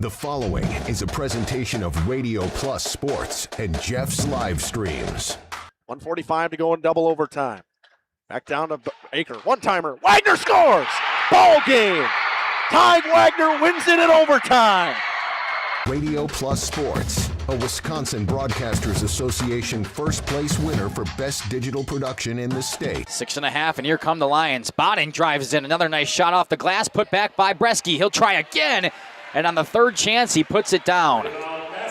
The following is a presentation of Radio Plus Sports and Jeff's live streams. 1:45 to go in double overtime. Back down to Aker. One-timer. Wagner scores! Ball game! Ty Wagner wins it in overtime. Radio Plus Sports, a Wisconsin Broadcasters Association first place winner for best digital production in the state. 6.5, and here come the Lions. Bodden drives in. Another nice shot off the glass, put back by Bresky. He'll try again, and on the third chance, he puts it down.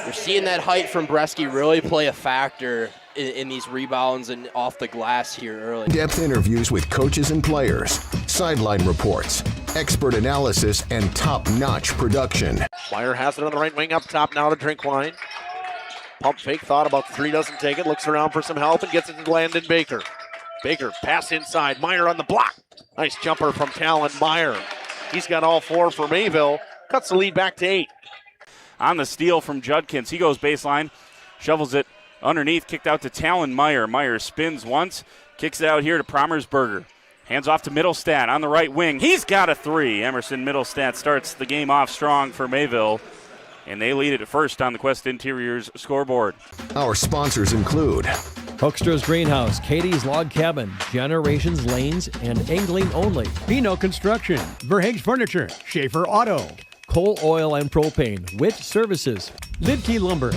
You're seeing that height from Bresky really play a factor in these rebounds and off the glass here early. Depth interviews with coaches and players, sideline reports, expert analysis, and top-notch production. Meyer has it on the right wing up top now to Drinkwine. Pump fake, thought about three, doesn't take it, looks around for some help and gets it to Landon Baker. Baker, pass inside, Meyer on the block. Nice jumper from Talon Meyer. He's got all four for Mayville, cuts the lead back to 8. On the steal from Judkins, he goes baseline, shovels it underneath, kicked out to Talon Meyer. Meyer spins once, kicks it out here to Promersberger. Hands off to Middlestat on the right wing. He's got a three. Emerson Middlestat starts the game off strong for Mayville, and they lead it first on the Quest Interiors scoreboard. Our sponsors include Hoekstra's Greenhouse, Katie's Log Cabin, Generations Lanes, and Angling Only. Pino Construction, Verhaeg's Furniture, Schaefer Auto, Coal, Oil, and Propane, Witt Services, Lidkey Lumber,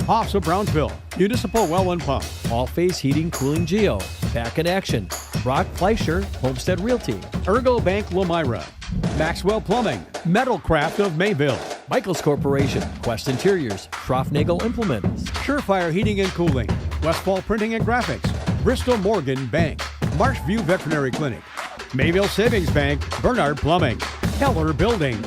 Hoffs of Brownsville, Municipal Well and Pump, All Phase Heating, Cooling Geo, Back in Action, Brock Fleischer, Homestead Realty, Ergo Bank Lomira, Maxwell Plumbing, Metalcraft of Mayville, Michaels Corporation, Quest Interiors, Schroffnagel Implements, Surefire Heating and Cooling, Westfall Printing and Graphics, Bristol Morgan Bank, Marshview Veterinary Clinic, Mayville Savings Bank, Bernard Plumbing, Keller Buildings.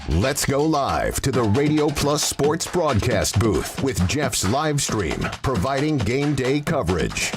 Let's go live to the Radio Plus Sports broadcast booth with Jeff's live stream, providing game day coverage.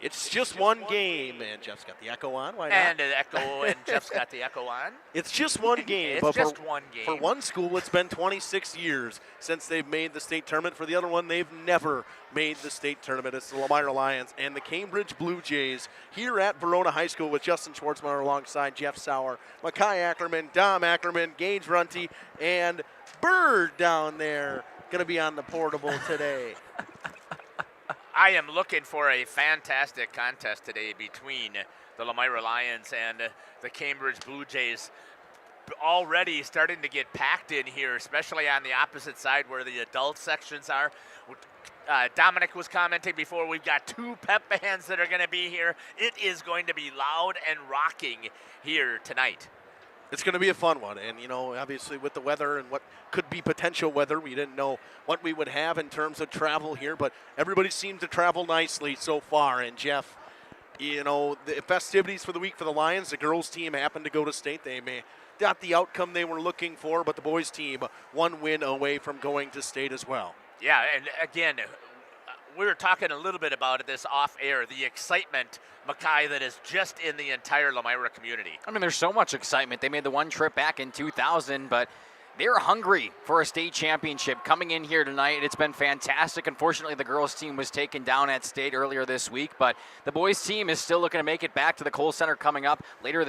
It's just one game, and Jeff's got the echo on. Why not? And an echo, and Jeff's got the echo on. It's just one game. It's just one game. For one school, it's been 26 years since they've made the state tournament. For the other one, they've never made the state tournament. It's the Lomira Lions and the Cambridge Blue Jays here at Verona High School with Justin Schwartzmeyer alongside Jeff Sauer, Makai Ackerman, Dom Ackerman, Gage Runty, and Bird down there going to be on the portable today. I am looking for a fantastic contest today between the Lomira Lions and the Cambridge Blue Jays. Already starting to get packed in here, especially on the opposite side where the adult sections are. Dominic was commenting before, we've got two pep bands that are going to be here. It is going to be loud and rocking here tonight. It's going to be a fun one, and obviously with the weather and what could be potential weather, we didn't know what we would have in terms of travel here, but everybody seemed to travel nicely so far. And Jeff, the festivities for the week for the Lions, the girls team happened to go to state. They may got the outcome they were looking for, but the boys team one win away from going to state as well. Yeah, and again, we were talking a little bit about this off air, the excitement, Makai, that is just in the entire Lomira community. I mean, there's so much excitement. They made the one trip back in 2000, but they're hungry for a state championship coming in here tonight. It's been fantastic. Unfortunately, the girls team was taken down at state earlier this week, but the boys team is still looking to make it back to the Kohl Center coming up later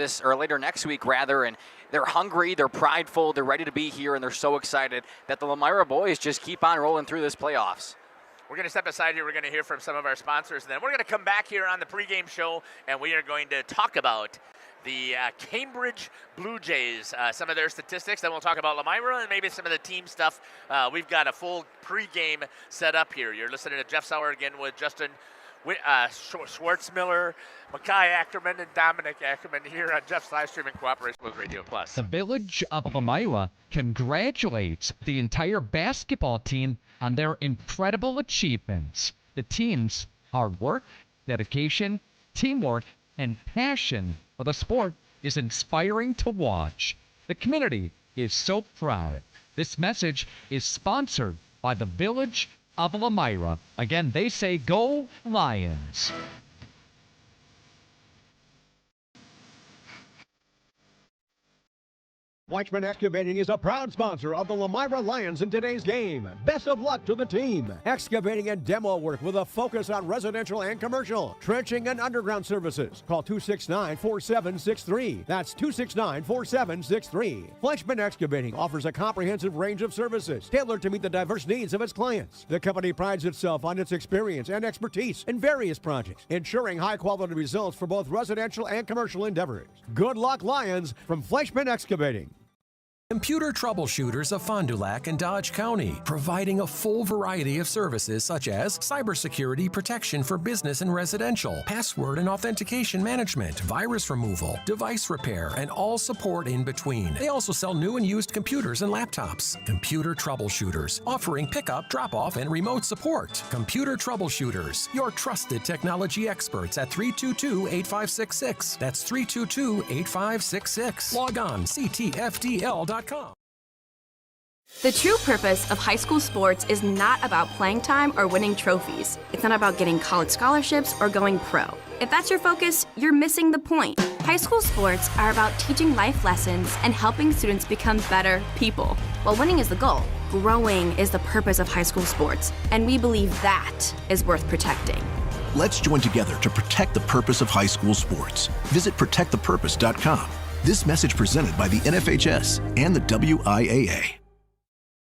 next week rather, and they're hungry, they're prideful, they're ready to be here, and they're so excited that the Lomira boys just keep on rolling through this playoffs. We're going to step aside here. We're going to hear from some of our sponsors, and then we're going to come back here on the pregame show, and we are going to talk about the Cambridge Blue Jays, some of their statistics. Then we'll talk about Lomira and maybe some of the team stuff. We've got a full pregame set up here. You're listening to Jeff Sauer again with Justin Schwartzmiller, Makai Ackerman, and Dominic Ackerman here on Jeff's live stream in cooperation with Radio Plus. The Village of Lomira congratulates the entire basketball team on their incredible achievements. The team's hard work, dedication, teamwork, and passion for the sport is inspiring to watch. The community is so proud. This message is sponsored by the Village of Lomira. Again, they say go Lions. Fleischman Excavating is a proud sponsor of the Lomira Lions in today's game. Best of luck to the team. Excavating and demo work with a focus on residential and commercial. Trenching and underground services. Call 269-4763. That's 269-4763. Fleischman Excavating offers a comprehensive range of services tailored to meet the diverse needs of its clients. The company prides itself on its experience and expertise in various projects, ensuring high-quality results for both residential and commercial endeavors. Good luck, Lions, from Fleischman Excavating. Computer Troubleshooters of Fond du Lac and Dodge County, providing a full variety of services such as cybersecurity protection for business and residential, password and authentication management, virus removal, device repair, and all support in between. They also sell new and used computers and laptops. Computer Troubleshooters, offering pickup, drop-off, and remote support. Computer Troubleshooters, your trusted technology experts at 322-8566. That's 322-8566. Log on ctfdl.com. The true purpose of high school sports is not about playing time or winning trophies. It's not about getting college scholarships or going pro. If that's your focus, you're missing the point. High school sports are about teaching life lessons and helping students become better people. While winning is the goal, growing is the purpose of high school sports, and we believe that is worth protecting. Let's join together to protect the purpose of high school sports. Visit protectthepurpose.com. This message presented by the NFHS and the WIAA.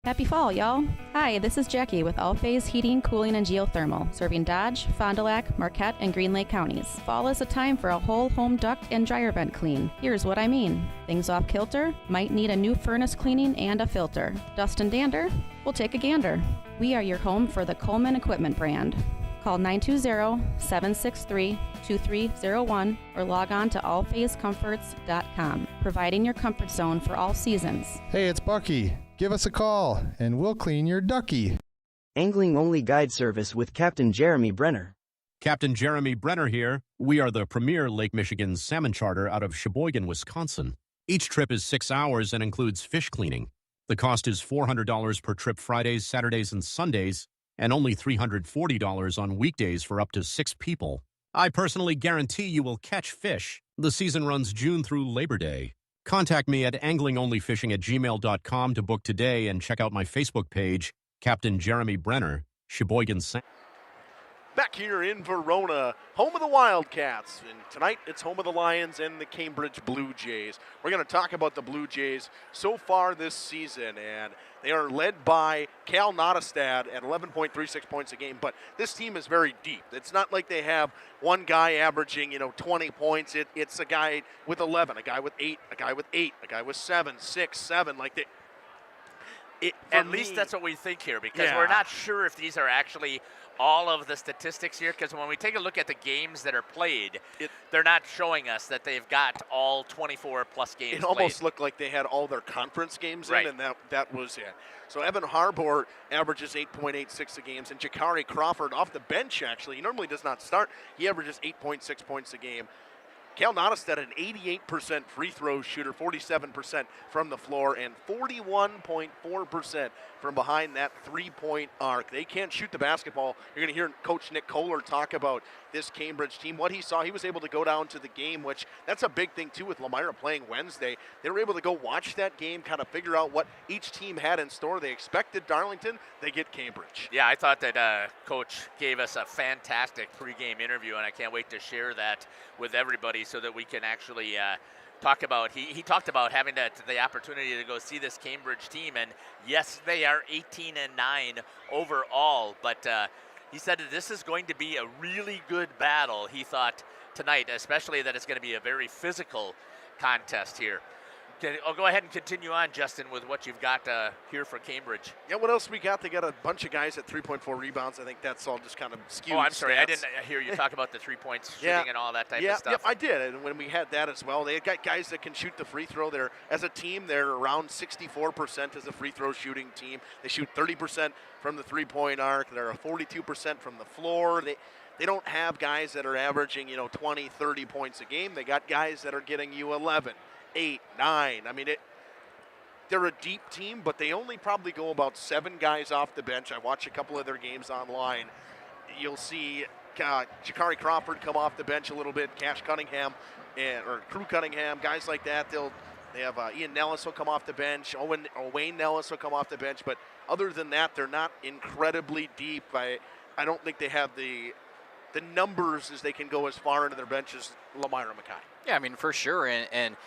Happy fall, y'all. Hi, this is Jackie with All Phase Heating, Cooling, and Geothermal, serving Dodge, Fond du Lac, Marquette, and Green Lake counties. Fall is a time for a whole home duct and dryer vent clean. Here's what I mean. Things off kilter, might need a new furnace cleaning and a filter. Dust and dander? We'll take a gander. We are your home for the Coleman Equipment brand. Call 920-763-2301 or log on to allphasecomforts.com, providing your comfort zone for all seasons. Hey, it's Bucky. Give us a call, and we'll clean your ducky. Angling-only guide service with Captain Jeremy Brenner. Captain Jeremy Brenner here. We are the premier Lake Michigan salmon charter out of Sheboygan, Wisconsin. Each trip is 6 hours and includes fish cleaning. The cost is $400 per trip Fridays, Saturdays, and Sundays, and only $340 on weekdays for up to 6 people. I personally guarantee you will catch fish. The season runs June through Labor Day. Contact me at anglingonlyfishing@gmail.com to book today and check out my Facebook page, Captain Jeremy Brenner, Sheboygan Salmon. Back here in Verona, home of the Wildcats. And tonight it's home of the Lions and the Cambridge Blue Jays. We're going to talk about the Blue Jays so far this season. And they are led by Cal Nottestad at 11.36 points a game. But this team is very deep. It's not like they have one guy averaging, 20 points. It's a guy with 11, a guy with 8, a guy with 8, a guy with 7, 6, 7. At least that's what we think here, because we're not sure if these are actually all of the statistics here, because when we take a look at the games that are played, they're not showing us that they've got all 24-plus games It almost looked like they had all their conference games in, and that was it. So Evan Harbour averages 8.86 a game, and Jakari Crawford off the bench, actually. He normally does not start. He averages 8.6 points a game. Cal Nottestad, an 88% free throw shooter, 47% from the floor, and 41.4% from behind that three-point arc. They can't shoot the basketball. You're going to hear Coach Nick Kohler talk about this Cambridge team. What he saw, he was able to go down to the game, which that's a big thing, too, with Lomira playing Wednesday. They were able to go watch that game, kind of figure out what each team had in store. They expected Darlington. They get Cambridge. Yeah, I thought that Coach gave us a fantastic pregame interview, and I can't wait to share that with everybody so that we can actually talk about, he talked about having the opportunity to go see this Cambridge team, and yes, they are 18-9 overall, but he said that this is going to be a really good battle, he thought, tonight, especially that it's going to be a very physical contest here. I'll go ahead and continue on, Justin, with what you've got here for Cambridge. Yeah, what else we got? They got a bunch of guys at 3.4 rebounds. I think that's all just kind of skewed. Oh, I'm sorry. Stats. I didn't hear you talk about the 3-point shooting and all that type of stuff. Yeah, I did. And when we had that as well, they got guys that can shoot the free throw. As a team, they're around 64% as a free throw shooting team. They shoot 30% from the three-point arc. They're a 42% from the floor. They don't have guys that are averaging, 20, 30 points a game. They got guys that are getting you 11. 8, 9. I mean, they're a deep team, but they only probably go about 7 guys off the bench. I watch a couple of their games online. You'll see Jakari Crawford come off the bench a little bit, Cash Cunningham, or Crew Cunningham, guys like that. They have Ian Nellis will come off the bench. Wayne Nellis will come off the bench. But other than that, they're not incredibly deep. I don't think they have the numbers as they can go as far into their bench as Lomira Mackay. Yeah, I mean, for sure. And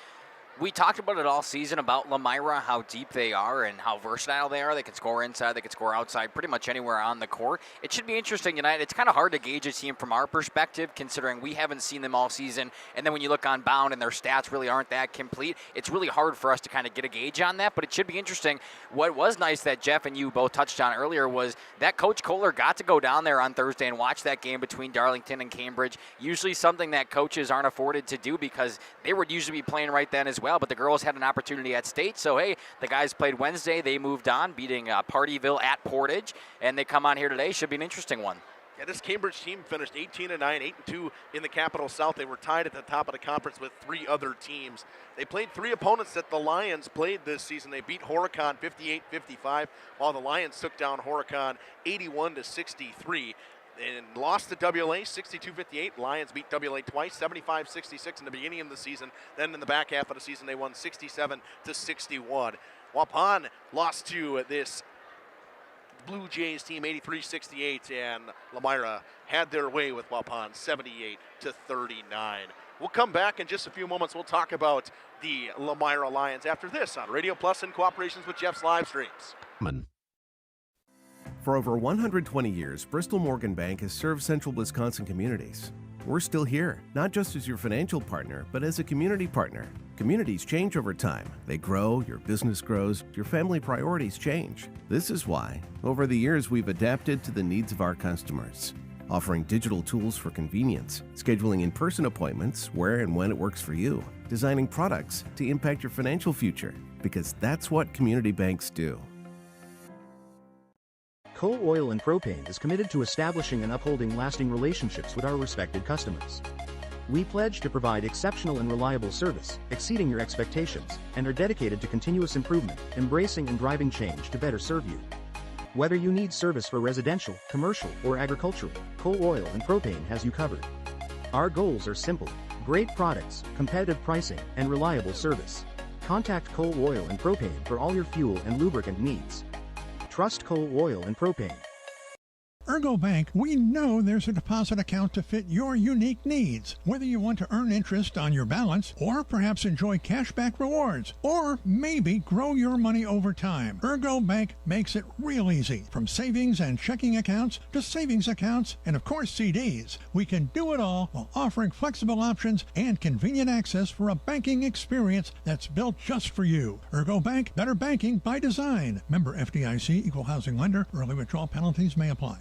we talked about it all season about Lomira, how deep they are and how versatile they are. They can score inside, they can score outside, pretty much anywhere on the court. It should be interesting tonight. It's kind of hard to gauge a team from our perspective, considering we haven't seen them all season. And then when you look on Bound and their stats really aren't that complete, it's really hard for us to kind of get a gauge on that. But it should be interesting. What was nice that Jeff and you both touched on earlier was that Coach Kohler got to go down there on Thursday and watch that game between Darlington and Cambridge. Usually something that coaches aren't afforded to do because they would usually be playing right then as well. But the girls had an opportunity at state. So, hey, the guys played Wednesday. They moved on, beating Partyville at Portage. And they come on here today. Should be an interesting one. Yeah, this Cambridge team finished 18-9, 8-2 in the Capital South. They were tied at the top of the conference with 3 other teams. They played 3 opponents that the Lions played this season. They beat Horicon 58-55, while the Lions took down Horicon 81-63. And lost to WLA 62-58. Lions beat WLA twice, 75-66 in the beginning of the season. Then in the back half of the season, they won 67-61. Waupun lost to this Blue Jays team 83-68, and Lomira had their way with Waupun 78-39. We'll come back in just a few moments. We'll talk about the Lomira Lions after this on Radio Plus in cooperation with Jeff's live streams. For over 120 years, Bristol Morgan Bank has served central Wisconsin communities. We're still here, not just as your financial partner, but as a community partner. Communities change over time. They grow, your business grows, your family priorities change. This is why, over the years, we've adapted to the needs of our customers, offering digital tools for convenience, scheduling in-person appointments where and when it works for you, designing products to impact your financial future, because that's what community banks do. Coal Oil and Propane is committed to establishing and upholding lasting relationships with our respected customers. We pledge to provide exceptional and reliable service, exceeding your expectations, and are dedicated to continuous improvement, embracing and driving change to better serve you. Whether you need service for residential, commercial, or agricultural, Coal Oil and Propane has you covered. Our goals are simple: great products, competitive pricing, and reliable service. Contact Coal Oil and Propane for all your fuel and lubricant needs. Trust Coal Oil and Propane. Ergo Bank, we know there's a deposit account to fit your unique needs. Whether you want to earn interest on your balance, or perhaps enjoy cashback rewards, or maybe grow your money over time, Ergo Bank makes it real easy. From savings and checking accounts to savings accounts and, of course, CDs. We can do it all while offering flexible options and convenient access for a banking experience that's built just for you. Ergo Bank, better banking by design. Member FDIC, equal housing lender. Early withdrawal penalties may apply.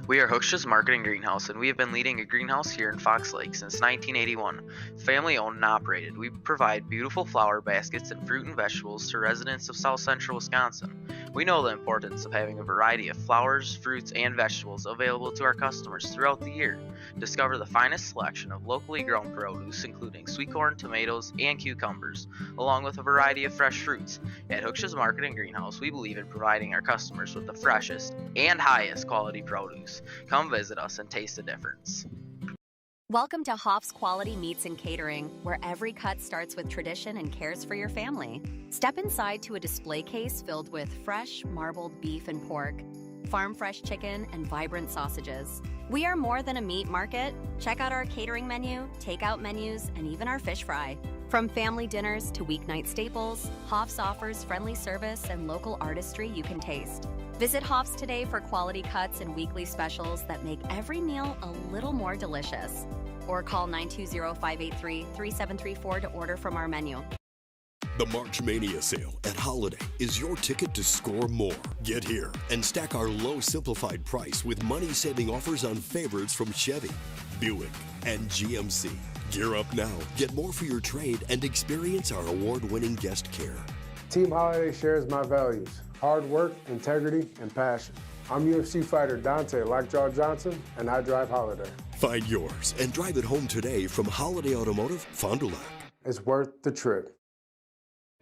We are Hooksha's Marketing Greenhouse, and we have been leading a greenhouse here in Fox Lake since 1981. Family owned and operated, we provide beautiful flower baskets and fruit and vegetables to residents of South Central Wisconsin. We know the importance of having a variety of flowers, fruits, and vegetables available to our customers throughout the year. Discover the finest selection of locally grown produce, including sweet corn, tomatoes, and cucumbers, along with a variety of fresh fruits. At Hooksha's Marketing Greenhouse, we believe in providing our customers with the freshest and highest quality produce. Come visit us and taste the difference. Welcome to Hoff's Quality Meats and Catering, where every cut starts with tradition and cares for your family. Step inside to a display case filled with fresh, marbled beef and pork, farm-fresh chicken, and vibrant sausages. We are more than a meat market. Check out our catering menu, takeout menus, and even our fish fry. From family dinners to weeknight staples, Hoff's offers friendly service and local artistry you can taste. Visit Hoff's today for quality cuts and weekly specials that make every meal a little more delicious. Or call 920-583-3734 to order from our menu. The March Mania sale at Holiday is your ticket to score more. Get here and stack our low simplified price with money-saving offers on favorites from Chevy, Buick, and GMC. Gear up now, get more for your trade, and experience our award-winning guest care. Team Holiday shares my values: hard work, integrity, and passion. I'm UFC fighter Dante Lockjaw Johnson, and I drive Holiday. Find yours and drive it home today from Holiday Automotive, Fond du Lac. It's worth the trip.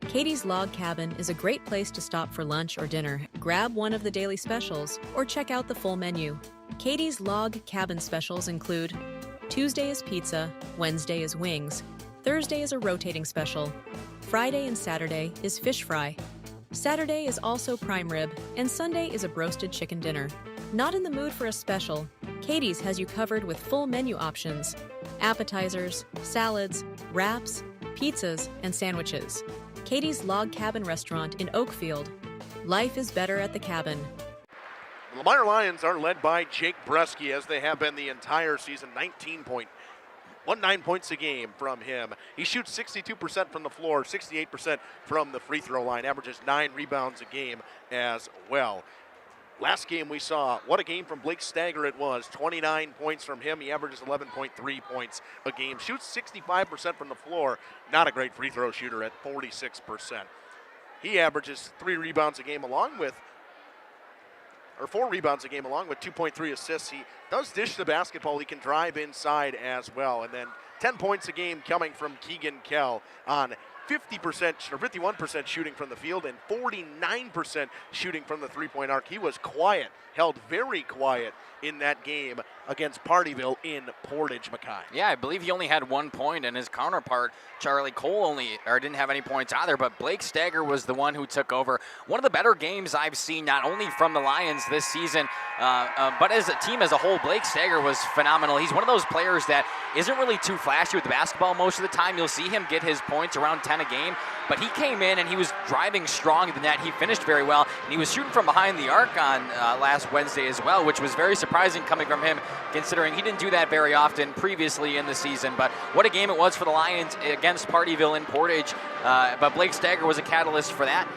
Katie's Log Cabin is a great place to stop for lunch or dinner. Grab one of the daily specials or check out the full menu. Katie's Log Cabin specials include Tuesday is pizza, Wednesday is wings, Thursday is a rotating special. Friday and Saturday is fish fry. Saturday is also prime rib, and Sunday is a broasted chicken dinner. Not in the mood for a special? Katie's has you covered with full menu options: appetizers, salads, wraps, pizzas, and sandwiches. Katie's Log Cabin Restaurant in Oakfield. Life is better at the cabin. The Lomira Lions are led by Jake Bresky, as they have been the entire season. 19 points a game from him. He shoots 62% from the floor, 68% from the free throw line, averages 9 rebounds a game as well. Last game we saw, what a game from Blake Stagger it was. 29 points from him. He averages 11.3 points a game. Shoots 65% from the floor. Not a great free throw shooter at 46%. He averages 4 rebounds a game along with 2.3 assists. He does dish the basketball. He can drive inside as well. And then 10 points a game coming from Keegan Kell on 50% or 51% shooting from the field and 49% shooting from the three-point arc. He was quiet, held very quiet in that game against Partyville in Portage, Mackay. Yeah, I believe he only had 1 point, and his counterpart, Charlie Cole, didn't have any points either, but Blake Stagger was the one who took over. One of the better games I've seen, not only from the Lions this season, but as a team as a whole. Blake Stagger was phenomenal. He's one of those players that isn't really too flashy with the basketball most of the time. You'll see him get his points around 10 a game, but he came in and he was driving strong at the net. He finished very well, and he was shooting from behind the arc on last Wednesday as well, which was very surprising coming from him, considering he didn't do that very often previously in the season. But what a game it was for the Lions against Partyville in Portage. But Blake Stagger was a catalyst for that.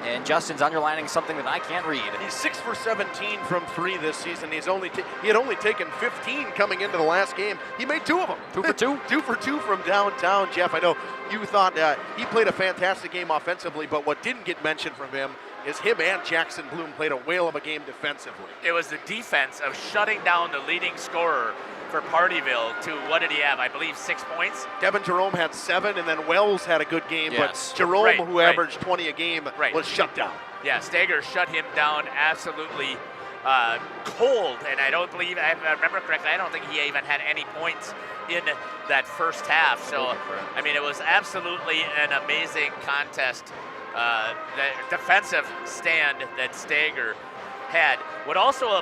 And Justin's underlining something that I can't read. He's 6 for 17 from 3 this season. He had only taken 15 coming into the last game. He made 2 of them. 2 for 2? 2 for 2 from downtown, Jeff. I know you thought he played a fantastic game offensively, but what didn't get mentioned from him is him and Jackson Bloom played a whale of a game defensively. It was the defense of shutting down the leading scorer for Partyville to, what did he have? I believe 6 points. Devin Jerome had 7, and then Wells had a good game, yes. But Jerome, who averaged 20 a game, was shut down. Yeah, Stagger shut him down absolutely cold, and I believe, if I remember correctly, I don't think he even had any points in that first half. So, I mean, it was absolutely an amazing contest. The defensive stand that Stagger had. What also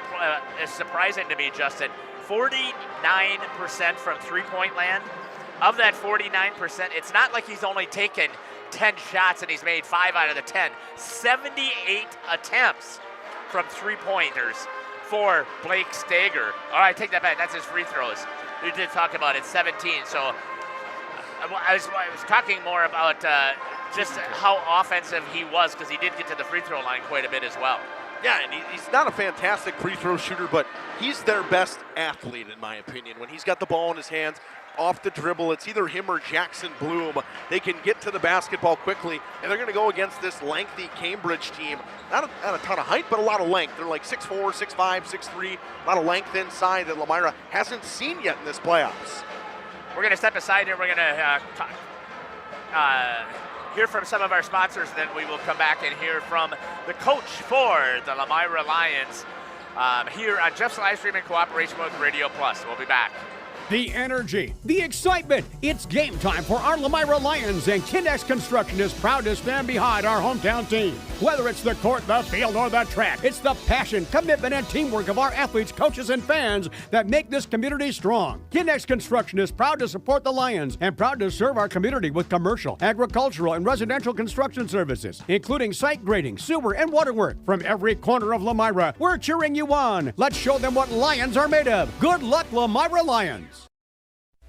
is surprising to me, Justin, 49% from three-point land. Of that 49%, it's not like he's only taken 10 shots and he's made 5 out of the 10. 78 attempts from three-pointers for Blake Stagger. All right, take that back. That's his free throws. We did talk about it, 17. So I was talking more about just how offensive he was, because he did get to the free throw line quite a bit as well. Yeah, and he's not a fantastic free throw shooter, but he's their best athlete, in my opinion. When he's got the ball in his hands, off the dribble, it's either him or Jackson Bloom. They can get to the basketball quickly, and they're going to go against this lengthy Cambridge team. Not a ton of height, but a lot of length. They're like 6'4", 6'5", 6'3", a lot of length inside that Lomira hasn't seen yet in this playoffs. We're going to step aside here. We're going to hear from some of our sponsors, then we will come back and hear from the coach for the Lomira Lions here on Jeff's live stream in cooperation with Radio Plus. We'll be back. The energy, the excitement. It's game time for our Lomira Lions, and Kindex Construction is proud to stand behind our hometown team. Whether it's the court, the field, or the track, it's the passion, commitment, and teamwork of our athletes, coaches, and fans that make this community strong. Kindex Construction is proud to support the Lions and proud to serve our community with commercial, agricultural, and residential construction services, including site grading, sewer, and water work. From every corner of Lomira, we're cheering you on. Let's show them what Lions are made of. Good luck, Lomira Lions.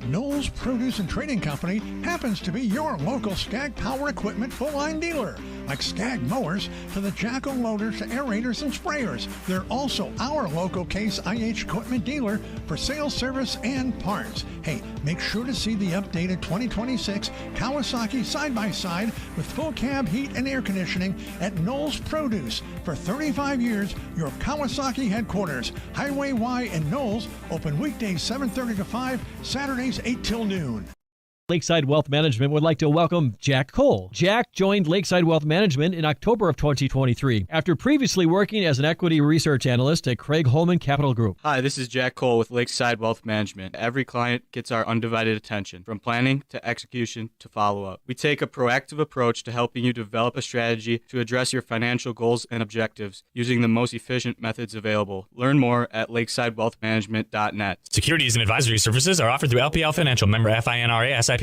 Knowles Produce and Trading Company happens to be your local Skag Power Equipment full-line dealer. Like Skag mowers to the Jacko loaders to aerators and sprayers. They're also our local Case IH equipment dealer for sales, service, and parts. Hey, make sure to see the updated 2026 Kawasaki side-by-side with full cab heat and air conditioning at Knowles Produce. For 35 years, your Kawasaki headquarters, Highway Y in Knowles, open weekdays 7:30 to 5, Saturdays 8 till noon. Lakeside Wealth Management would like to welcome Jack Cole. Jack joined Lakeside Wealth Management in October of 2023 after previously working as an equity research analyst at Craig Holman Capital Group. Hi, this is Jack Cole with Lakeside Wealth Management. Every client gets our undivided attention, from planning to execution to follow-up. We take a proactive approach to helping you develop a strategy to address your financial goals and objectives using the most efficient methods available. Learn more at lakesidewealthmanagement.net. Securities and advisory services are offered through LPL Financial, member FINRA SIPC.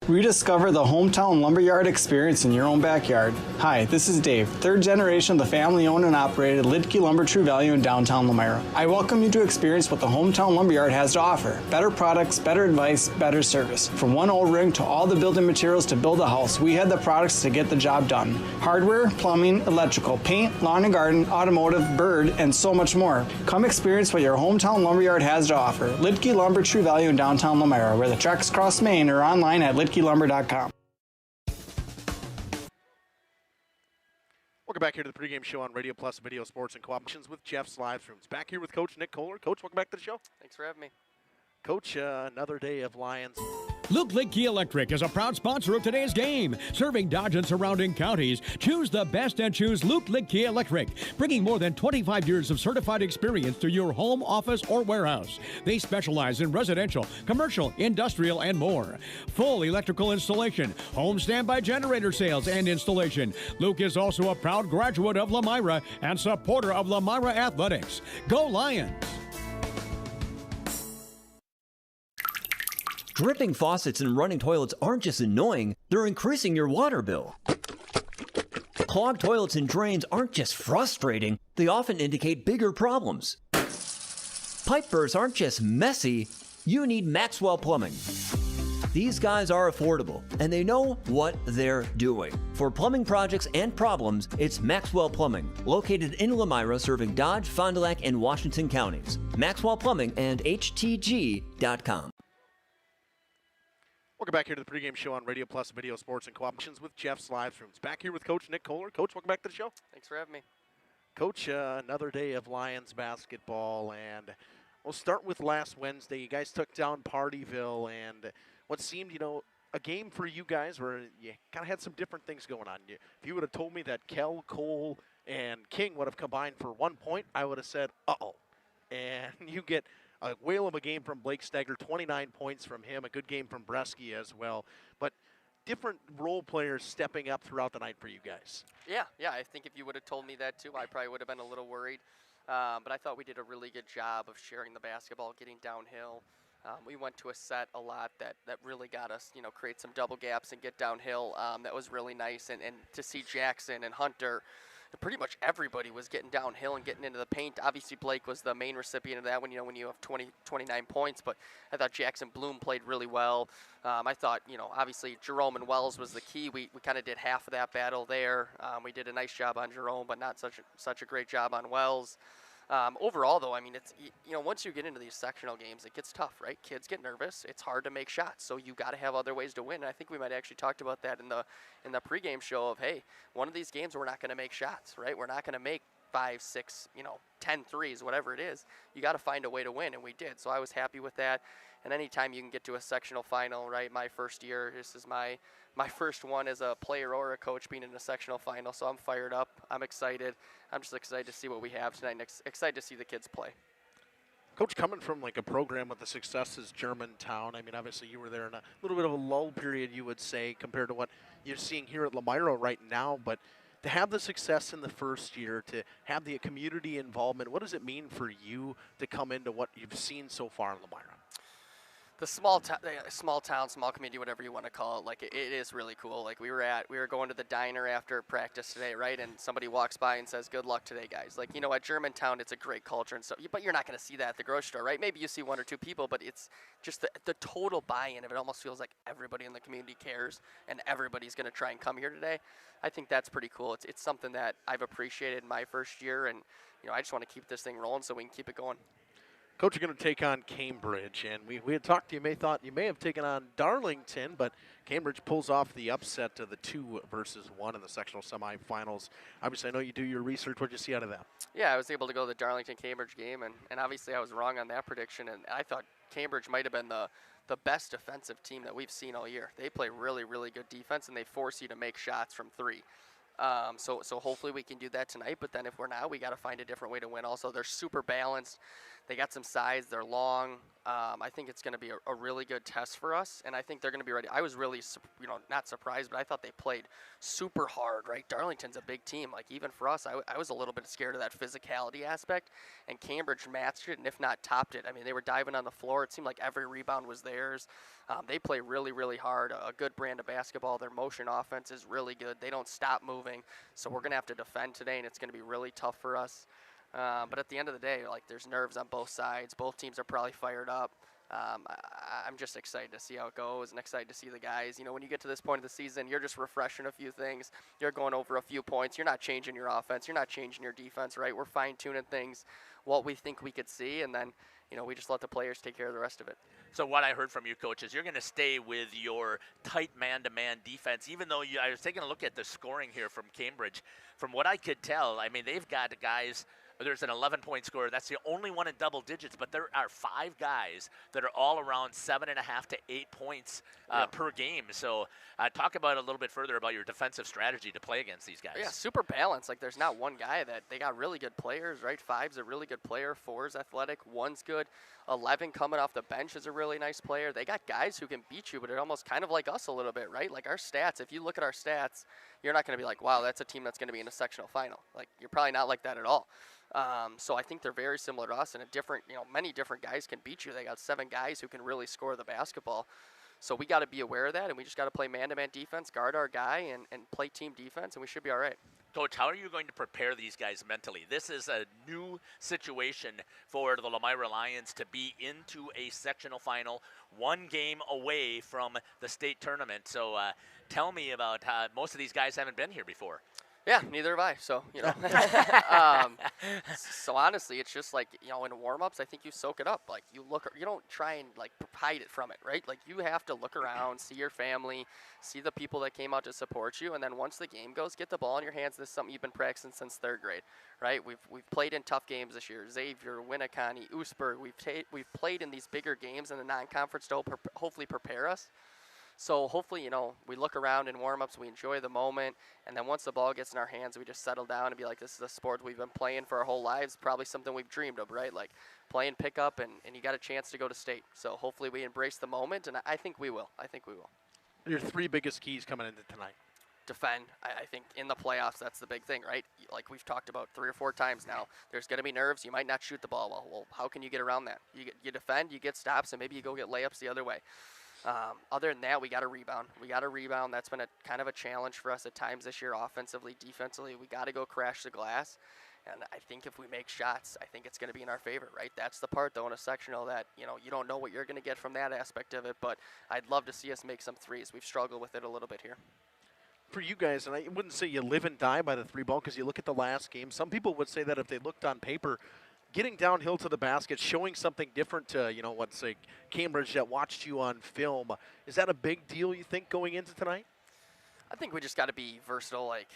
Rediscover the hometown lumberyard experience in your own backyard. Hi, this is Dave, third generation of the family-owned and operated Lidke Lumber True Value in downtown Lomira. I welcome you to experience what the hometown lumberyard has to offer. Better products, better advice, better service. From one O-ring to all the building materials to build a house, we had the products to get the job done. Hardware, plumbing, electrical, paint, lawn and garden, automotive, bird, and so much more. Come experience what your hometown lumberyard has to offer. Lidke Lumber True Value in downtown Lomira, where the tracks cross Main, or online at lidkelumber.com. Welcome back here to the pregame show on Radio Plus Video Sports and Co-options with Jeff's Live Streams. Back here with Coach Nick Kohler. Coach, welcome back to the show. Thanks for having me. Coach, another day of Lions. Luke Lake Kia Electric is a proud sponsor of today's game. Serving Dodge and surrounding counties, choose the best and choose Luke Lake Kia Electric, bringing more than 25 years of certified experience to your home, office, or warehouse. They specialize in residential, commercial, industrial, and more. Full electrical installation, home standby generator sales and installation. Luke is also a proud graduate of Lomira and supporter of Lomira Athletics. Go Lions! Dripping faucets and running toilets aren't just annoying, they're increasing your water bill. Clogged toilets and drains aren't just frustrating, they often indicate bigger problems. Pipe bursts aren't just messy, you need Maxwell Plumbing. These guys are affordable, and they know what they're doing. For plumbing projects and problems, it's Maxwell Plumbing, located in Lomira, serving Dodge, Fond du Lac, and Washington counties. Maxwell Plumbing and HTG.com. Welcome back here to the pregame show on Radio Plus Video Sports and Co-options with Jeff's Live Streams. Back here with Coach Nick Kohler. Coach, welcome back to the show. Thanks for having me. Coach, another day of Lions basketball, and we'll start with last Wednesday. You guys took down Partyville, and what seemed, a game for you guys where you kind of had some different things going on. If you would have told me that Kell, Cole, and King would have combined for 1 point, I would have said, uh-oh. And you get a whale of a game from Blake Steger, 29 points from him, a good game from Bresky as well. But different role players stepping up throughout the night for you guys. Yeah, I think if you would have told me that too, I probably would have been a little worried. But I thought we did a really good job of sharing the basketball, getting downhill. We went to a set a lot that really got us, create some double gaps and get downhill. That was really nice. And to see Jackson and Hunter, pretty much everybody was getting downhill and getting into the paint. Obviously, Blake was the main recipient of that when you have 29 points, but I thought Jackson Bloom played really well. I thought, obviously Jerome and Wells was the key. We kind of did half of that battle there. We did a nice job on Jerome, but not such a great job on Wells. Overall, though, it's once you get into these sectional games, it gets tough, right? Kids get nervous. It's hard to make shots, so you got to have other ways to win. And I think we might actually talked about that in the pregame show of, hey, one of these games we're not going to make shots, right? We're not going to make 5, 6, 10 threes, whatever it is. You got to find a way to win, and we did. So I was happy with that. And anytime you can get to a sectional final, right? My first year, this is my first one as a player or a coach being in a sectional final. So I'm fired up. I'm excited. I'm just excited to see what we have tonight. Excited to see the kids play. Coach, coming from like a program with the success as Germantown, obviously you were there in a little bit of a lull period, you would say, compared to what you're seeing here at Lomira right now. But to have the success in the first year, to have the community involvement, what does it mean for you to come into what you've seen so far in Lomira? The small town, small community, whatever you want to call it, like it is really cool. Like we were going to the diner after practice today, right? And somebody walks by and says, "Good luck today, guys." Like, at Germantown, it's a great culture and stuff, but you're not going to see that at the grocery store, right? Maybe you see 1 or 2 people, but it's just the total buy-in of it. Almost feels like everybody in the community cares and everybody's going to try and come here today. I think that's pretty cool. It's something that I've appreciated in my first year, and I just want to keep this thing rolling so we can keep it going. Coach, you're going to take on Cambridge, and we had talked to you. Thought you may have taken on Darlington, but Cambridge pulls off the upset of the 2 versus 1 in the sectional semifinals. Obviously, I know you do your research. What did you see out of that? Yeah, I was able to go to the Darlington-Cambridge game, and obviously I was wrong on that prediction, and I thought Cambridge might have been the best defensive team that we've seen all year. They play really, really good defense, and they force you to make shots from 3. So hopefully we can do that tonight, but then if we're not, we got to find a different way to win. Also, they're super balanced. They got some size. They're long. I think it's going to be a really good test for us, and I think they're going to be ready. I was really, not surprised, but I thought they played super hard, right? Darlington's a big team. Like, even for us, I was a little bit scared of that physicality aspect, and Cambridge matched it, and if not, topped it. I mean, they were diving on the floor. It seemed like every rebound was theirs. They play really, really hard, a good brand of basketball. Their motion offense is really good. They don't stop moving, so we're going to have to defend today, and it's going to be really tough for us. But at the end of the day, like, there's nerves on both sides. Both teams are probably fired up. I'm just excited to see how it goes and excited to see the guys. You know, when you get to this point of the season, you're just refreshing a few things. You're going over a few points. You're not changing your offense. You're not changing your defense, right? We're fine-tuning things, what we think we could see, and then, we just let the players take care of the rest of it. So what I heard from you, Coach, is you're going to stay with your tight man-to-man defense, even though I was taking a look at the scoring here from Cambridge. From what I could tell, I mean, they've got guys. There's an 11-point scorer. That's the only one in double digits, but there are 5 guys that are all around 7.5 to 8 points per game. So talk about a little bit further about your defensive strategy to play against these guys. Yeah, super balanced. Like, there's not one guy that they got really good players, right? 5's a really good player. 4's athletic. 1's good. 11 coming off the bench is a really nice player. They got guys who can beat you, but they're almost kind of like us a little bit, right? Like, our stats, if you look at our stats, you're not going to be like, wow, that's a team that's going to be in a sectional final. Like, you're probably not like that at all. So I think they're very similar to us, and many different guys can beat you. They got 7 guys who can really score the basketball. So we got to be aware of that, and we just got to play man-to-man defense, guard our guy, and play team defense, and we should be all right. Coach, how are you going to prepare these guys mentally? This is a new situation for the Lomira Lions to be into a sectional final, 1 game away from the state tournament. So tell me about most of these guys haven't been here before. Yeah, neither have I. So, so honestly, it's just like, in warm-ups, I think you soak it up. Like, you don't try and, like, hide it from it, right? Like, you have to look around, see your family, see the people that came out to support you, and then once the game goes, get the ball in your hands. This is something you've been practicing since 3rd grade, right? We've played in tough games this year. Xavier, Winnicott, Oostburg. We've played in these bigger games in the non-conference to hopefully prepare us. So hopefully, we look around in warm-ups, we enjoy the moment, and then once the ball gets in our hands, we just settle down and be like, this is a sport we've been playing for our whole lives, probably something we've dreamed of, right? Like, playing pickup, and you got a chance to go to state. So hopefully we embrace the moment, and I think we will. Your 3 biggest keys coming into tonight? Defend. I think in the playoffs, that's the big thing, right? Like we've talked about 3 or 4 times now, there's going to be nerves. You might not shoot the ball well. Well, how can you get around that? You defend, you get stops, and maybe you go get layups the other way. Other than that, we got to rebound. That's been a kind of a challenge for us at times this year, offensively, defensively. We got to go crash the glass. And I think if we make shots, I think it's going to be in our favor, right? That's the part, though, in a sectional that, you don't know what you're going to get from that aspect of it. But I'd love to see us make some threes. We've struggled with it a little bit here. For you guys, and I wouldn't say you live and die by the 3 ball because you look at the last game. Some people would say that if they looked on paper, getting downhill to the basket, showing something different to, let's say Cambridge that watched you on film. Is that a big deal, you think, going into tonight? I think we just got to be versatile. Like,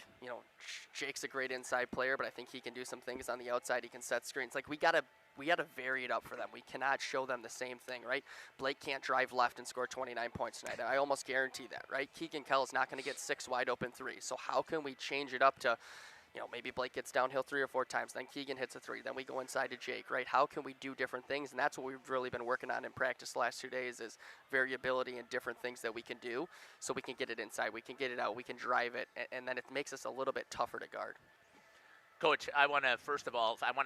Jake's a great inside player, but I think he can do some things on the outside. He can set screens. Like, we got to vary it up for them. We cannot show them the same thing, right? Blake can't drive left and score 29 points tonight. I almost guarantee that, right? Keegan Kell is not going to get 6 wide open threes. So how can we change it up to, maybe Blake gets downhill 3 or 4 times, then Keegan hits a 3, then we go inside to Jake, right? How can we do different things? And that's what we've really been working on in practice the last 2 days is variability and different things that we can do so we can get it inside, we can get it out, we can drive it, and then it makes us a little bit tougher to guard. Coach, I want to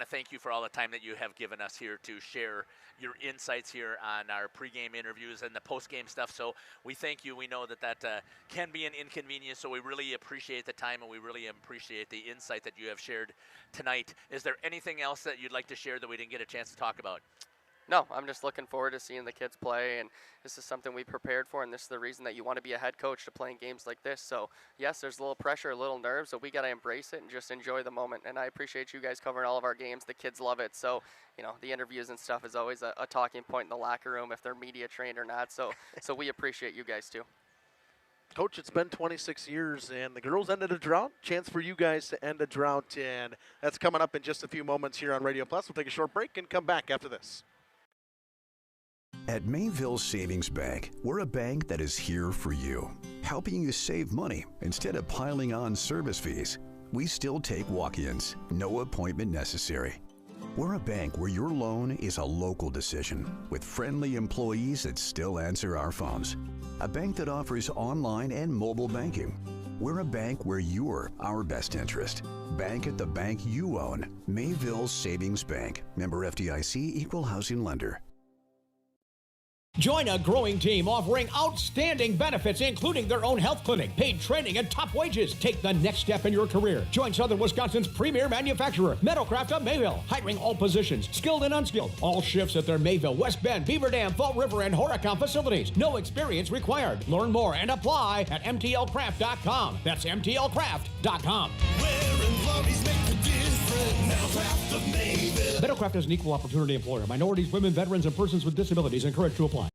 thank you for all the time that you have given us here to share your insights here on our pregame interviews and the postgame stuff. So we thank you. We know that can be an inconvenience, so we really appreciate the time and we really appreciate the insight that you have shared tonight. Is there anything else that you'd like to share that we didn't get a chance to talk about? No, I'm just looking forward to seeing the kids play, and this is something we prepared for, and this is the reason that you want to be a head coach, to playing games like this. So, yes, there's a little pressure, a little nerves, but we got to embrace it and just enjoy the moment. And I appreciate you guys covering all of our games. The kids love it. So, the interviews and stuff is always a talking point in the locker room, if they're media trained or not. So we appreciate you guys too. Coach, it's been 26 years, and the girls ended a drought. Chance for you guys to end a drought, and that's coming up in just a few moments here on Radio Plus. We'll take a short break and come back after this. At Mayville Savings Bank, we're a bank that is here for you, helping you save money instead of piling on service fees. We still take walk-ins, no appointment necessary. We're a bank where your loan is a local decision with friendly employees that still answer our phones. A bank that offers online and mobile banking. We're a bank where you're our best interest. Bank at the bank you own. Mayville Savings Bank. Member FDIC, Equal Housing Lender. Join a growing team offering outstanding benefits, including their own health clinic, paid training, and top wages. Take the next step in your career. Join Southern Wisconsin's premier manufacturer, Metalcraft of Mayville, hiring all positions, skilled and unskilled. All shifts at their Mayville, West Bend, Beaver Dam, Fall River, and Horicon facilities. No experience required. Learn more and apply at mtlcraft.com. That's mtlcraft.com. Metalcraft is an equal opportunity employer. Minorities, women, veterans, and persons with disabilities encouraged to apply.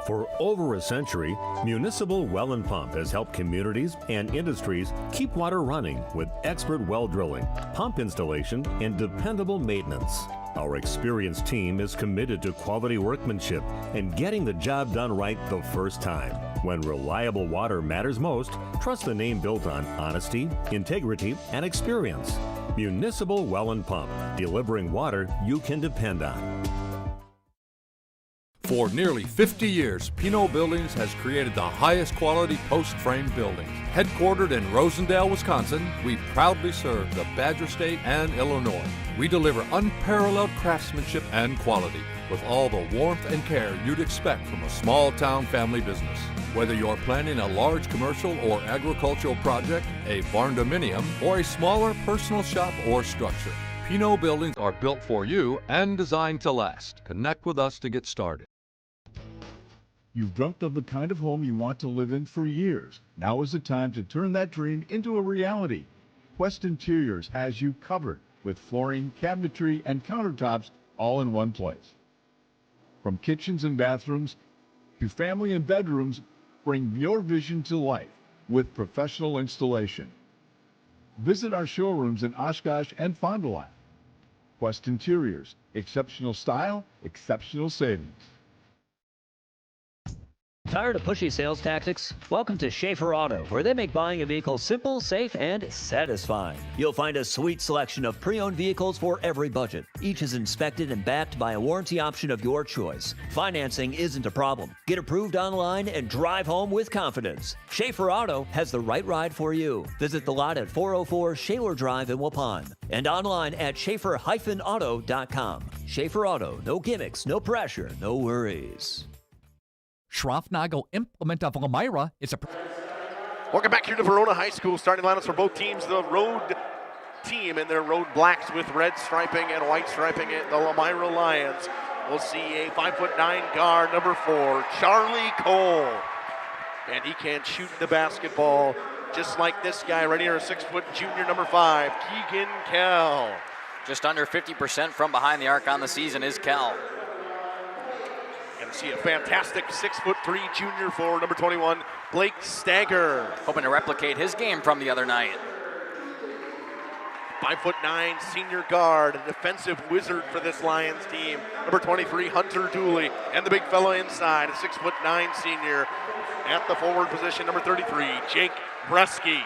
For over a century, Municipal Well and Pump has helped communities and industries keep water running with expert well drilling, pump installation, and dependable maintenance. Our experienced team is committed to quality workmanship and getting the job done right the first time. When reliable water matters most, trust the name built on honesty, integrity, and experience. Municipal Well and Pump, delivering water you can depend on. For nearly 50 years, Pinot Buildings has created the highest quality post-frame buildings. Headquartered in Rosendale, Wisconsin, we proudly serve the Badger State and Illinois. We deliver unparalleled craftsmanship and quality with all the warmth and care you'd expect from a small-town family business. Whether you're planning a large commercial or agricultural project, a barn-dominium, or a smaller personal shop or structure, Pinot Buildings are built for you and designed to last. Connect with us to get started. You've dreamt of the kind of home you want to live in for years. Now is the time to turn that dream into a reality. Quest Interiors has you covered with flooring, cabinetry, and countertops all in one place. From kitchens and bathrooms to family and bedrooms, bring your vision to life with professional installation. Visit our showrooms in Oshkosh and Fond du Lac. Quest Interiors, exceptional style, exceptional savings. Tired of pushy sales tactics? Welcome to Schaefer Auto, where they make buying a vehicle simple, safe, and satisfying. You'll find a sweet selection of pre-owned vehicles for every budget. Each is inspected and backed by a warranty option of your choice. Financing isn't a problem. Get approved online and drive home with confidence. Schaefer Auto has the right ride for you. Visit the lot at 404 Shaler Drive in Waupun and online at schaefer-auto.com. Schaefer Auto, no gimmicks, no pressure, no worries. Schroffnagel Implement of Lomira is a... Welcome back here to Verona High School. Starting lineups for both teams. The road team in their road blacks with red striping and white striping. The Lomira Lions. We'll see a 5'9" guard, number 4, Charlie Cole. And he can shoot the basketball just like this guy right here, a 6-foot junior, number 5, Keegan Kell. Just under 50% from behind the arc on the season is Kell. And see a fantastic 6'3" junior forward, number 21, Blake Stagger. Hoping to replicate his game from the other night. 5'9" senior guard, a defensive wizard for this Lions team, number 23, Hunter Dooley. And the big fella inside, a 6'9" senior at the forward position, number 33, Jake Bresky.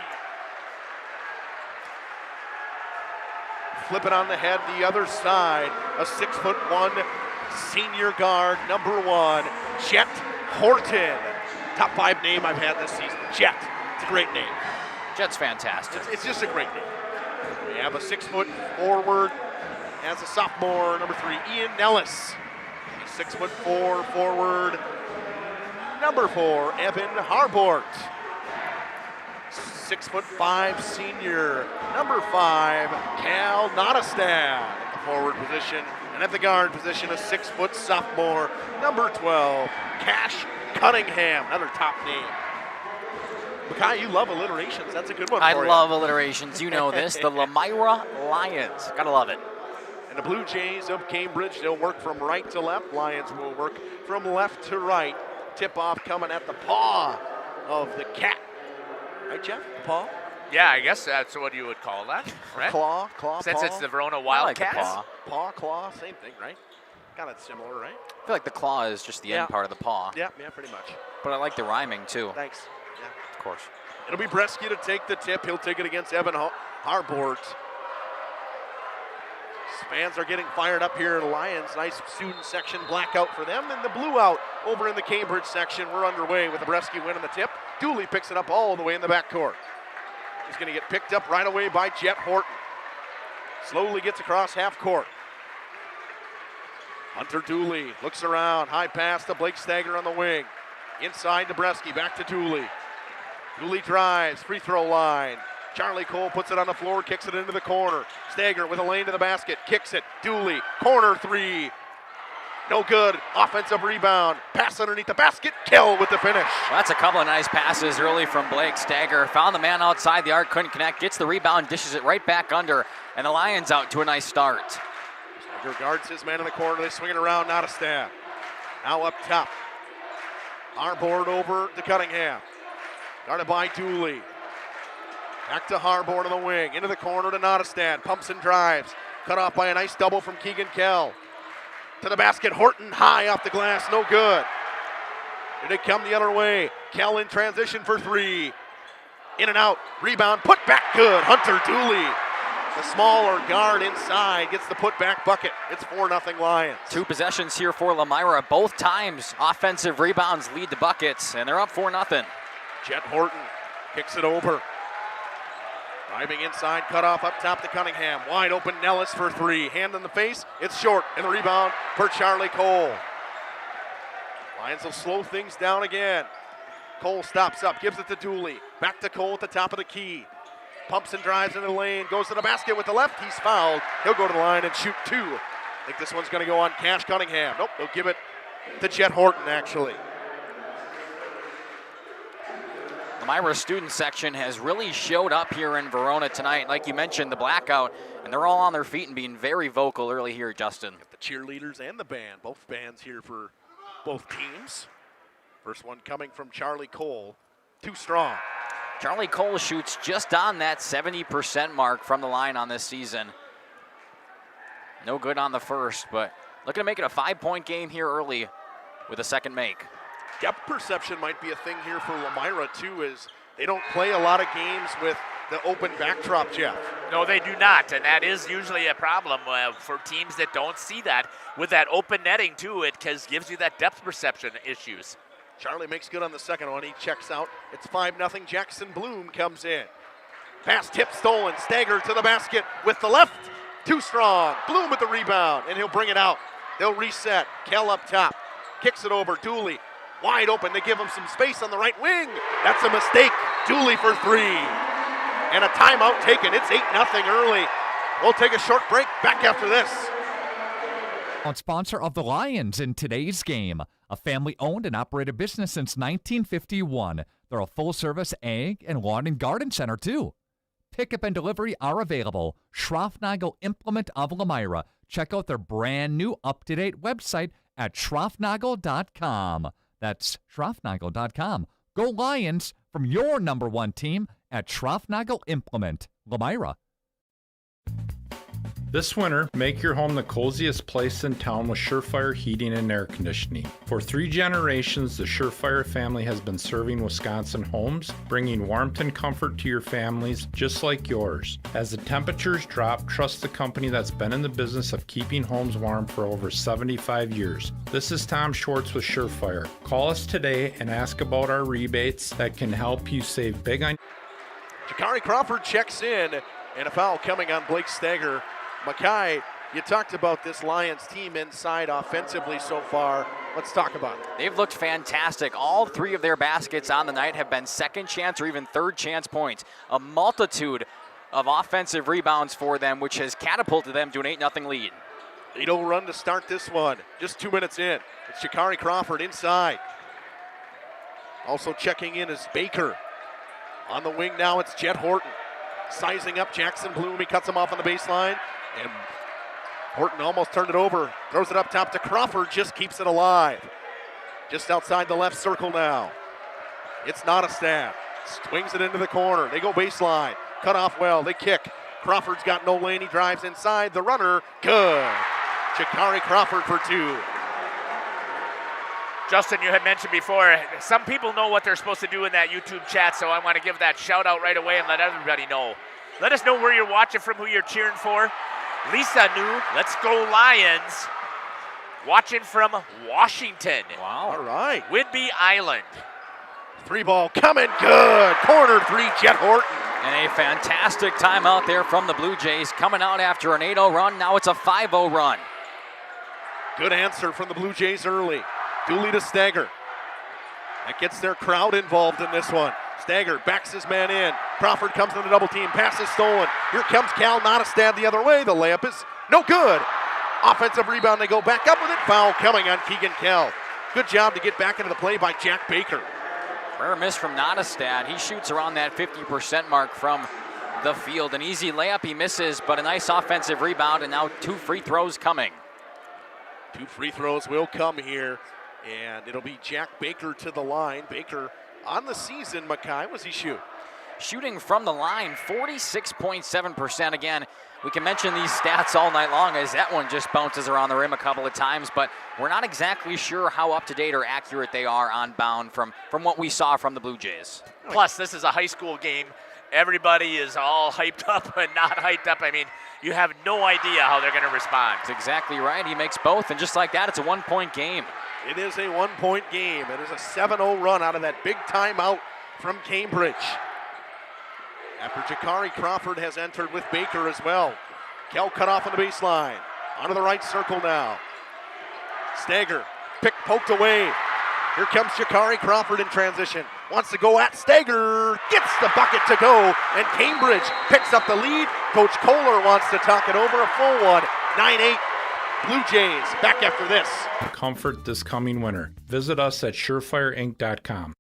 flip it on the head the other side. A 6'1" senior guard, number 1, Jet Horton. Top 5 name I've had this season. Jet. It's a great name. Jet's fantastic. It's just a great name. We have a 6-foot forward as a sophomore, number 3, Ian Nellis. 6'4" forward, number 4, Evan Harbort. 6'5" senior, number 5, Cal Nottestad at the forward position. And at the guard position, a 6-foot sophomore, number 12, Cash Cunningham, another top name. Makai, you love alliterations. That's a good one for you. I love alliterations. You know this. The Lomira Lions. Gotta love it. And the Blue Jays of Cambridge, they'll work from right to left. Lions will work from left to right. Tip-off coming at the paw of the cat. Right, Jeff? The paw? Yeah, I guess that's what you would call that, right? Claw, Since paw. it's the Verona I like the Wildcats. paw. Paw, claw, same thing, right? Kind of similar, right? I feel like the claw is just the end part of the paw. Yeah, pretty much. But I like the rhyming, too. Thanks. Yeah. Of course. It'll be Bresky to take the tip. He'll take it against Evan Harbort. Fans are getting fired up here in Lions. Nice student section blackout for them. And the blue out over in the Cambridge section. We're underway with the Bresky winning the tip. Dooley picks it up all the way in the backcourt. He's going to get picked up right away by Jet Horton. Slowly gets across half court. Hunter Dooley looks around. High pass to Blake Stager on the wing. Inside to Bresky. Back to Dooley. Dooley drives. Free throw line. Charlie Cole puts it on the floor, kicks it into the corner. Stager with a lane to the basket, kicks it. Dooley, corner 3. No good. Offensive rebound. Pass underneath the basket. Kell with the finish. Well, that's a couple of nice passes early from Blake Stager. Found the man outside the arc, couldn't connect. Gets the rebound, dishes it right back under, and the Lions out to a nice start. Stager guards his man in the corner. They swing it around. Nottestad. Now up top. Harbord over to Cunningham. Guarded by Dooley. Back to Harbord on the wing. Into the corner to Nottestad. Pumps and drives. Cut off by a nice double from Keegan Kell. To the basket. Horton high off the glass. No good. Here they come the other way. Kell in transition for 3. In and out. Rebound. Put back good. Hunter Dooley. The smaller guard inside gets the putback bucket. It's 4-0 Lions. 2 possessions here for Lomira. Both times offensive rebounds lead to buckets, and they're up 4-0. Jet Horton kicks it over. Driving inside, cut off up top to Cunningham. Wide open Nellis for 3. Hand in the face, it's short. And the rebound for Charlie Cole. Lions will slow things down again. Cole stops up, gives it to Dooley. Back to Cole at the top of the key. Pumps and drives into the lane, goes to the basket with the left. He's fouled. He'll go to the line and shoot 2. I think this one's going to go on Cash Cunningham. Nope, they'll give it to Jet Horton, actually. Lomira student section has really showed up here in Verona tonight. Like you mentioned, the blackout, and they're all on their feet and being very vocal early here, Justin. The cheerleaders and the band, both bands here for both teams. First one coming from Charlie Cole, too strong. Charlie Cole shoots just on that 70% mark from the line on this season. No good on the first, but looking to make it a 5-point game here early with a second make. Depth perception might be a thing here for Lomira too, as they don't play a lot of games with the open backdrop, Jeff. No, they do not, and that is usually a problem for teams that don't see that. With that open netting too, it gives you that depth perception issues. Charlie makes good on the second one. He checks out. It's 5-0. Jackson Bloom comes in. Pass tip stolen. Stager to the basket with the left. Too strong. Bloom with the rebound, and he'll bring it out. They'll reset. Kell up top. Kicks it over. Dooley wide open. They give him some space on the right wing. That's a mistake. Dooley for 3. And a timeout taken. It's 8-0 early. We'll take a short break. Back after this. Sponsor of the Lions in today's game. A family-owned and operated business since 1951. They're a full-service ag and lawn and garden center, too. Pickup and delivery are available. Schroffnagel Implement of Lomira. Check out their brand-new up-to-date website at schroffnagel.com. That's schroffnagel.com. Go Lions from your #1 team at Schroffnagel Implement, Lomira. This winter, make your home the coziest place in town with Surefire Heating and Air Conditioning. For 3 generations, the Surefire family has been serving Wisconsin homes, bringing warmth and comfort to your families just like yours. As the temperatures drop, trust the company that's been in the business of keeping homes warm for over 75 years. This is Tom Schwartz with Surefire. Call us today and ask about our rebates that can help you save big on. Jakari Crawford checks in, and a foul coming on Blake Stager. Mackay, you talked about this Lions team inside offensively so far. Let's talk about it. They've looked fantastic. All 3 of their baskets on the night have been second chance or even third chance points. A multitude of offensive rebounds for them, which has catapulted them to an 8-0 lead. 8-0 run to start this one. Just 2 minutes in. It's Jakari Crawford inside. Also checking in is Baker. On the wing now, it's Jet Horton. Sizing up Jackson Bloom. He cuts him off on the baseline. And Horton almost turned it over. Throws it up top to Crawford. Just keeps it alive. Just outside the left circle now. It's not a stab. Swings it into the corner. They go baseline. Cut off well. They kick. Crawford's got no lane. He drives inside. The runner. Good. Jakari Crawford for 2. Justin, you had mentioned before, some people know what they're supposed to do in that YouTube chat, so I want to give that shout out right away and let everybody know. Let us know where you're watching from, who you're cheering for. Lisa knew, let's go Lions. Watching from Washington. Wow. All right. Whidbey Island. 3 ball coming good. Corner 3, Jet Horton. And a fantastic timeout there from the Blue Jays, coming out after an 8-0 run. Now it's a 5-0 run. Good answer from the Blue Jays early. Dooley to Stager. That gets their crowd involved in this one. Stager backs his man in. Crawford comes in the double team. Pass is stolen. Here comes Cal. Not a stab the other way. The layup is no good. Offensive rebound. They go back up with it. Foul coming on Keegan Cal. Good job to get back into the play by Jack Baker. Rare miss from Nottestad. He shoots around that 50% mark from the field. An easy layup he misses, but a nice offensive rebound, and now 2 free throws coming. 2 free throws will come here, and it'll be Jack Baker to the line. Baker on the season, Mackay, what does he shoot? Shooting from the line, 46.7%. Again, we can mention these stats all night long as that one just bounces around the rim a couple of times, but we're not exactly sure how up-to-date or accurate they are on bound from what we saw from the Blue Jays. Plus, this is a high school game. Everybody is all hyped up and not hyped up. I mean, you have no idea how they're going to respond. That's exactly right. He makes both, and just like that, it's a 1-point game. It is a 1-point game. It is a 7-0 run out of that big timeout from Cambridge. After Jakari Crawford has entered with Baker as well. Kell cut off on the baseline. Onto the right circle now. Stager, poked away. Here comes Jakari Crawford in transition. Wants to go at Stager. Gets the bucket to go. And Cambridge picks up the lead. Coach Kohler wants to talk it over. A full one. 9-8. Blue Jays back after this. Comfort this coming winter. Visit us at surefireinc.com.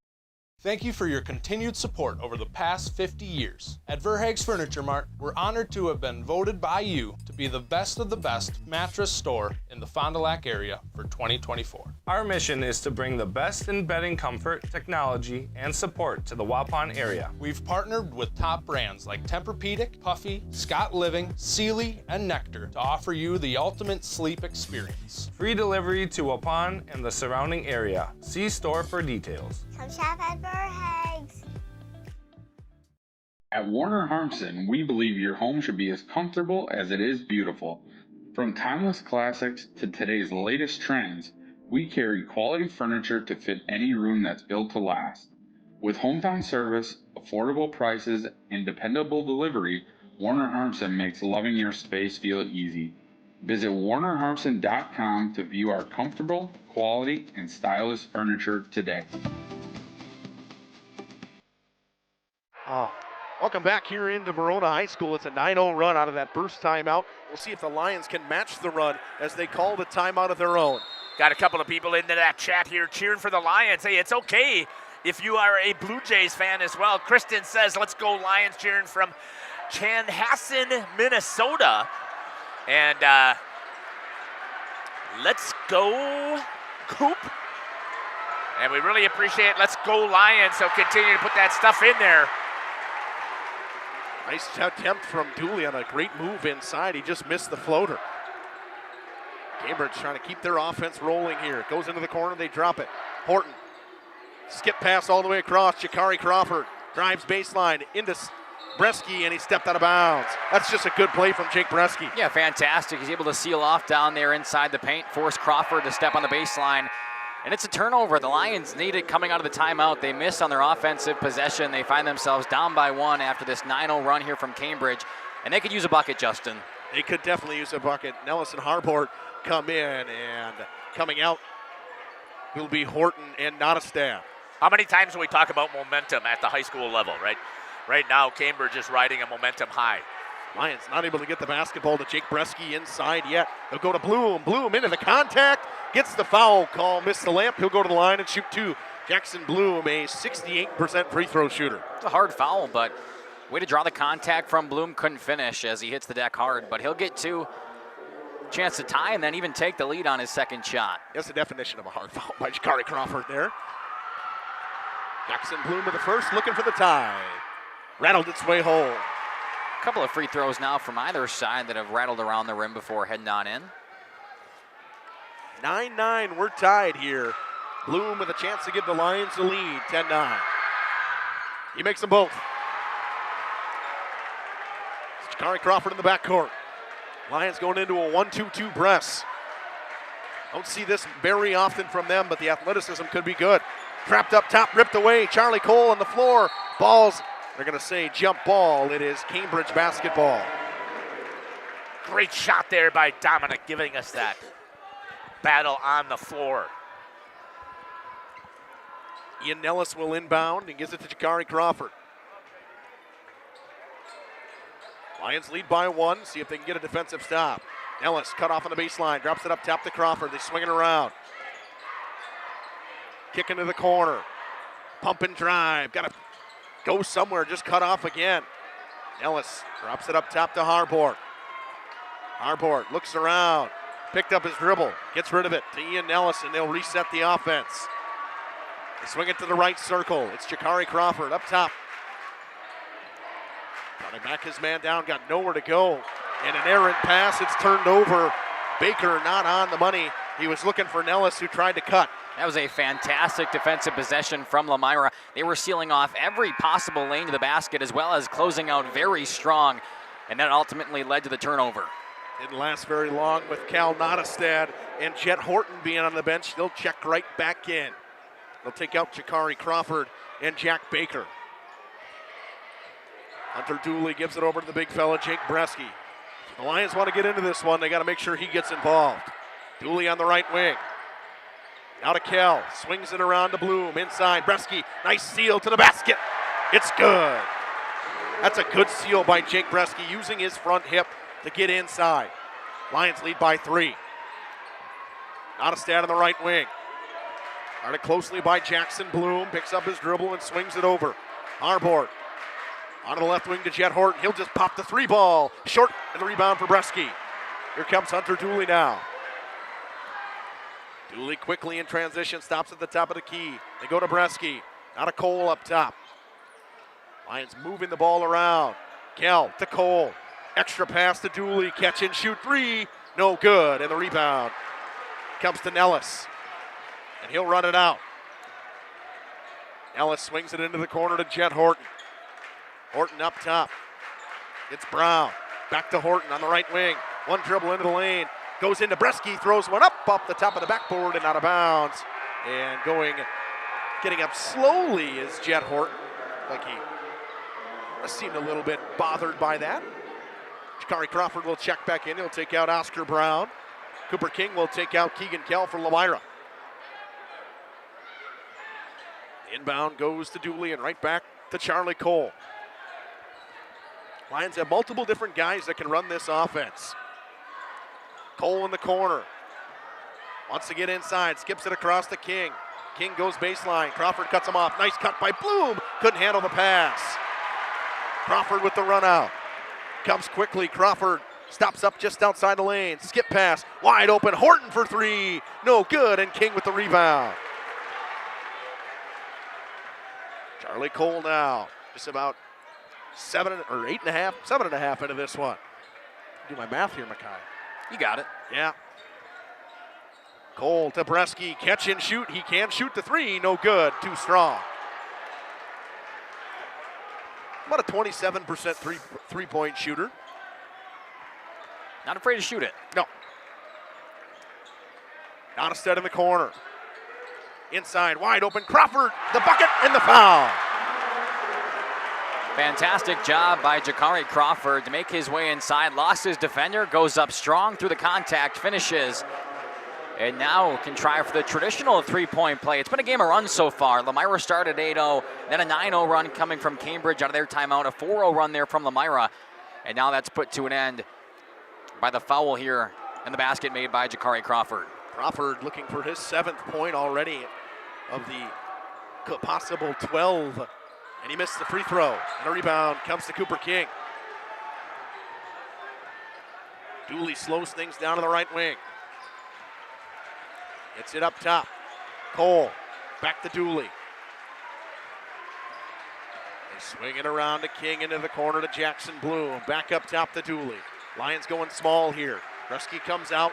Thank you for your continued support over the past 50 years. At Verhaeg's Furniture Mart, we're honored to have been voted by you to be the best of the best mattress store in the Fond du Lac area for 2024. Our mission is to bring the best in bedding comfort, technology, and support to the Waupun area. We've partnered with top brands like Tempur-Pedic, Puffy, Scott Living, Sealy, and Nectar to offer you the ultimate sleep experience. Free delivery to Waupun and the surrounding area. See store for details. Come shop at Verhaeg's. At Warner Harmson, we believe your home should be as comfortable as it is beautiful. From timeless classics to today's latest trends, we carry quality furniture to fit any room that's built to last. With hometown service, affordable prices, and dependable delivery, Warner Harmson makes loving your space feel easy. Visit WarnerHarmson.com to view our comfortable, quality, and stylish furniture today. Welcome back here into Verona High School. It's a 9-0 run out of that burst timeout. We'll see if the Lions can match the run as they call the timeout of their own. Got a couple of people into that chat here cheering for the Lions. Hey, it's okay if you are a Blue Jays fan as well. Kristen says, let's go Lions, cheering from Chanhassen, Minnesota. And let's go Coop. And we really appreciate it. Let's go Lions. So continue to put that stuff in there. Nice attempt from Dooley on a great move inside. He just missed the floater. Cambridge trying to keep their offense rolling here. Goes into the corner, they drop it. Horton, skip pass all the way across. Jakari Crawford drives baseline into Bresky, and he stepped out of bounds. That's just a good play from Jake Bresky. Yeah, fantastic. He's able to seal off down there inside the paint, force Crawford to step on the baseline. And it's a turnover. The Lions need it coming out of the timeout. They miss on their offensive possession. They find themselves down by 1 after this 9-0 run here from Cambridge. And they could use a bucket, Justin. They could definitely use a bucket. Nellis and Harbort come in, and coming out will be Horton and Nottestad. How many times do we talk about momentum at the high school level, right? Right now, Cambridge is riding a momentum high. Lions not able to get the basketball to Jake Bresky inside yet. They'll go to Bloom. Bloom into the contact. Gets the foul call. Missed the layup. He'll go to the line and shoot 2. Jackson Bloom, a 68% free throw shooter. It's a hard foul, but way to draw the contact from Bloom. Couldn't finish as he hits the deck hard, but he'll get 2. Chance to tie and then even take the lead on his second shot. That's the definition of a hard foul by Jakari Crawford there. Jackson Bloom with the first, looking for the tie. Rattled its way home. A couple of free throws now from either side that have rattled around the rim before heading on in. 9-9, we're tied here. Bloom with a chance to give the Lions the lead, 10-9. He makes them both. It's Jakari Crawford in the backcourt. Lions going into a 1-2-2 press. Don't see this very often from them, but the athleticism could be good. Trapped up top, ripped away. Charlie Cole on the floor. Balls, they're going to say jump ball. It is Cambridge basketball. Great shot there by Dominic, giving us that battle on the floor. Ian Nellis will inbound and gives it to Jakari Crawford. Lions lead by 1. See if they can get a defensive stop. Nellis cut off on the baseline, drops it up top to Crawford. They swing it around. Kick into the corner. Pump and drive. Got to go somewhere. Just cut off again. Nellis drops it up top to Harbort. Harbort looks around. Picked up his dribble. Gets rid of it to Ian Nellis, and they'll reset the offense. They swing it to the right circle. It's Jakari Crawford up top. Trying to back his man down. Got nowhere to go. And an errant pass. It's turned over. Baker not on the money. He was looking for Nellis, who tried to cut. That was a fantastic defensive possession from Lomira. They were sealing off every possible lane to the basket as well as closing out very strong, and that ultimately led to the turnover. Didn't last very long with Cal Nottestad and Jet Horton being on the bench. They'll check right back in. They'll take out Jakari Crawford and Jack Baker. Hunter Dooley gives it over to the big fella, Jake Bresky. The Lions want to get into this one. They got to make sure he gets involved. Dooley on the right wing. Now to Kell, swings it around to Bloom, inside, Bresky, nice seal to the basket. It's good. That's a good seal by Jake Bresky, using his front hip to get inside. Lions lead by 3. Nottestad on the right wing. Guarded closely by Jackson Bloom, picks up his dribble and swings it over. Harbort onto the left wing to Jet Horton. He'll just pop the 3 ball. Short, and the rebound for Bresky. Here comes Hunter Dooley now. Dooley quickly in transition, stops at the top of the key. They go to Bresky. Now to Cole up top. Lions moving the ball around. Kell to Cole. Extra pass to Dooley. Catch and shoot 3. No good. And the rebound comes to Nellis. And he'll run it out. Nellis swings it into the corner to Jet Horton. Horton up top. It's Brown. Back to Horton on the right wing. One dribble into the lane. Goes into Bresky, throws one up off the top of the backboard and out of bounds. And getting up slowly is Jet Horton. Like he seemed a little bit bothered by that. Jakari Crawford will check back in. He'll take out Oscar Brown. Cooper King will take out Keegan Kell for Lomira. Inbound goes to Dooley and right back to Charlie Cole. Lions have multiple different guys that can run this offense. Cole in the corner. Wants to get inside. Skips it across to King. King goes baseline. Crawford cuts him off. Nice cut by Bloom. Couldn't handle the pass. Crawford with the run out. Comes quickly. Crawford stops up just outside the lane. Skip pass. Wide open. Horton for 3. No good. And King with the rebound. Charlie Cole now. Just about 7 or 8.5, 7.5 into this one. Do my math here, Mackay. You got it. Yeah. Cole to Bresky, catch and shoot. He can shoot the three, no good, too strong. About a 27% three-point shooter. Not afraid to shoot it. No. Nottestad in the corner. Inside, wide open, Crawford, the bucket, and the foul. Fantastic job by Jakari Crawford to make his way inside. Lost his defender, goes up strong through the contact, finishes. And now can try for the traditional three-point play. It's been a game of runs so far. Lomira started 8-0, then a 9-0 run coming from Cambridge out of their timeout, a 4-0 run there from Lomira. And now that's put to an end by the foul here in the basket made by Jakari Crawford. Crawford looking for his 7th point already of the possible 12. And he missed the free throw. And a rebound comes to Cooper King. Dooley slows things down to the right wing. Gets it up top. Cole, back to Dooley. They swing it around to King into the corner to Jackson Bloom. Back up top to Dooley. Lions going small here. Bresky comes out.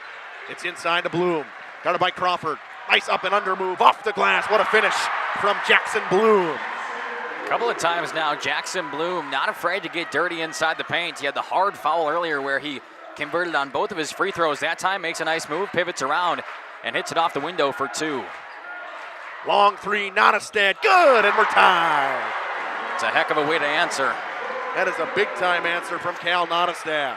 It's inside to Bloom. Guarded by Crawford. Nice up and under move off the glass. What a finish from Jackson Bloom. A couple of times now, Jackson Bloom not afraid to get dirty inside the paint. He had the hard foul earlier where he converted on both of his free throws. That time makes a nice move, pivots around, and hits it off the window for 2. Long three, Nottestad, good, and we're tied. It's a heck of a way to answer. That is a big-time answer from Cal Nottestad.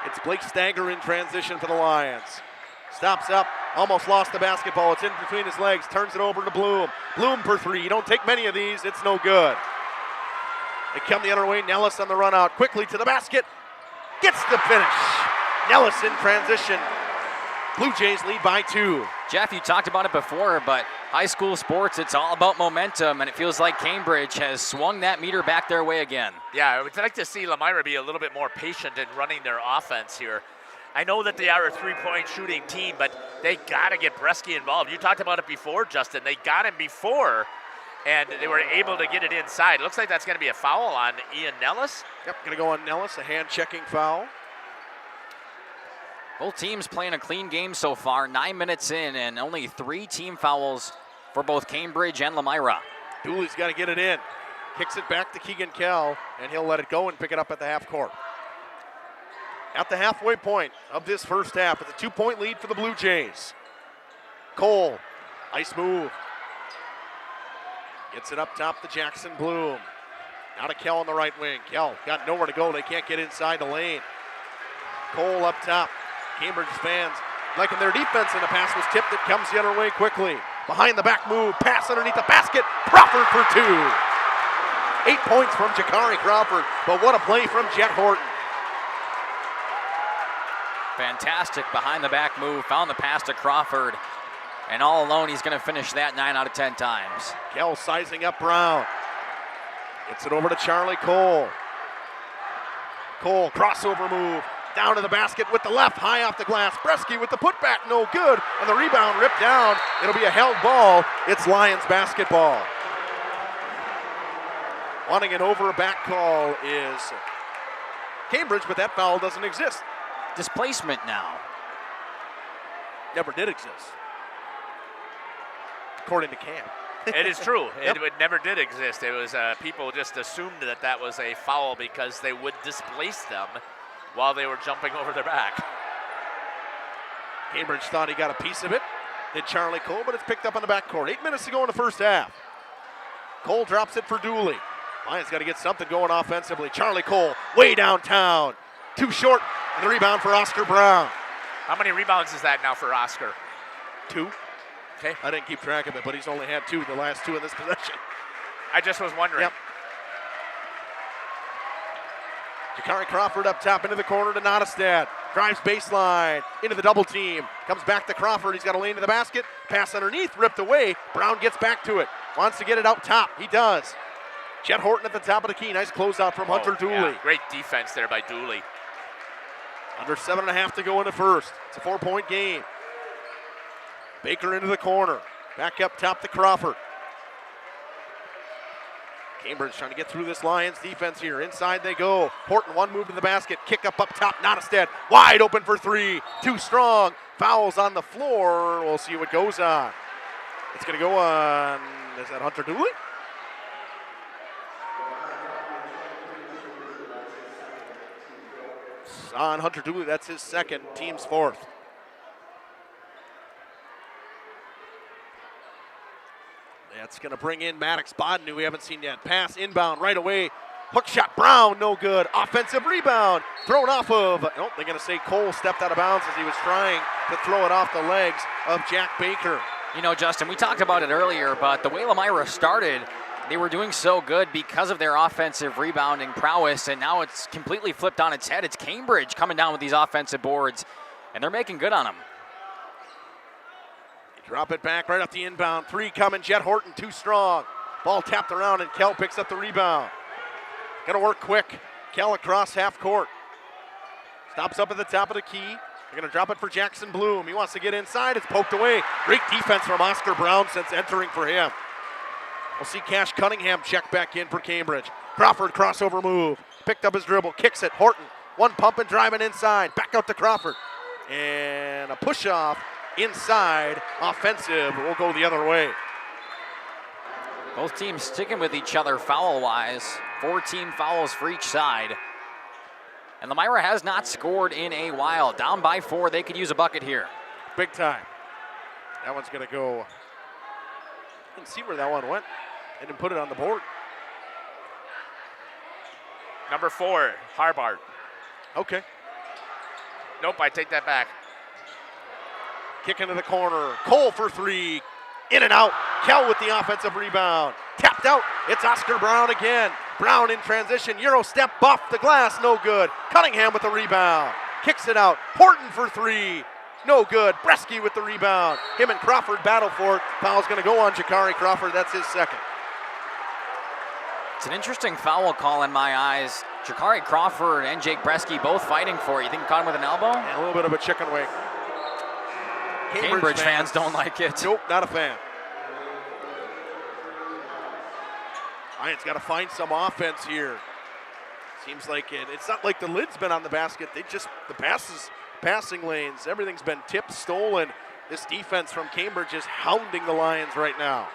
It's Blake Stanger in transition for the Lions. Stops up, almost lost the basketball. It's in between his legs, turns it over to Bloom. Bloom for 3, you don't take many of these, it's no good. They come the other way, Nellis on the run out, quickly to the basket, gets the finish. Nellis in transition. Blue Jays lead by 2. Jeff, you talked about it before, but high school sports, it's all about momentum, and it feels like Cambridge has swung that meter back their way again. Yeah, I would like to see Lomira be a little bit more patient in running their offense here. I know that they are a three-point shooting team, but they got to get Bresky involved. You talked about it before, Justin. They got him before, and they were able to get it inside. Looks like that's going to be a foul on Ian Nellis. Yep, going to go on Nellis, a hand-checking foul. Both teams playing a clean game so far, 9 minutes in, and only 3 team fouls for both Cambridge and Lomira. Dooley's got to get it in. Kicks it back to Keegan Kell, and he'll let it go and pick it up at the half court. At the halfway point of this first half, it's a 2-point lead for the Blue Jays. Cole, nice move. Gets it up top to Jackson Bloom. Now to Kell on the right wing. Kell got nowhere to go. They can't get inside the lane. Cole up top. Cambridge fans liking their defense, and the pass was tipped. It comes the other way quickly. Behind the back move, pass underneath the basket. Crawford for 2. 8 points from Jakari Crawford, but what a play from Jet Horton. Fantastic behind the back move, found the pass to Crawford, and all alone he's going to finish that 9 out of 10 times. Kell sizing up Brown. Gets it over to Charlie Cole. Cole, crossover move. Down to the basket with the left, high off the glass. Bresky with the putback, no good. And the rebound ripped down. It'll be a held ball. It's Lions basketball. Wanting an over back call is Cambridge, but that foul doesn't exist. Displacement now. Never did exist, according to Cam. It is true. Yep. It never did exist. It was people just assumed that that was a foul because they would displace them while they were jumping over their back. Cambridge thought he got a piece of it. Did Charlie Cole, but it's picked up on the backcourt. 8 minutes to go in the first half. Cole drops it for Dooley. Lions got to get something going offensively. Charlie Cole way downtown. Too short, and the rebound for Oscar Brown. How many rebounds is that now for Oscar? 2. Okay. I didn't keep track of it, but he's only had 2 the last 2 in this possession. I just was wondering. Yep. Jakari Crawford up top into the corner to Nottestad. Drives baseline into the double team. Comes back to Crawford. He's got a lane to the basket. Pass underneath, ripped away. Brown gets back to it. Wants to get it out top. He does. Jet Horton at the top of the key. Nice closeout from Hunter Dooley. Yeah. Great defense there by Dooley. Under 7.5 to go in the first. It's a 4-point game. Baker into the corner. Back up top to Crawford. Cambridge trying to get through this Lions defense here. Inside they go. Horton, one move to the basket. Kick up top. Nottestead wide open for three. Too strong. Fouls on the floor. We'll see what goes on. It's going to go on. Is that Hunter Dooley? On Hunter Dooley. That's his second. Team's fourth. That's going to bring in Maddox Bodden, who we haven't seen yet. Pass inbound right away. Hook shot, Brown, no good. Offensive rebound, thrown off of, nope, they're going to say Cole stepped out of bounds as he was trying to throw it off the legs of Jack Baker. You know, Justin, we talked about it earlier, but the way Lomira started, they were doing so good because of their offensive rebounding prowess, and now it's completely flipped on its head. It's Cambridge coming down with these offensive boards, and they're making good on them. Drop it back right up the inbound. Three coming. Jet Horton too strong. Ball tapped around and Kell picks up the rebound. Got to work quick. Kell across half court. Stops up at the top of the key. They're going to drop it for Jackson Bloom. He wants to get inside. It's poked away. Great defense from Oscar Brown since entering for him. We'll see Cash Cunningham check back in for Cambridge. Crawford crossover move. Picked up his dribble. Kicks it. Horton. One pump and driving inside. Back out to Crawford. And a push off. Inside, offensive, will go the other way. Both teams sticking with each other foul-wise. 4 team fouls for each side. And Lomira has not scored in a while. Down by 4, they could use a bucket here. Big time. That one's going to go. Didn't see where that one went. They didn't put it on the board. Number 4, Harbart. Okay. Nope, I take that back. Kick into the corner. Cole for three. In and out. Kell with the offensive rebound. Tapped out. It's Oscar Brown again. Brown in transition. Euro step off the glass. No good. Cunningham with the rebound. Kicks it out. Horton for three. No good. Bresky with the rebound. Him and Crawford battle for it. Foul's going to go on Jakari Crawford. That's his second. It's an interesting foul call in my eyes. Jakari Crawford and Jake Bresky both fighting for it. You think he caught him with an elbow? And a little bit of a chicken wing. Cambridge fans don't like it. Nope, not a fan. Lions got to find some offense here. Seems like it's not like the lid's been on the basket. The passing lanes, everything's been tipped, stolen. This defense from Cambridge is hounding the Lions right now.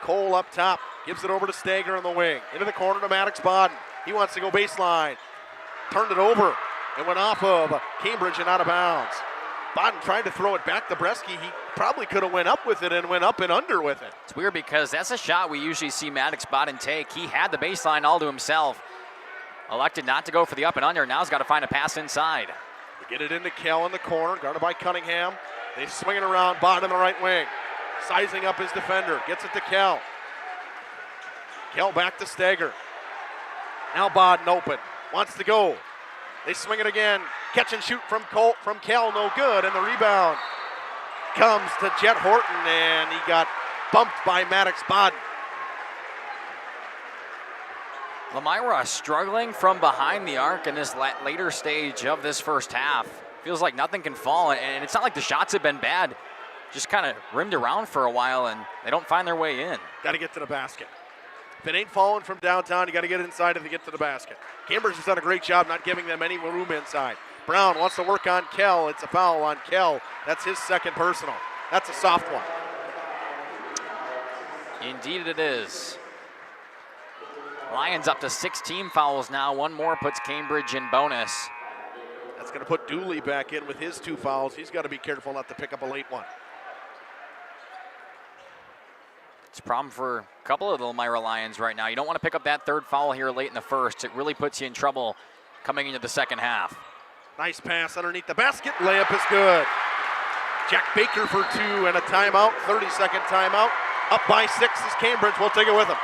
Cole up top, gives it over to Stager in the wing. Into the corner to Maddox Bodden. He wants to go baseline. Turned it over and went off of Cambridge and out of bounds. Bodden tried to throw it back to Bresky. He probably could have went up with it and went up and under with it. It's weird because that's a shot we usually see Maddox Bodden take. He had the baseline all to himself. Elected not to go for the up and under. Now he's got to find a pass inside. We get it into Kell in the corner, guarded by Cunningham. They swing it around, Bodden in the right wing. Sizing up his defender, gets it to Kell. Kell back to Stager. Now Bodden open, wants to go. They swing it again. Catch and shoot from Kell, no good. And the rebound comes to Jet Horton, and he got bumped by Maddox Bodden. Lomira struggling from behind the arc in this later stage of this first half. Feels like nothing can fall, and it's not like the shots have been bad. Just kind of rimmed around for a while, and they don't find their way in. Got to get to the basket. If it ain't falling from downtown, you got to get inside to get to the basket. Cambridge has done a great job not giving them any room inside. Brown wants to work on Kell. It's a foul on Kell. That's his second personal. That's a soft one. Indeed it is. Lions up to 16 fouls now. One more puts Cambridge in bonus. That's going to put Dooley back in with his 2 fouls. He's got to be careful not to pick up a late one. It's a problem for a couple of the Lomira Lions right now. You don't want to pick up that 3rd foul here late in the first. It really puts you in trouble coming into the second half. Nice pass underneath the basket. Layup is good. Jack Baker for 2 and a timeout. 30-second timeout. Up by 6 is Cambridge. We'll take it with them.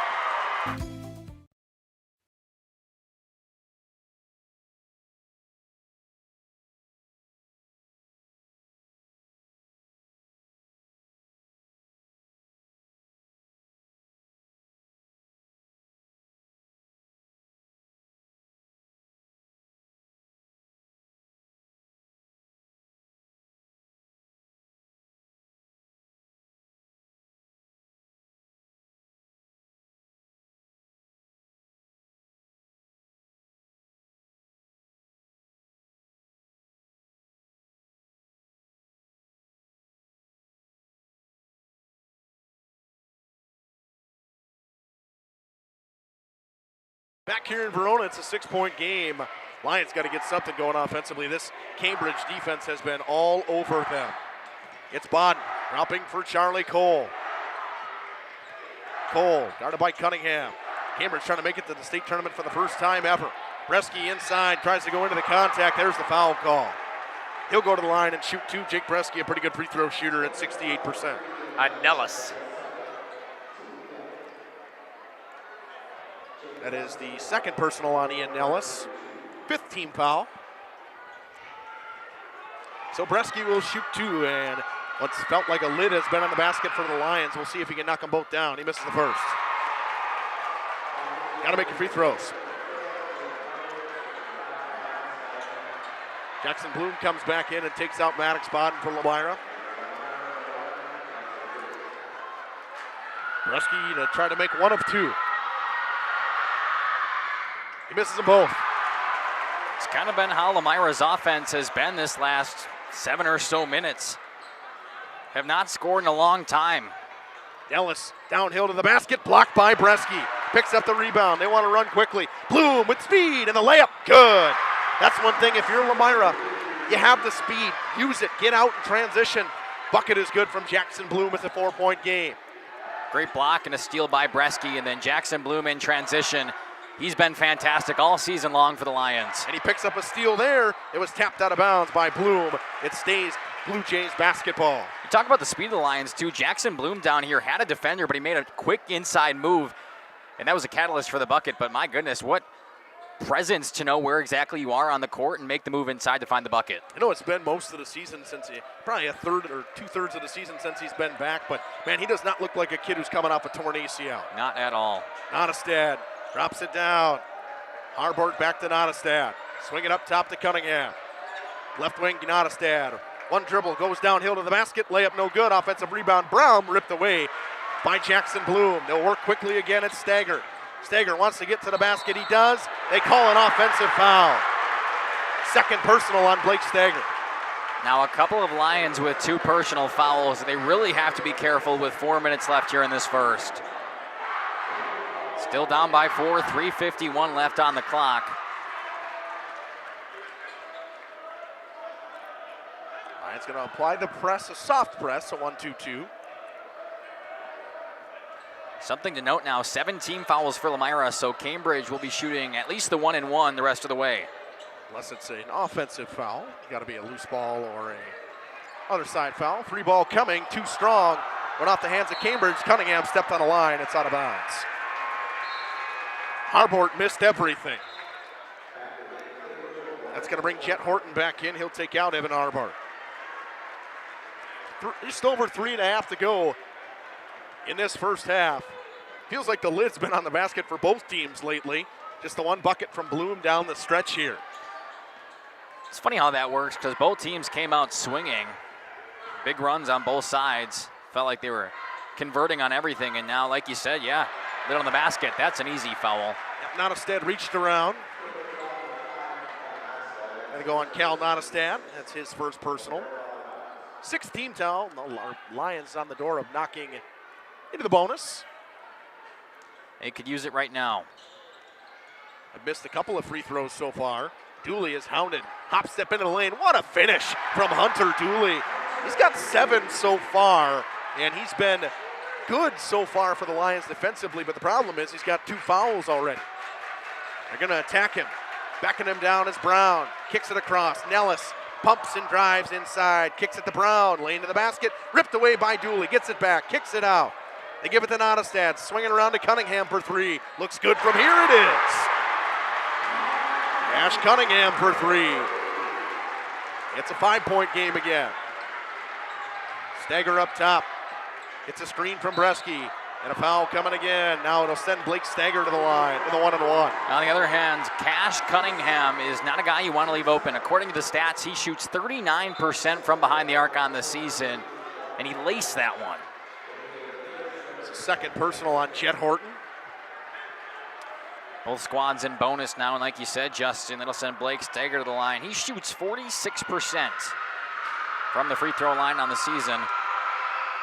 Back here in Verona, it's a 6-point game. Lions got to get something going offensively. This Cambridge defense has been all over them. It's Bodden dropping for Charlie Cole. Cole guarded by Cunningham. Cambridge trying to make it to the state tournament for the first time ever. Bresky inside, tries to go into the contact. There's the foul call. He'll go to the line and shoot two. Jake Bresky, a pretty good free throw shooter at 68%. Nellis. That is the second personal on Ian Nellis. 5th team foul. So Bresky will shoot two, and what's felt like a lid has been on the basket for the Lions. We'll see if he can knock them both down. He misses the first. Got to make your free throws. Jackson Bloom comes back in and takes out Maddox Bodden for Lomira. Bresky to try to make one of two. He misses them both. It's kind of been how Lomira's offense has been this last 7 or so minutes. Have not scored in a long time. Ellis downhill to the basket, blocked by Bresky. Picks up the rebound. They want to run quickly. Bloom with speed and the layup. Good. That's one thing. If you're Lomira, you have the speed. Use it. Get out and transition. Bucket is good from Jackson Bloom with a 4-point game. Great block and a steal by Bresky, and then Jackson Bloom in transition. He's been fantastic all season long for the Lions. And he picks up a steal there. It was tapped out of bounds by Bloom. It stays Blue Jays basketball. You talk about the speed of the Lions, too. Jackson Bloom down here had a defender, but he made a quick inside move, and that was a catalyst for the bucket. But my goodness, what presence to know where exactly you are on the court and make the move inside to find the bucket. You know, it's been most of the season since probably a third or 2/3 of the season since he's been back, but man, he does not look like a kid who's coming off a torn ACL. Not at all. Nottestad drops it down. Harbort back to Nottestad. Swing it up top to Cunningham. Left wing, Nottestad. One dribble, goes downhill to the basket. Layup no good. Offensive rebound. Brown ripped away by Jackson Bloom. They'll work quickly again at Stagger. Stagger wants to get to the basket. He does. They call an offensive foul. Second personal on Blake Stagger. Now a couple of Lions with 2 personal fouls. They really have to be careful with 4 minutes left here in this first. Still down by 4, 3:51 left on the clock. Lions going to apply the press, a soft press, a 1-2-2. Something to note now, 17 fouls for Lomira, so Cambridge will be shooting at least the 1-and-1 the rest of the way. Unless it's an offensive foul. You got to be a loose ball or a other side foul. Free ball coming, too strong. Went off the hands of Cambridge. Cunningham stepped on a line. It's out of bounds. Harbort missed everything. That's going to bring Jet Horton back in. He'll take out Evan Harbort. Just over 3.5 to go in this first half. Feels like the lid's been on the basket for both teams lately. Just the one bucket from Bloom down the stretch here. It's funny how that works because both teams came out swinging. Big runs on both sides. Felt like they were converting on everything, and now, like you said, yeah, lid on the basket. That's an easy foul. Yep, Nottestad reached around. Gonna go on Cal Nottestad. That's his first personal. 6th team foul. The Lions on the door of knocking into the bonus. They could use it right now. I've missed a couple of free throws so far. Dooley is hounded. Hop step into the lane. What a finish from Hunter Dooley. He's got 7 so far, and he's been good so far for the Lions defensively, but the problem is he's got 2 fouls already. They're going to attack him. Backing him down is Brown. Kicks it across. Nellis pumps and drives inside. Kicks it to Brown. Lane to the basket. Ripped away by Dooley. Gets it back. Kicks it out. They give it to Nottestad. Swinging around to Cunningham for 3. Looks good from here. It is. Ash Cunningham for 3. It's a 5-point game again. Stagger up top. It's a screen from Bresky. And a foul coming again. Now it'll send Blake Stagger to the line with a 1-and-1. On the other hand, Cash Cunningham is not a guy you want to leave open. According to the stats, he shoots 39% from behind the arc on the season, and he laced that one. It's a second personal on Jet Horton. Both squads in bonus now, and like you said, Justin, that'll send Blake Stagger to the line. He shoots 46% from the free throw line on the season.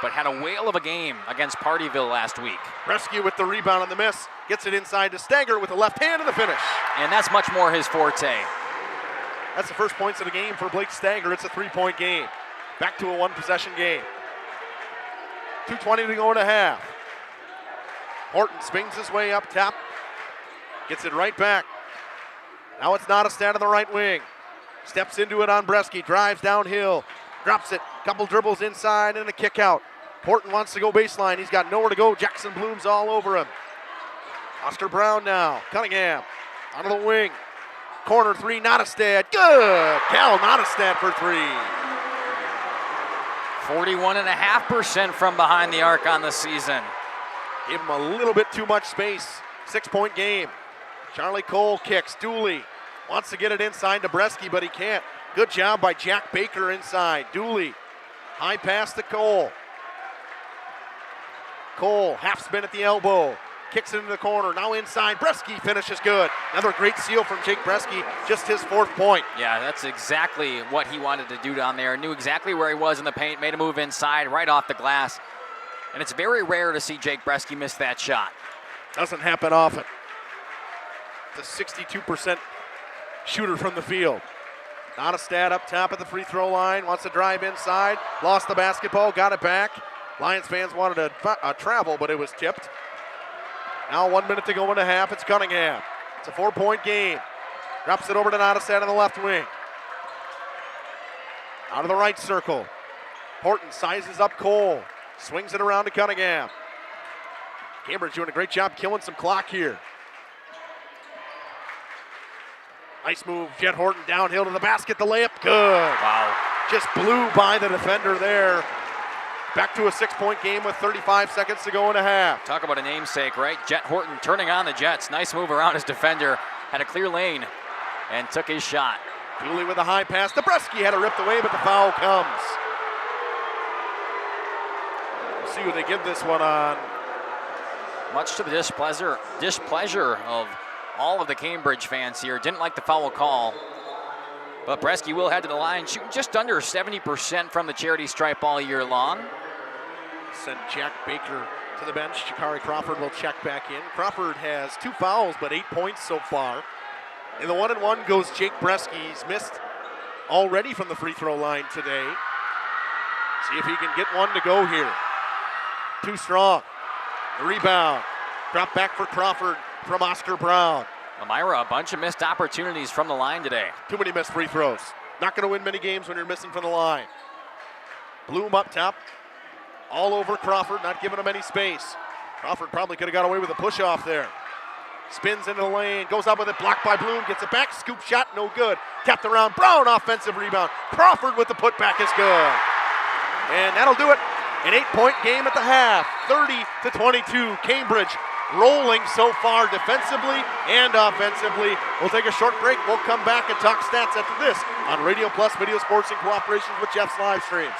but had a whale of a game against Partyville last week. Rescue with the rebound on the miss. Gets it inside to Stanger with the left hand and the finish. And that's much more his forte. That's the first points of the game for Blake Stanger. It's a 3-point game. Back to a 1-possession game. 2:20 to go in a half. Horton swings his way up top. Gets it right back. Now it's Nottestad on the right wing. Steps into it on Bresky. Drives downhill. Drops it. Couple dribbles inside and a kick out. Horton wants to go baseline. He's got nowhere to go. Jackson Bloom's all over him. Oscar Brown now. Cunningham out of the wing. Corner three, Nottestad. Good. Cal Nottestad for three. 41.5% from behind the arc on the season. Give him a little bit too much space. 6-point game. Charlie Cole kicks. Dooley wants to get it inside to Bresky, but he can't. Good job by Jack Baker inside. Dooley, high pass to Cole. Cole, half spin at the elbow. Kicks it into the corner, now inside. Bresky finishes good. Another great steal from Jake Bresky, just his 4th point. Yeah, that's exactly what he wanted to do down there. Knew exactly where he was in the paint, made a move inside, right off the glass. And it's very rare to see Jake Bresky miss that shot. Doesn't happen often. It's a 62% shooter from the field. Nottestad up top at the free throw line, wants to drive inside, lost the basketball, got it back. Lions fans wanted a travel, but it was tipped. Now 1 minute to go in a half, it's Cunningham. It's a 4-point game. Drops it over to Nottestad on the left wing. Out of the right circle. Horton sizes up Cole. Swings it around to Cunningham. Cambridge doing a great job killing some clock here. Nice move, Jet Horton downhill to the basket, the layup, good. Wow. Just blew by the defender there. Back to a 6-point game with 35 seconds to go in a half. Talk about a namesake, right? Jet Horton turning on the Jets. Nice move around his defender. Had a clear lane and took his shot. Dooley with a high pass. Bresky had it ripped away, but the foul comes. We'll see who they give this one on. Much to the displeasure of all of the Cambridge fans here. Didn't like the foul call. But Bresky will head to the line, shooting just under 70% from the charity stripe all year long. Send Jack Baker to the bench. Shakari Crawford will check back in. Crawford has 2 fouls, but 8 points so far. In the 1-and-1 goes Jake Bresky. He's missed already from the free throw line today. See if he can get one to go here. Too strong. The rebound. Drop back for Crawford from Oscar Brown. Lomira, a bunch of missed opportunities from the line today. Too many missed free throws. Not going to win many games when you're missing from the line. Bloom up top. All over Crawford, not giving him any space. Crawford probably could have got away with a push-off there. Spins into the lane, goes up with it, blocked by Bloom, gets it back, scoop shot, no good. Tapped around, Brown offensive rebound. Crawford with the putback is good. And that'll do it. An 8-point game at the half, 30-22. Cambridge rolling so far defensively and offensively. We'll take a short break. We'll come back and talk stats after this on Radio Plus Video Sports in cooperation with Jeff's live streams.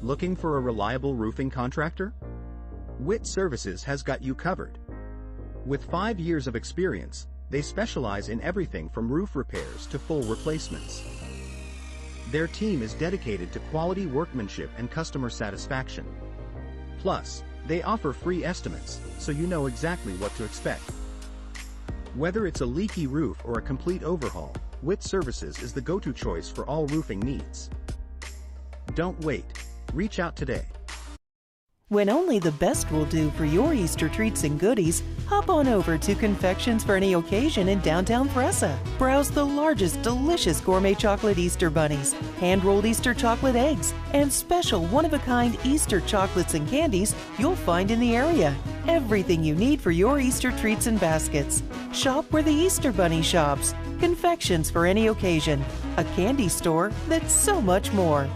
Looking for a reliable roofing contractor? Witt Services has got you covered. With 5 years of experience, they specialize in everything from roof repairs to full replacements. Their team is dedicated to quality workmanship and customer satisfaction. Plus, they offer free estimates, so you know exactly what to expect. Whether it's a leaky roof or a complete overhaul, Witt Services is the go-to choice for all roofing needs. Don't wait. Reach out today. When only the best will do for your Easter treats and goodies, hop on over to Confections for Any Occasion in downtown Thressa. Browse the largest delicious gourmet chocolate Easter bunnies, hand-rolled Easter chocolate eggs, and special one-of-a-kind Easter chocolates and candies you'll find in the area. Everything you need for your Easter treats and baskets. Shop where the Easter Bunny shops. Confections for Any Occasion, a candy store that's so much more.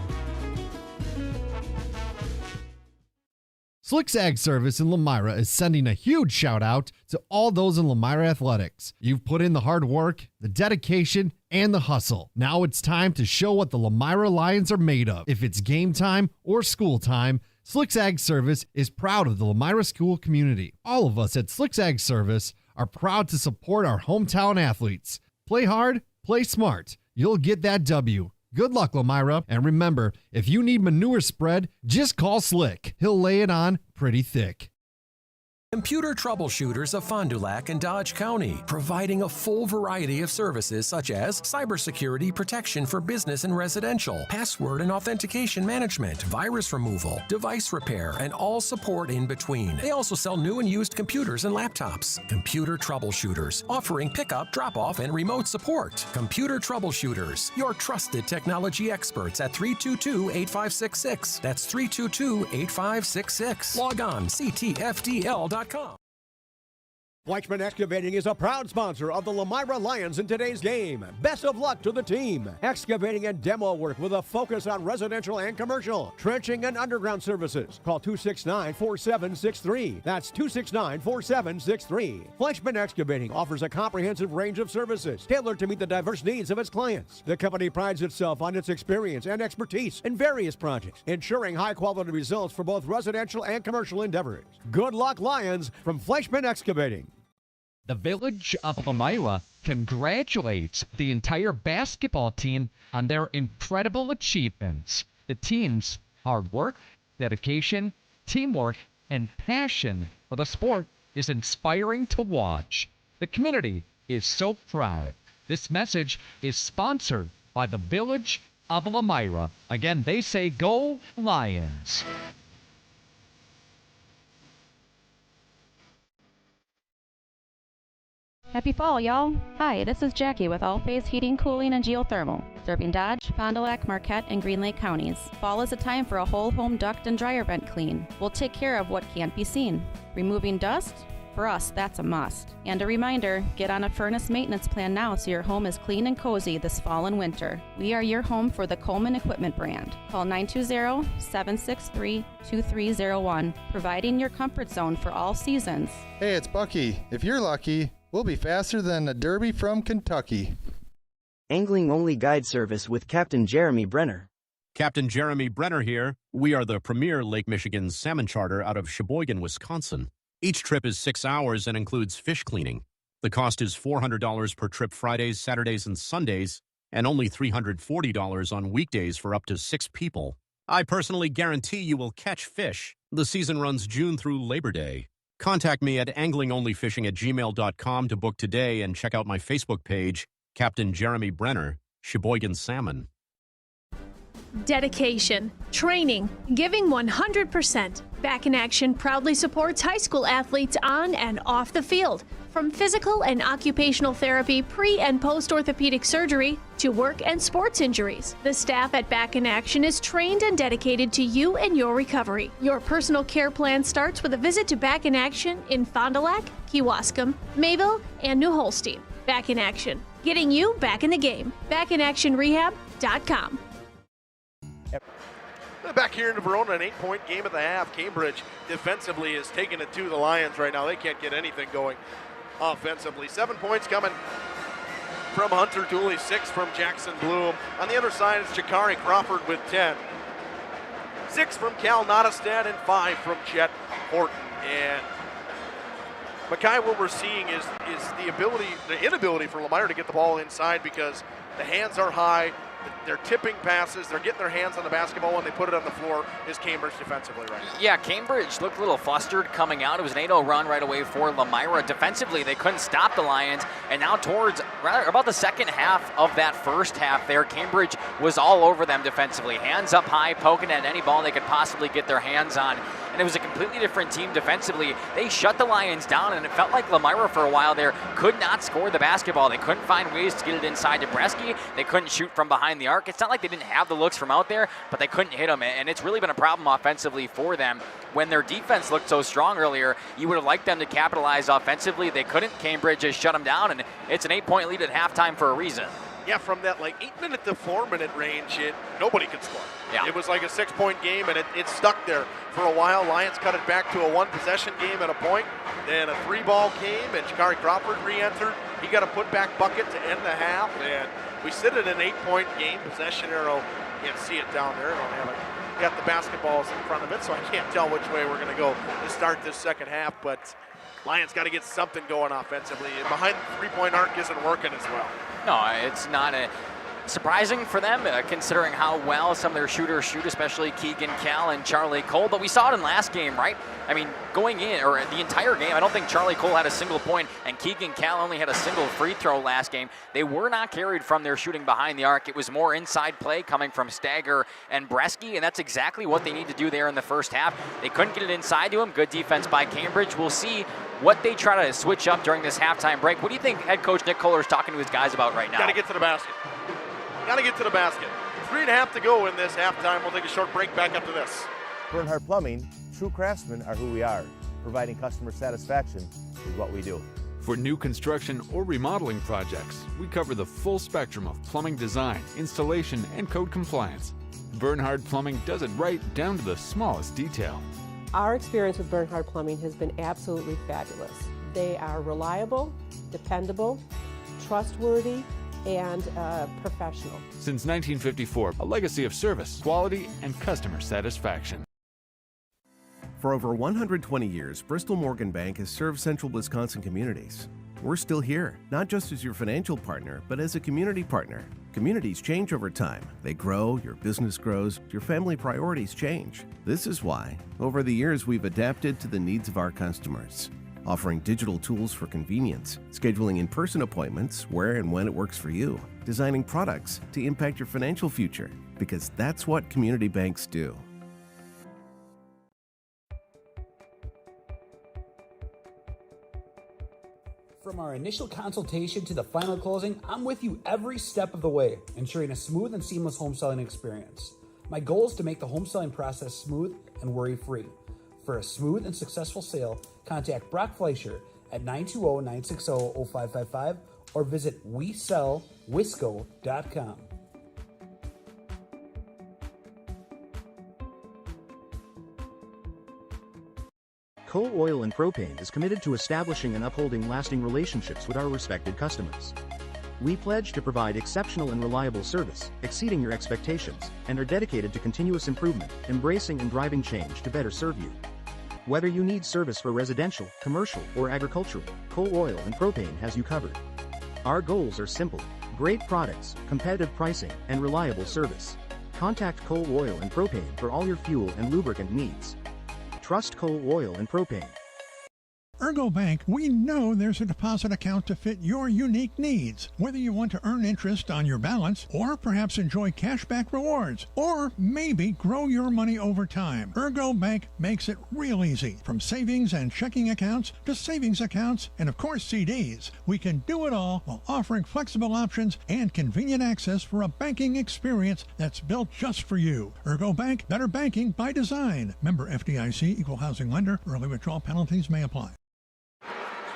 Slick's Ag Service in Lomira is sending a huge shout out to all those in Lomira Athletics. You've put in the hard work, the dedication, and the hustle. Now it's time to show what the Lomira Lions are made of. If it's game time or school time, Slick's Ag Service is proud of the Lomira school community. All of us at Slick's Ag Service are proud to support our hometown athletes. Play hard, play smart. You'll get that W. Good luck, Lomira. And remember, if you need manure spread, just call Slick. He'll lay it on pretty thick. Computer Troubleshooters of Fond du Lac and Dodge County, providing a full variety of services such as cybersecurity protection for business and residential, password and authentication management, virus removal, device repair, and all support in between. They also sell new and used computers and laptops. Computer Troubleshooters, offering pickup, drop-off, and remote support. Computer Troubleshooters, your trusted technology experts at 322-8566. That's 322-8566. Log on ctfdl.com. Fleischman Excavating is a proud sponsor of the Lomira Lions in today's game. Best of luck to the team. Excavating and demo work with a focus on residential and commercial. Trenching and underground services. Call 269-4763. That's 269-4763. Fleischman Excavating offers a comprehensive range of services tailored to meet the diverse needs of its clients. The company prides itself on its experience and expertise in various projects, ensuring high-quality results for both residential and commercial endeavors. Good luck, Lions, from Fleischman Excavating. The Village of Lomira congratulates the entire basketball team on their incredible achievements. The team's hard work, dedication, teamwork, and passion for the sport is inspiring to watch. The community is so proud. This message is sponsored by the Village of Lomira. Again, they say go Lions. Happy fall, y'all! Hi, this is Jackie with All Phase Heating, Cooling, and Geothermal, serving Dodge, Fond du Lac, Marquette, and Green Lake counties. Fall is a time for a whole home duct and dryer vent clean. We'll take care of what can't be seen. Removing dust? For us, that's a must. And a reminder, get on a furnace maintenance plan now so your home is clean and cozy this fall and winter. We are your home for the Coleman Equipment brand. Call 920-763-2301, providing your comfort zone for all seasons. Hey, it's Bucky. If you're lucky, we'll be faster than a derby from Kentucky. Angling-only guide service with Captain Jeremy Brenner. Captain Jeremy Brenner here. We are the premier Lake Michigan salmon charter out of Sheboygan, Wisconsin. Each trip is 6 hours and includes fish cleaning. The cost is $400 per trip Fridays, Saturdays, and Sundays, and only $340 on weekdays for up to 6 people. I personally guarantee you will catch fish. The season runs June through Labor Day. Contact me at anglingonlyfishing@gmail.com to book today and check out my Facebook page, Captain Jeremy Brenner, Sheboygan Salmon. Dedication, training, giving 100%. Back in Action proudly supports high school athletes on and off the field. From physical and occupational therapy, pre- and post-orthopedic surgery, to work and sports injuries. The staff at Back in Action is trained and dedicated to you and your recovery. Your personal care plan starts with a visit to Back in Action in Fond du Lac, Kewaskum, Mayville, and New Holstein. Back in Action, getting you back in the game. BackinActionRehab.com. Back here in Verona, an 8-point game at the half. Cambridge defensively is taking it to the Lions right now. They can't get anything going offensively. 7 points coming from Hunter Dooley, 6 from Jackson Bloom. On the other side is Jakari Crawford with 10. 6 from Cal Nottestad and 5 from Chet Horton. And Mackay, what we're seeing is the inability for Lomira to get the ball inside because the hands are high. They're tipping passes. They're getting their hands on the basketball when they put it on the floor. Is Cambridge defensively right now? Yeah, Cambridge looked a little flustered coming out. It was an 8-0 run right away for Lomira. Defensively, they couldn't stop the Lions. And now towards about the second half of that first half there, Cambridge was all over them defensively. Hands up high, poking at any ball they could possibly get their hands on. And it was a completely different team defensively. They shut the Lions down, and it felt like Lomira for a while there could not score the basketball. They couldn't find ways to get it inside to Bresky. They couldn't shoot from behind the arc. It's not like they didn't have the looks from out there, but they couldn't hit them, and it's really been a problem offensively for them. When their defense looked so strong earlier, you would have liked them to capitalize offensively. They couldn't. Cambridge just shut them down, and it's an 8-point lead at halftime for a reason. Yeah, from that 8-minute to 4-minute range, nobody could score. Yeah. It was like a 6-point game, and it stuck there for a while. Lions cut it back to a 1-possession game at a point. Then a 3-ball came, and Jakari Crawford re-entered. He got a putback bucket to end the half, and we sit at an 8-point game. Possession arrow, you can't see it down there. I don't have it. Got the basketballs in front of it, so I can't tell which way we're going to go to start this second half, but Lions got to get something going offensively. Behind the 3-point arc isn't working as well. No, it's not Surprising for them, considering how well some of their shooters shoot, especially Keegan Kell and Charlie Cole. But we saw it in last game, right? I mean, going in, or the entire game, I don't think Charlie Cole had a single point, and Keegan Kell only had a single free throw last game. They were not carried from their shooting behind the arc. It was more inside play coming from Stagger and Bresky, and that's exactly what they need to do there in the first half. They couldn't get it inside to him. Good defense by Cambridge. We'll see what they try to switch up during this halftime break. What do you think head coach Nick Kohler is talking to his guys about right now? Got to get to the basket. Got to get to the basket. 3.5 to go in this halftime. We'll take a short break. Back up to this. Bernhard Plumbing, true craftsmen are who we are. Providing customer satisfaction is what we do. For new construction or remodeling projects, we cover the full spectrum of plumbing design, installation, and code compliance. Bernhard Plumbing does it right down to the smallest detail. Our experience with Bernhard Plumbing has been absolutely fabulous. They are reliable, dependable, trustworthy, and professional. Since 1954, a legacy of service, quality, and customer satisfaction. For over 120 years, Bristol Morgan Bank has served central Wisconsin communities. We're still here, not just as your financial partner, but as a community partner. Communities change over time. They grow, your business grows, your family priorities change. This is why, over the years, we've adapted to the needs of our customers, offering digital tools for convenience, scheduling in-person appointments where and when it works for you, designing products to impact your financial future, because that's what community banks do. From our initial consultation to the final closing, I'm with you every step of the way, ensuring a smooth and seamless home selling experience. My goal is to make the home selling process smooth and worry-free. For a smooth and successful sale, contact Brock Fleischer at 920-960-0555 or visit WeSellWisco.com. Cole Oil and Propane is committed to establishing and upholding lasting relationships with our respected customers. We pledge to provide exceptional and reliable service, exceeding your expectations, and are dedicated to continuous improvement, embracing and driving change to better serve you. Whether you need service for residential, commercial, or agricultural, Cole Oil and Propane has you covered. Our goals are simple: great products, competitive pricing, and reliable service. Contact Cole Oil and Propane for all your fuel and lubricant needs. Trust Cole Oil and Propane. Ergo Bank, we know there's a deposit account to fit your unique needs. Whether you want to earn interest on your balance, or perhaps enjoy cashback rewards, or maybe grow your money over time, Ergo Bank makes it real easy. From savings and checking accounts to savings accounts and, of course, CDs. We can do it all while offering flexible options and convenient access for a banking experience that's built just for you. Ergo Bank, better banking by design. Member FDIC, equal housing lender. Early withdrawal penalties may apply.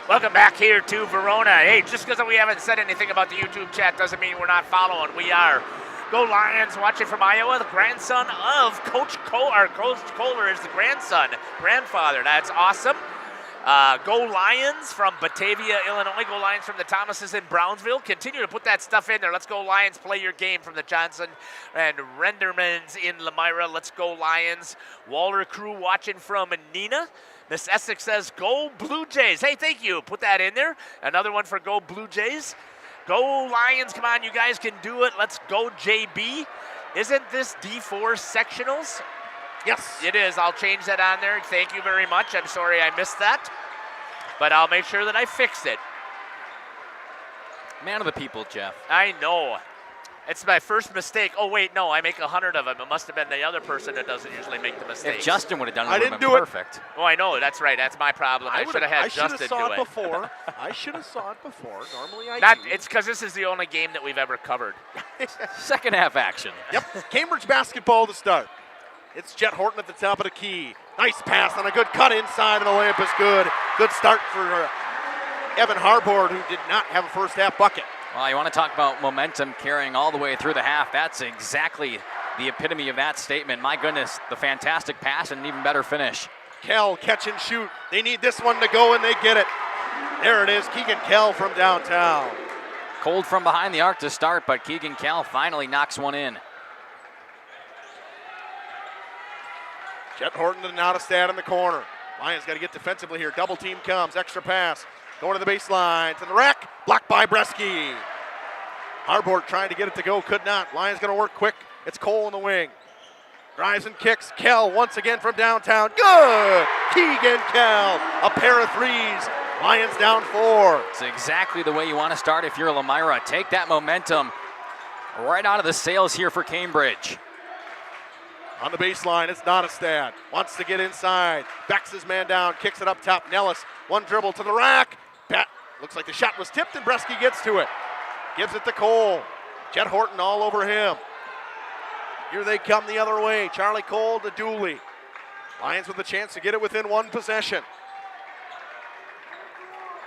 Welcome back here to Verona. Hey, just because we haven't said anything about the YouTube chat doesn't mean we're not following. We are. Go Lions, watching from Iowa, the grandson of Coach Kohler. Coach Kohler is the grandfather. That's awesome. Go Lions from Batavia, Illinois. Go Lions from the Thomases in Brownsville. Continue to put that stuff in there. Let's go Lions. Play your game from the Johnson and Rendermans in Lomira. Let's go Lions. Waller crew watching from Nina. Miss Essex says, go Blue Jays. Hey, thank you. Put that in there. Another one for go Blue Jays. Go Lions. Come on, you guys can do it. Let's go JB. Isn't this D4 sectionals? Yes. It is. I'll change that on there. Thank you very much. I'm sorry I missed that, but I'll make sure that I fix it. Man of the people, Jeff. I know. It's my first mistake. Oh, wait, no, I make 100 of them. It must have been the other person that doesn't usually make the mistakes. If Justin would have done it, I it would didn't have do been it. perfect. Oh, I know. That's right. That's my problem. I should have had Justin do it. I should have saw it before. I should have saw it before. Normally I do. It's because this is the only game that we've ever covered. Second half action. Yep. Cambridge basketball to start. It's Jet Horton at the top of the key. Nice pass and a good cut inside, and the layup is good. Good start for Evan Harbord, who did not have a first half bucket. Well, you want to talk about momentum carrying all the way through the half. That's exactly the epitome of that statement. My goodness, the fantastic pass and an even better finish. Kell, catch and shoot. They need this one to go, and they get it. There it is, Keegan Kell from downtown. Cold from behind the arc to start, but Keegan Kell finally knocks one in. Jet Horton and Nottestad in the corner. Lions got to get defensively here. Double team comes, extra pass. Going to the baseline, to the rack, blocked by Bresky. Harbord trying to get it to go, could not. Lions going to work quick. It's Cole in the wing. Drives and kicks. Kell once again from downtown. Good! Keegan Kell, a pair of threes. Lions down 4. It's exactly the way you want to start if you're Lomira. Take that momentum right out of the sails here for Cambridge. On the baseline, it's Nottestad. Wants to get inside. Backs his man down, kicks it up top. Nellis, one dribble to the rack. Looks like the shot was tipped and Bresky gets to it. Gives it to Cole. Jet Horton all over him. Here they come the other way. Charlie Cole to Dooley. Lions with a chance to get it within one possession.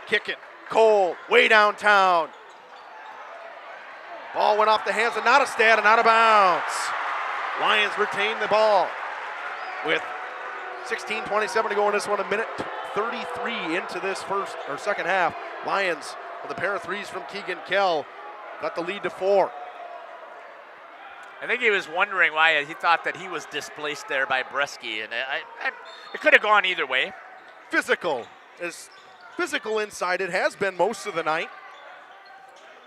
Kick it. Cole way downtown. Ball went off the hands of Nottestad and out of bounds. Lions retain the ball with 16:27 to go in this one. A minute 33 into this second half. Lions with a pair of threes from Keegan Kell got the lead to 4. I think he was wondering why he thought that he was displaced there by Bresky, and it could have gone either way. Physical inside it has been most of the night.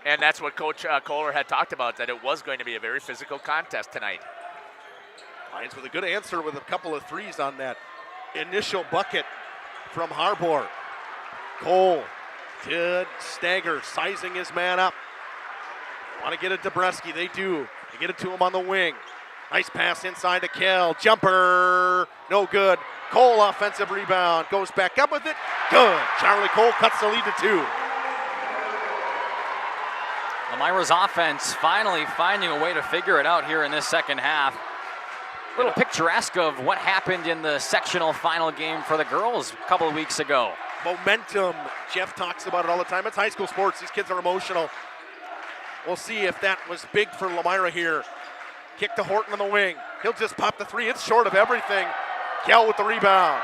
And that's what Coach Kohler had talked about, that it was going to be a very physical contest tonight. Lions with a good answer with a couple of threes on that initial bucket from Harbord. Cole to Stagger, sizing his man up. Want to get it to Bresky, they do. They get it to him on the wing. Nice pass inside to Kell. Jumper, no good. Cole offensive rebound, goes back up with it. Good. Charlie Cole cuts the lead to 2. Lomira's offense finally finding a way to figure it out here in this second half. A little picturesque of what happened in the sectional final game for the girls a couple of weeks ago. Momentum. Jeff talks about it all the time. It's high school sports. These kids are emotional. We'll see if that was big for Lomira here. Kick to Horton on the wing. He'll just pop the 3. It's short of everything. Kell with the rebound.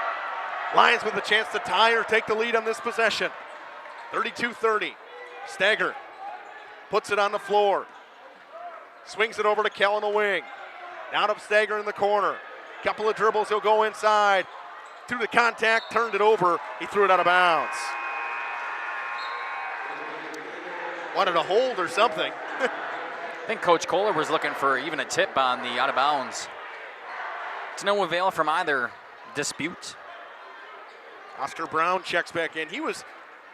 Lions with a chance to tie or take the lead on this possession. 32-30. Stagger puts it on the floor. Swings it over to Kell on the wing. Out of Stagger in the corner. Couple of dribbles, he'll go inside. Through the contact, turned it over. He threw it out of bounds. Wanted a hold or something. I think Coach Kohler was looking for even a tip on the out of bounds. It's no avail from either dispute. Oscar Brown checks back in. He was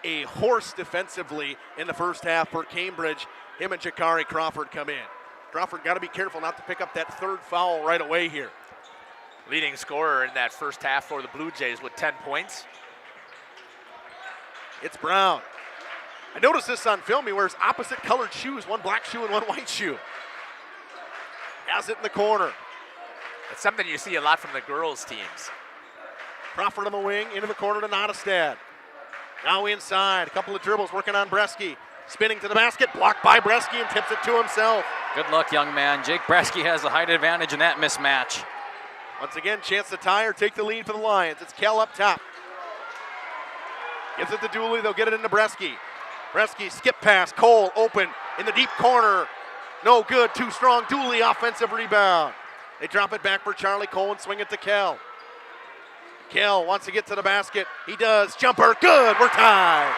a horse defensively in the first half for Cambridge. Him and Jakari Crawford come in. Crawford got to be careful not to pick up that third foul right away here. Leading scorer in that first half for the Blue Jays with 10 points. It's Brown. I noticed this on film. He wears opposite colored shoes, one black shoe and one white shoe. Has it in the corner. It's something you see a lot from the girls' teams. Crawford on the wing, into the corner to Nottestad. Now inside, a couple of dribbles working on Bresky. Spinning to the basket, blocked by Bresky and tips it to himself. Good luck, young man. Jake Bresky has the height advantage in that mismatch. Once again, chance to tie or take the lead for the Lions. It's Kell up top. Gives it to Dooley, they'll get it into Bresky. Bresky, skip pass, Cole open in the deep corner. No good, too strong. Dooley, offensive rebound. They drop it back for Charlie Cole and swing it to Kell. Kell wants to get to the basket. He does. Jumper, good, we're tied.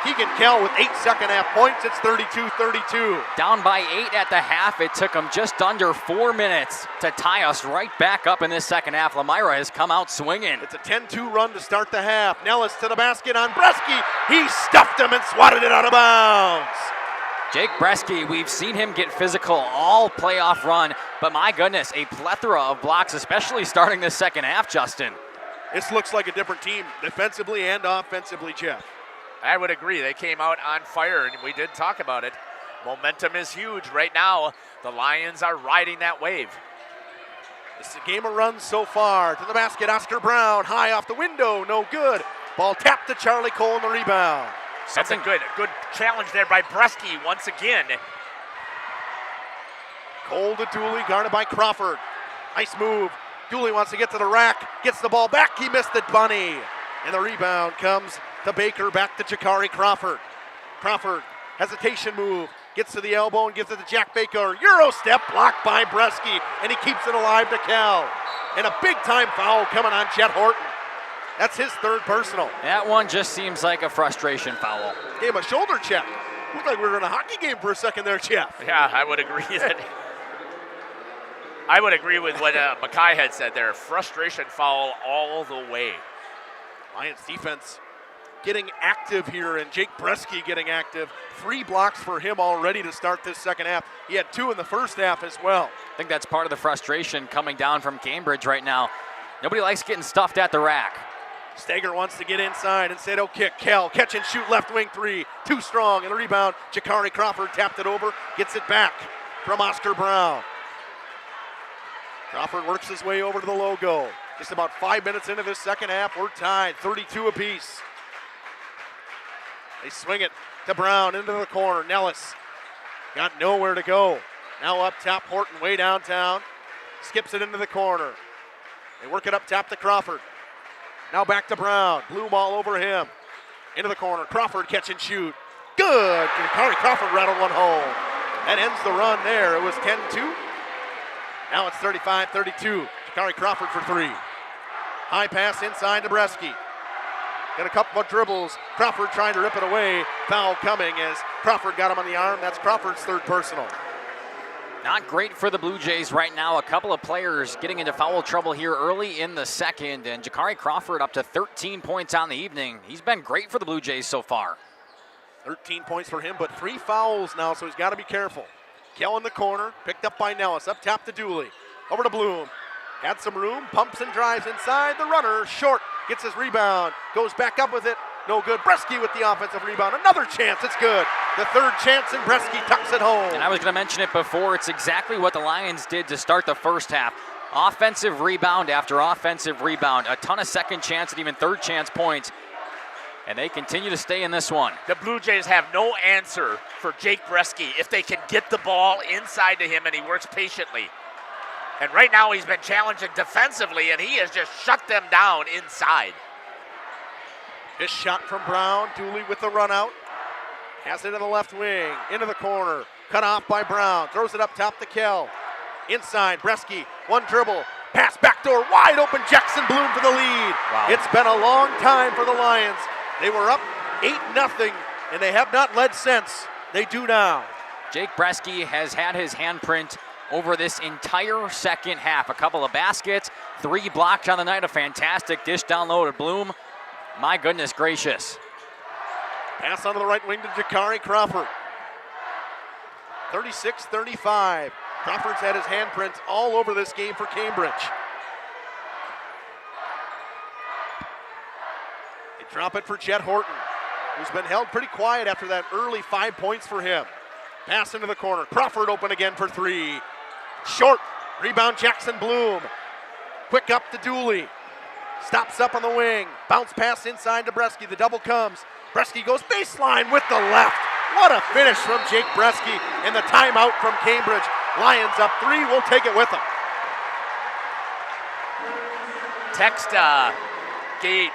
Keegan Kell with 8 second half points. It's 32-32. Down by 8 at the half. It took them just under 4 minutes to tie us right back up in this second half. Lomira has come out swinging. It's a 10-2 run to start the half. Nellis to the basket on Bresky. He stuffed him and swatted it out of bounds. Jake Bresky, we've seen him get physical all playoff run, but my goodness, a plethora of blocks, especially starting this second half, Justin. This looks like a different team defensively and offensively, Jeff. I would agree. They came out on fire, and we did talk about it. Momentum is huge. Right now, the Lions are riding that wave. This is a game of runs so far. To the basket, Oscar Brown, high off the window, no good. Ball tapped to Charlie Cole in the rebound. That's a good challenge there by Bresky once again. Cole to Dooley, guarded by Crawford. Nice move. Dooley wants to get to the rack, gets the ball back, he missed it, Bunny. And the rebound comes to Baker, back to Jakari Crawford. Crawford, hesitation move, gets to the elbow and gives it to Jack Baker. Euro step, blocked by Bresky, and he keeps it alive to Kell. And a big-time foul coming on Jet Horton. That's his third personal. That one just seems like a frustration foul. Gave him a shoulder check. Looked like we were in a hockey game for a second there, Jeff. Yeah, I would agree that. I would agree with what Mackay had said there. Frustration foul all the way. Lions defense getting active here, and Jake Bresky getting active. 3 blocks for him already to start this second half. He had 2 in the first half as well. I think that's part of the frustration coming down from Cambridge right now. Nobody likes getting stuffed at the rack. Stager wants to get inside. Instead, he'll kick. Kell, catch and shoot, left wing 3. Too strong, and the rebound. Jakari Crawford tapped it over, gets it back from Oscar Brown. Crawford works his way over to the logo. Just about 5 minutes into this second half, we're tied, 32 apiece. They swing it to Brown into the corner. Nellis got nowhere to go. Now up top, Horton way downtown. Skips it into the corner. They work it up top to Crawford. Now back to Brown. Bloom all over him. Into the corner. Crawford catch and shoot. Good. Crawford rattled one home. That ends the run there. It was 10-2. Now it's 35-32. Jakari Crawford for 3. High pass inside to Bresky. Got a couple of dribbles. Crawford trying to rip it away. Foul coming as Crawford got him on the arm. That's Crawford's 3rd personal. Not great for the Blue Jays right now. A couple of players getting into foul trouble here early in the second, and Jakari Crawford up to 13 points on the evening. He's been great for the Blue Jays so far. 13 points for him, but 3 fouls now, so he's got to be careful. Kell in the corner, picked up by Nellis. Up top to Dooley. Over to Bloom. Got some room, pumps and drives inside. The runner, short, gets his rebound. Goes back up with it. No good. Bresky with the offensive rebound. Another chance. It's good. The 3rd chance, and Bresky tucks it home. And I was going to mention it before. It's exactly what the Lions did to start the first half. Offensive rebound after offensive rebound. A ton of second chance and even 3rd chance points. And they continue to stay in this one. The Blue Jays have no answer for Jake Bresky if they can get the ball inside to him and he works patiently. And right now he's been challenging defensively, and he has just shut them down inside. This shot from Brown. Dooley with the run out. Has it in the left wing. Into the corner. Cut off by Brown. Throws it up top to Kell. Inside, Bresky. One dribble. Pass backdoor. Wide open. Jackson Bloom for the lead. Wow. It's been a long time for the Lions. They were up 8-0, and they have not led since. They do now. Jake Bresky has had his handprint over this entire second half. A couple of baskets, 3 blocks on the night, a fantastic dish down low to Bloom. My goodness gracious. Pass onto the right wing to Jakari Crawford. 36-35. Crawford's had his handprints all over this game for Cambridge. They drop it for Chet Horton, who's been held pretty quiet after that early 5 points for him. Pass into the corner. Crawford open again for 3. Short. Rebound Jackson Bloom. Quick up to Dooley. Stops up on the wing. Bounce pass inside to Bresky. The double comes. Bresky goes baseline with the left. What a finish from Jake Bresky. And the timeout from Cambridge. Lions up 3. We'll take it with them. Text gate.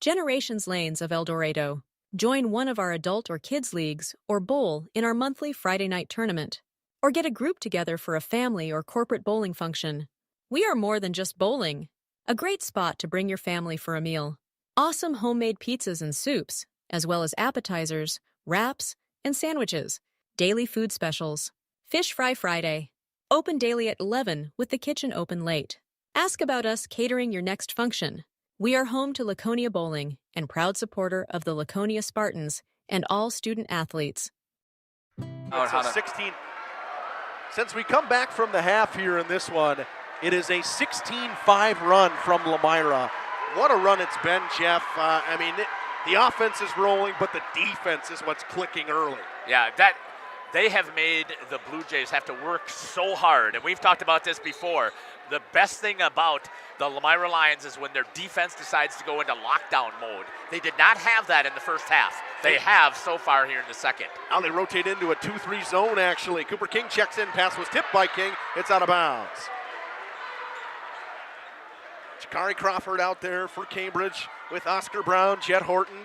Generations Lanes of El Dorado. Join one of our adult or kids leagues or bowl in our monthly Friday night tournament. Or get a group together for a family or corporate bowling function. We are more than just bowling. A great spot to bring your family for a meal. Awesome homemade pizzas and soups, as well as appetizers, wraps, and sandwiches. Daily food specials. Fish Fry Friday. Open daily at 11 with the kitchen open late. Ask about us catering your next function. We are home to Laconia Bowling and proud supporter of the Laconia Spartans and all student athletes. It's a 16. Since we come back from the half here in this one, it is a 16-5 run from Lomira. What a run it's been, Jeff. The offense is rolling, but the defense is what's clicking early. Yeah, they have made the Blue Jays have to work so hard, and we've talked about this before. The best thing about the Lomira Lions is when their defense decides to go into lockdown mode. They did not have that in the first half. They have so far here in the second. Now they rotate into a 2-3 zone, actually. Cooper King checks in. Pass was tipped by King. It's out of bounds. Jakari Crawford out there for Cambridge with Oscar Brown, Chet Horton,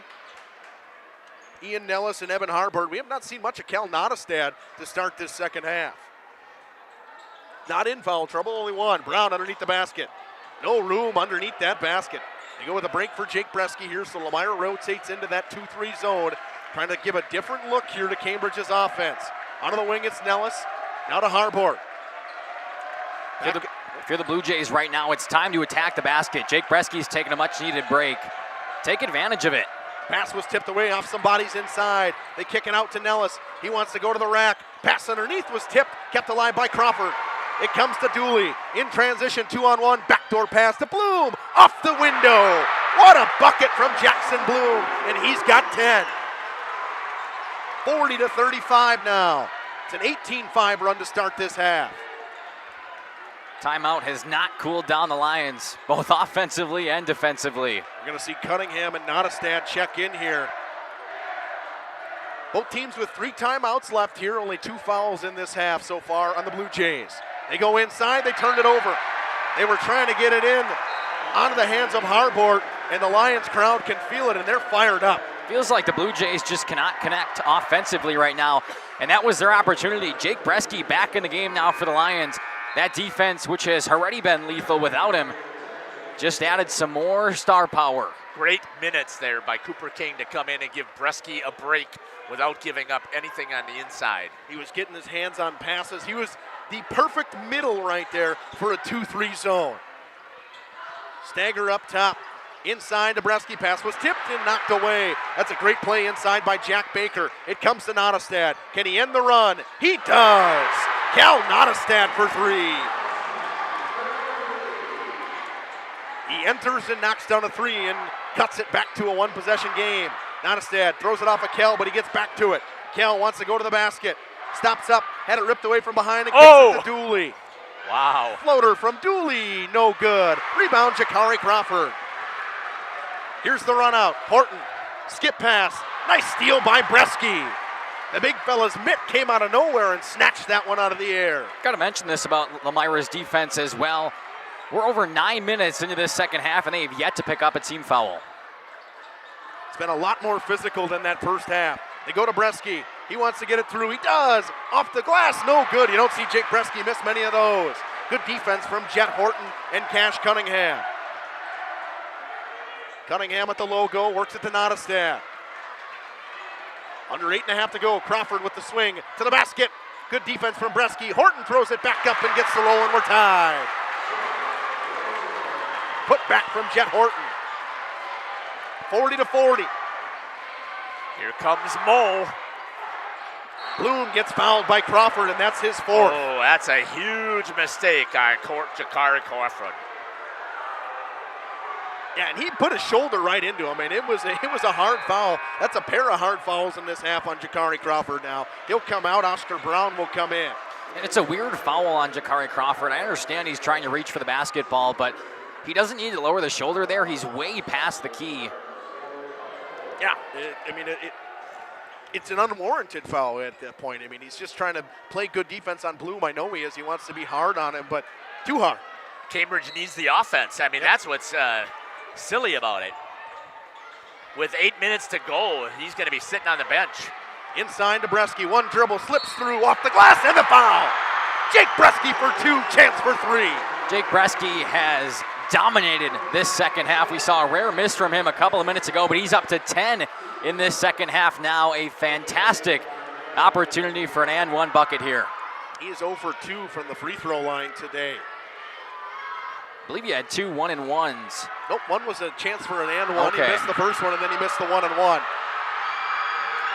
Ian Nellis, and Evan Harbord. We have not seen much of Cal Nottestad to start this second half. Not in foul trouble, only one. Brown underneath the basket. No room underneath that basket. They go with a break for Jake Bresky here, so Lomira rotates into that 2-3 zone, trying to give a different look here to Cambridge's offense. Onto the wing, it's Nellis. Now to Harbord. If you're the Blue Jays right now, it's time to attack the basket. Jake Bresky's taking a much-needed break. Take advantage of it. Pass was tipped away off some bodies inside. They kick it out to Nellis. He wants to go to the rack. Pass underneath was tipped, kept alive by Crawford. It comes to Dooley. In transition, 2-on-1, backdoor pass to Bloom. Off the window. What a bucket from Jackson Bloom, and he's got 10. 40-35 now. It's an 18-5 run to start this half. Timeout has not cooled down the Lions, both offensively and defensively. We're going to see Cunningham and Nottestad check in here. Both teams with 3 timeouts left here, only 2 fouls in this half so far on the Blue Jays. They go inside, they turned it over. They were trying to get it in onto the hands of Harbord, and the Lions crowd can feel it, and they're fired up. Feels like the Blue Jays just cannot connect offensively right now, and that was their opportunity. Jake Bresky back in the game now for the Lions. That defense, which has already been lethal without him, just added some more star power. Great minutes there by Cooper King to come in and give Bresky a break without giving up anything on the inside. He was getting his hands on passes. He was the perfect middle right there for a 2-3 zone. Stagger up top. Inside to Bresky. Pass was tipped and knocked away. That's a great play inside by Jack Baker. It comes to Nottestad. Can he end the run? He does. Cal Nottestad for 3. He enters and knocks down a 3 and cuts it back to a 1-possession game. Nottestad throws it off of Kel, but he gets back to it. Kel wants to go to the basket. Stops up, had it ripped away from behind and kicks it to Dooley. Wow. Floater from Dooley, no good. Rebound, Jakari Crawford. Here's the run out. Horton, skip pass. Nice steal by Bresky. The big fella's mitt came out of nowhere and snatched that one out of the air. Got to mention this about Lomira's defense as well. We're over 9 minutes into this second half, and they have yet to pick up a team foul. It's been a lot more physical than that first half. They go to Bresky. He wants to get it through. He does. Off the glass, no good. You don't see Jake Bresky miss many of those. Good defense from Jet Horton and Cash Cunningham. Cunningham at the logo, works it to Nottestad. Under 8.5 to go. Crawford with the swing to the basket. Good defense from Bresky. Horton throws it back up and gets the roll, and we're tied. Put back from Jet Horton. 40-40. Here comes Mo. Bloom gets fouled by Crawford, and that's his 4th. Oh, that's a huge mistake on Jakari Crawford. Yeah, and he put his shoulder right into him, and it was a hard foul. That's a pair of hard fouls in this half on Jakari Crawford now. He'll come out. Oscar Brown will come in. And it's a weird foul on Jakari Crawford. I understand he's trying to reach for the basketball, but he doesn't need to lower the shoulder there. He's way past the key. Yeah, it's an unwarranted foul at that point. I mean, he's just trying to play good defense on Bloom. I know he is. He wants to be hard on him, but too hard. Cambridge needs the offense. I mean, that's what's silly about it. With 8 minutes to go, he's going to be sitting on the bench. Inside to Bresky. 1 dribble, slips through, off the glass, and the foul. Jake Bresky for 2, chance for 3. Jake Bresky has dominated this second half. We saw a rare miss from him a couple of minutes ago, but he's up to 10 in this second half now. A fantastic opportunity for an and 1 bucket here. He is 0 for 2 from the free throw line today. I believe he had 2 1-and-1s. Nope, one was a chance for an and 1. Okay. He missed the first one, and then he missed the 1-and-1.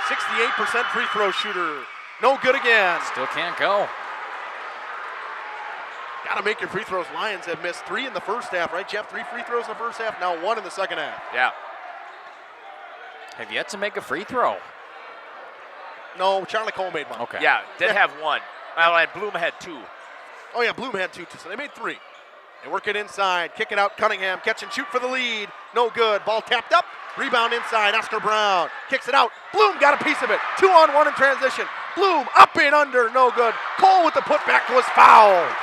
68% free throw shooter. No good again. Still can't go. Got to make your free throws. Lions have missed 3 in the first half, right, Jeff? 3 free throws in the first half, now 1 in the second half. Yeah. Have yet to make a free throw. No, Charlie Cole made one. Okay. Yeah, did have 1. Well, and Bloom had 2. Oh, yeah, Bloom had 2, too, so they made 3. They work it inside, kick it out, Cunningham, catch and shoot for the lead. No good, ball tapped up, rebound inside, Oscar Brown kicks it out. Bloom got a piece of it, 2-on-1 in transition. Bloom up and under, no good. Cole with the putback was fouled.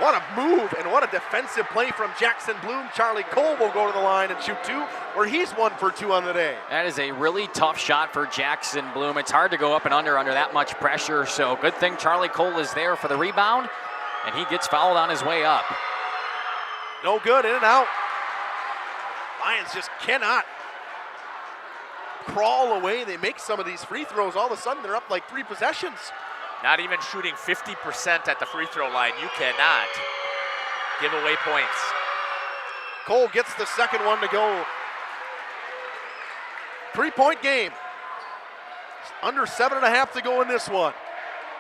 What a move and what a defensive play from Jackson Bloom. Charlie Cole will go to the line and shoot 2, where he's 1 for 2 on the day. That is a really tough shot for Jackson Bloom. It's hard to go up and under that much pressure, so good thing Charlie Cole is there for the rebound, and he gets fouled on his way up. No good, in and out. Lions just cannot crawl away. They make some of these free throws. All of a sudden, they're up like 3 possessions. Not even shooting 50% at the free throw line. You cannot give away points. Cole gets the second one to go. 3-point game. Under 7.5 to go in this one.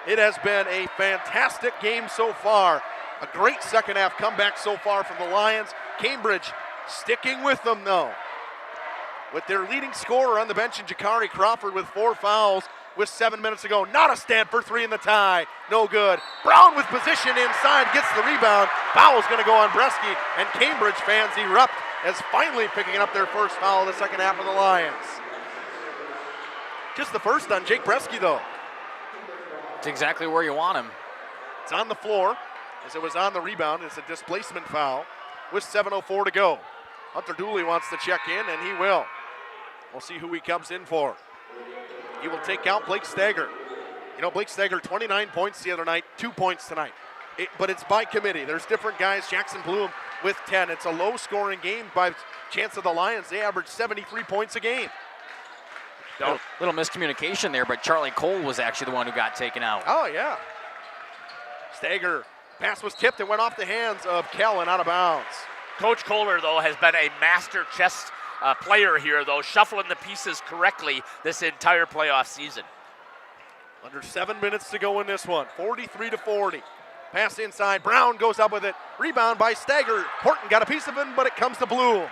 It has been a fantastic game so far. A great second half comeback so far from the Lions. Cambridge sticking with them though. With their leading scorer on the bench in Jakari Crawford with 4 fouls with 7 minutes to go. Not a stand for 3 in the tie. No good. Brown with position inside, gets the rebound. Foul's going to go on Bresky, and Cambridge fans erupt as finally picking up their first foul of the second half of the Lions. Just the first on Jake Bresky though. It's exactly where you want him. It's on the floor as it was on the rebound. It's a displacement foul with 7:04 to go. Hunter Dooley wants to check in, and he will. We'll see who he comes in for. He will take out Blake Stager. You know, Blake Stager, 29 points the other night, 2 points tonight. But it's by committee. There's different guys. Jackson Bloom with 10. It's a low-scoring game by chance of the Lions. They average 73 points a game. Little miscommunication there, but Charlie Cole was actually the one who got taken out. Oh, yeah. Stager, pass was tipped and went off the hands of Kell and out of bounds. Coach Kohler, though, has been a master chess player here, though, shuffling the pieces correctly this entire playoff season. Under 7 minutes to go in this one, 43-40. Pass inside, Brown goes up with it. Rebound by Stager. Horton got a piece of it, but it comes to Bloom.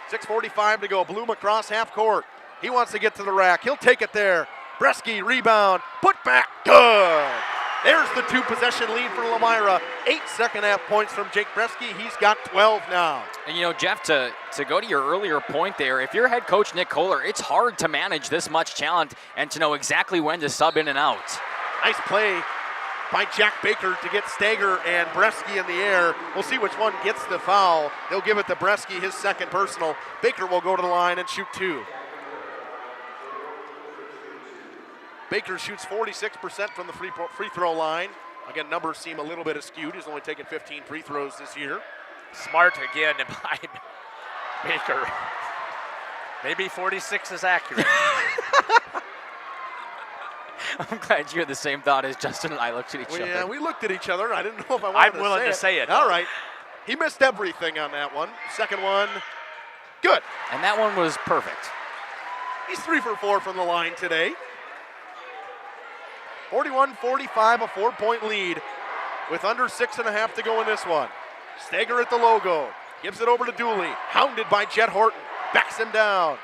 6:45 to go, Bloom across half court. He wants to get to the rack, he'll take it there. Bresky, rebound, put back, good. There's the 2-possession lead for Lomira. 8 second-half points from Jake Bresky. He's got 12 now. And, you know, Jeff, to go to your earlier point there, if you're head coach Nick Kohler, it's hard to manage this much talent and to know exactly when to sub in and out. Nice play by Jack Baker to get Stager and Bresky in the air. We'll see which one gets the foul. They'll give it to Bresky, his second personal. Baker will go to the line and shoot 2. Baker shoots 46% from the free throw line. Again, numbers seem a little bit askewed. He's only taken 15 free throws this year. Smart again by Baker. Maybe 46 is accurate. I'm glad you had the same thought as Justin and I looked at each other. Yeah, we looked at each other. I didn't know if I wanted I'm willing to say it. All right. He missed everything on that one. Second one, good. And that one was perfect. He's 3 for 4 from the line today. 41-45, a 4-point lead with under 6.5 to go in this one. Stager at the logo, gives it over to Dooley, hounded by Jet Horton, backs him down,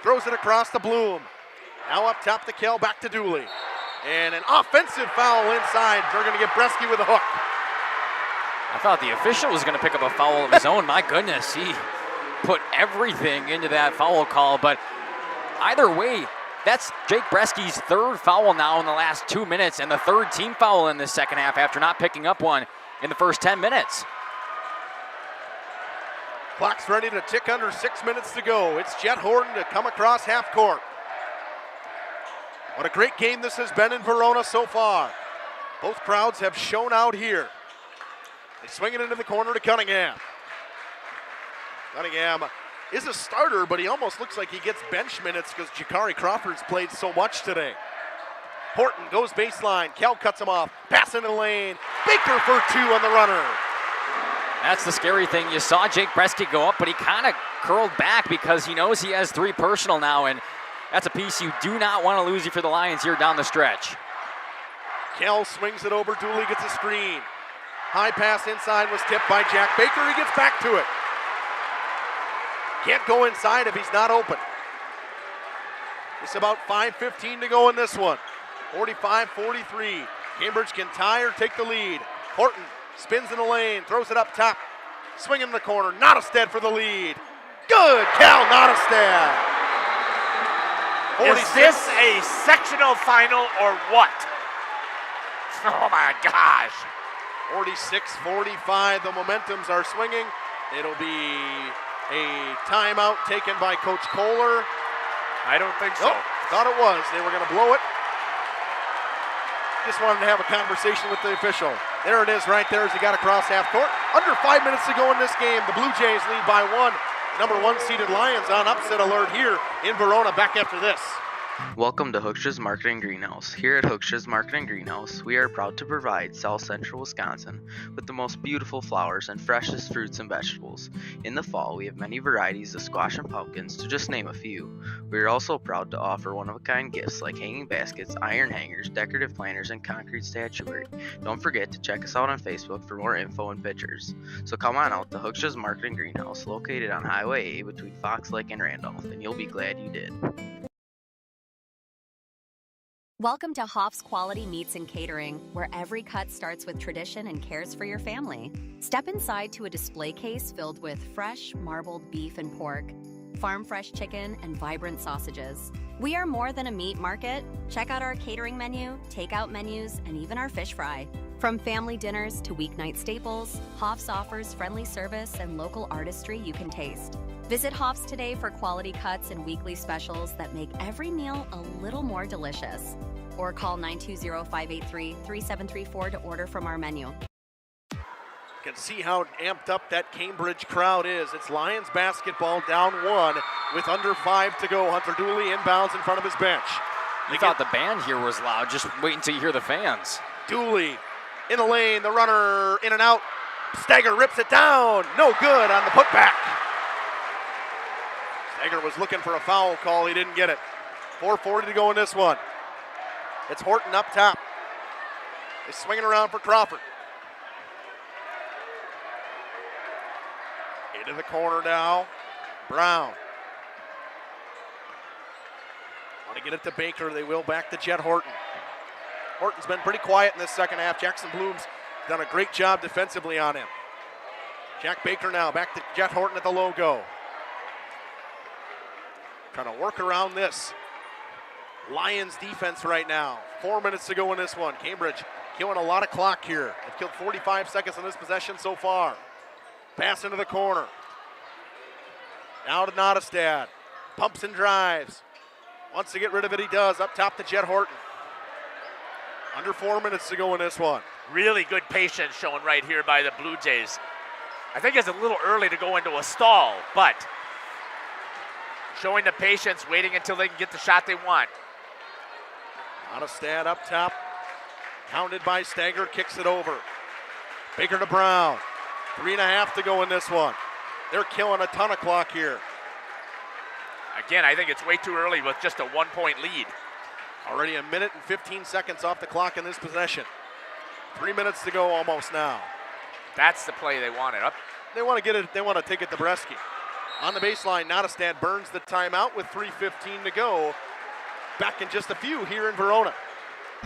throws it across to Bloom. Now up top to Kell, back to Dooley. And an offensive foul inside. They're going to get Bresky with a hook. I thought the official was going to pick up a foul of his own. My goodness, he put everything into that foul call. But either way, that's Jake Bresky's 3rd foul now in the last 2 minutes and the 3rd team foul in this second half after not picking up one in the first 10 minutes. Clock's ready to tick under 6 minutes to go. It's Jet Horton to come across half court. What a great game this has been in Verona so far. Both crowds have shown out here. They swing it into the corner to Cunningham. Cunningham is a starter, but he almost looks like he gets bench minutes because Jakari Crawford's played so much today. Horton goes baseline. Kell cuts him off. Pass in the lane. Baker for 2 on the runner. That's the scary thing. You saw Jake Bresky go up, but he kind of curled back because he knows he has 3 personal now, and that's a piece you do not want to lose for the Lions here down the stretch. Kell swings it over. Dooley gets a screen. High pass inside was tipped by Jack Baker. He gets back to it. Can't go inside if he's not open. It's about 5:15 to go in this one. 45-43. Cambridge can tie or take the lead. Horton spins in the lane, throws it up top. Swing in the corner. Nottestad for the lead. Good. Cal Nottestad. Is this a sectional final or what? Oh my gosh. 46-45. The momentums are swinging. It'll be a timeout taken by Coach Kohler. I don't think so. Nope, thought it was. They were going to blow it. Just wanted to have a conversation with the official. There it is right there as he got across half court. Under 5 minutes to go in this game. The Blue Jays lead by 1. number 1 seeded Lions on upset alert here in Verona. Back after this. Welcome to Hooksha's Marketing Greenhouse. Here at Hooksha's Marketing Greenhouse, we are proud to provide South Central Wisconsin with the most beautiful flowers and freshest fruits and vegetables. In the fall, we have many varieties of squash and pumpkins, to just name a few. We are also proud to offer one-of-a-kind gifts like hanging baskets, iron hangers, decorative planters, and concrete statuary. Don't forget to check us out on Facebook for more info and pictures. So come on out to Hooksha's Marketing Greenhouse, located on Highway A between Fox Lake and Randolph, and you'll be glad you did. Welcome to Hoff's Quality Meats and Catering, where every cut starts with tradition and cares for your family. Step inside to a display case filled with fresh, marbled beef and pork, farm-fresh chicken, and vibrant sausages. We are more than a meat market. Check out our catering menu, takeout menus, and even our fish fry. From family dinners to weeknight staples, Hoff's offers friendly service and local artistry you can taste. Visit Hoff's today for quality cuts and weekly specials that make every meal a little more delicious. Or call 920-583-3734 to order from our menu. You can see how amped up that Cambridge crowd is. It's Lions basketball down 1 with under 5 to go. Hunter Dooley inbounds in front of his bench. You thought the band here was loud. Just wait until you hear the fans. Dooley in the lane, the runner in and out. Stagger rips it down. No good on the putback. Stagger was looking for a foul call. He didn't get it. 4:40 to go in this one. It's Horton up top. He's swinging around for Crawford. Into the corner now. Brown. Want to get it to Baker. They will back to Jet Horton. Horton's been pretty quiet in this second half. Jackson Bloom's done a great job defensively on him. Jack Baker now back to Jet Horton at the logo. Trying to work around this Lions defense right now. 4 minutes to go in this one. Cambridge killing a lot of clock here. They've killed 45 seconds in this possession so far. Pass into the corner. Now to Nottestad. Pumps and drives. Wants to get rid of it, he does. Up top to Jet Horton. Under 4 minutes to go in this one. Really good patience shown right here by the Blue Jays. I think it's a little early to go into a stall, but showing the patience, waiting until they can get the shot they want. Nottestad up top. Counted by Stagger, kicks it over. Baker to Brown. 3.5 to go in this one. They're killing a ton of clock here. Again, I think it's way too early with just a 1-point lead. Already a minute and 15 seconds off the clock in this possession. 3 minutes to go almost now. That's the play they wanted. Up. They want to get it. They want to take it to Bresky. On the baseline, Nottestad burns the timeout with 3:15 to go. Back in just a few here in Verona.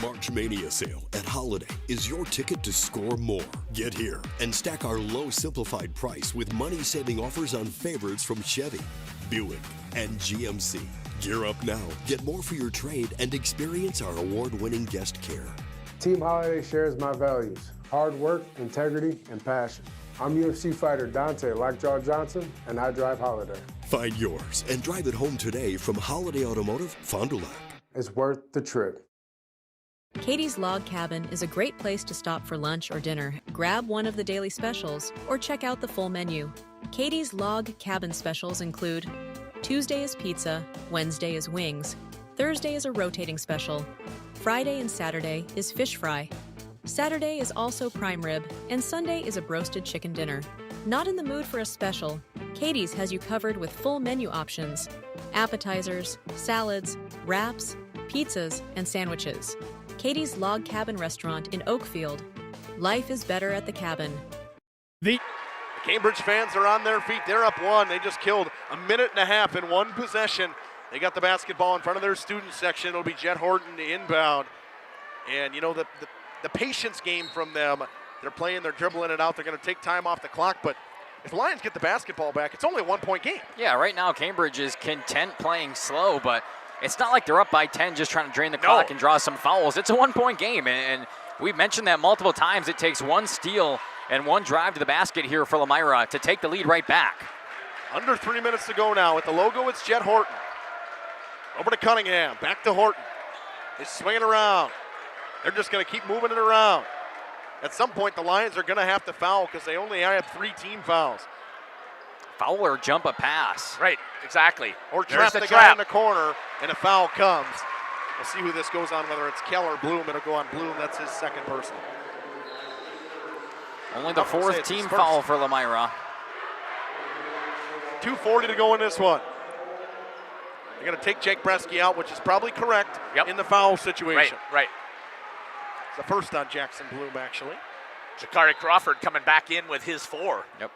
March Mania sale at Holiday is your ticket to score more. Get here and stack our low simplified price with money-saving offers on favorites from Chevy, Buick, and GMC. Gear up now, get more for your trade, and experience our award-winning guest care. Team Holiday shares my values: hard work, integrity, and passion. I'm UFC fighter Dante Lockjaw Johnson, and I drive Holiday. Find yours and drive it home today from Holiday Automotive, Fond du Lac. It's worth the trip. Katie's Log Cabin is a great place to stop for lunch or dinner. Grab one of the daily specials or check out the full menu. Katie's Log Cabin specials include Tuesday is pizza, Wednesday is wings, Thursday is a rotating special, Friday and Saturday is fish fry, Saturday is also prime rib, and Sunday is a broasted chicken dinner. Not in the mood for a special? Katie's has you covered with full menu options, appetizers, salads, wraps, pizzas, and sandwiches. Katie's Log Cabin Restaurant in Oakfield. Life is better at the cabin. The Cambridge fans are on their feet. They're up 1. They just killed a minute and a half in one possession. They got the basketball in front of their student section. It'll be Jet Horton inbound. And, you know, the patience game from them. They're playing, they're dribbling it out. They're going to take time off the clock. But if the Lions get the basketball back, it's only a 1-point game. Yeah, right now Cambridge is content playing slow, but it's not like they're up by 10 just trying to drain the clock and draw some fouls. It's a 1-point game, and we've mentioned that multiple times. It takes one steal and one drive to the basket here for Lomira to take the lead right back. Under 3 minutes to go now. At the logo, it's Jet Horton. Over to Cunningham, back to Horton. He's swinging around. They're just going to keep moving it around. At some point, the Lions are going to have to foul because they only have 3 team fouls. foul or jump a pass. Right, exactly. Or There's trap the guy in the corner, and a foul comes. We'll see who this goes on, whether it's Kell or Bloom. It'll go on Bloom. That's his second personal. Only the fourth team foul for Lomira. 2:40 to go in this one. They're going to take Jake Bresky out, which is probably correct in the foul situation. Right. It's the first on Jackson Bloom, actually. Jakari Crawford coming back in with his 4. Yep.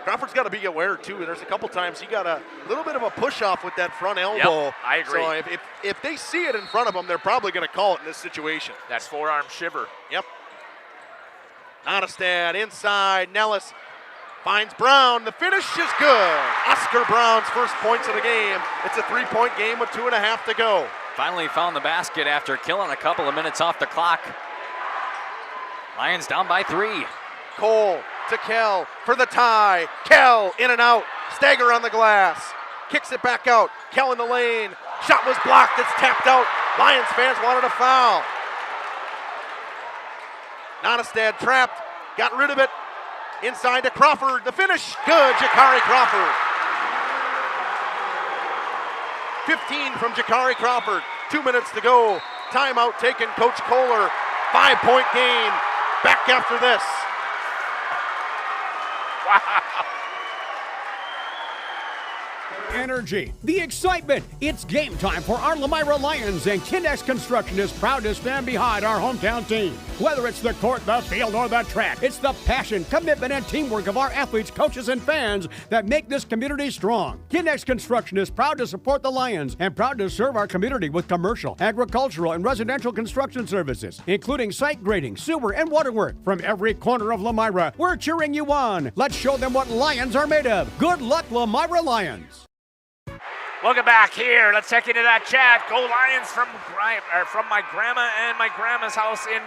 Crawford's got to be aware, too. There's a couple times he got a little bit of a push-off with that front elbow. Yep, I agree. So if they see it in front of them, they're probably going to call it in this situation. That's forearm shiver. Yep. Nottestad inside. Nellis finds Brown. The finish is good. Oscar Brown's first points of the game. It's a 3-point game with 2.5 to go. Finally found the basket after killing a couple of minutes off the clock. Lions down by 3. Cole to Kell for the tie. Kell in and out. Stagger on the glass. Kicks it back out. Kell in the lane. Shot was blocked. It's tapped out. Lions fans wanted a foul. Nottestad trapped. Got rid of it. Inside to Crawford. The finish. Good. Jakari Crawford. 15 from Jakari Crawford. 2 minutes to go. Timeout taken. Coach Kohler. 5-point game. Back after this. Wow. Energy, the excitement. It's game time for our Lomira Lions, and Kindex Construction is proud to stand behind our hometown team. Whether it's the court, the field, or the track, it's the passion, commitment, and teamwork of our athletes, coaches, and fans that make this community strong. Kindex Construction is proud to support the Lions and proud to serve our community with commercial, agricultural, and residential construction services, including site grading, sewer, and water work. From every corner of Lomira, we're cheering you on. Let's show them what Lions are made of. Good luck, Lomira Lions. Welcome back here. Let's check into that chat. Go Lions from my grandma and my grandma's house in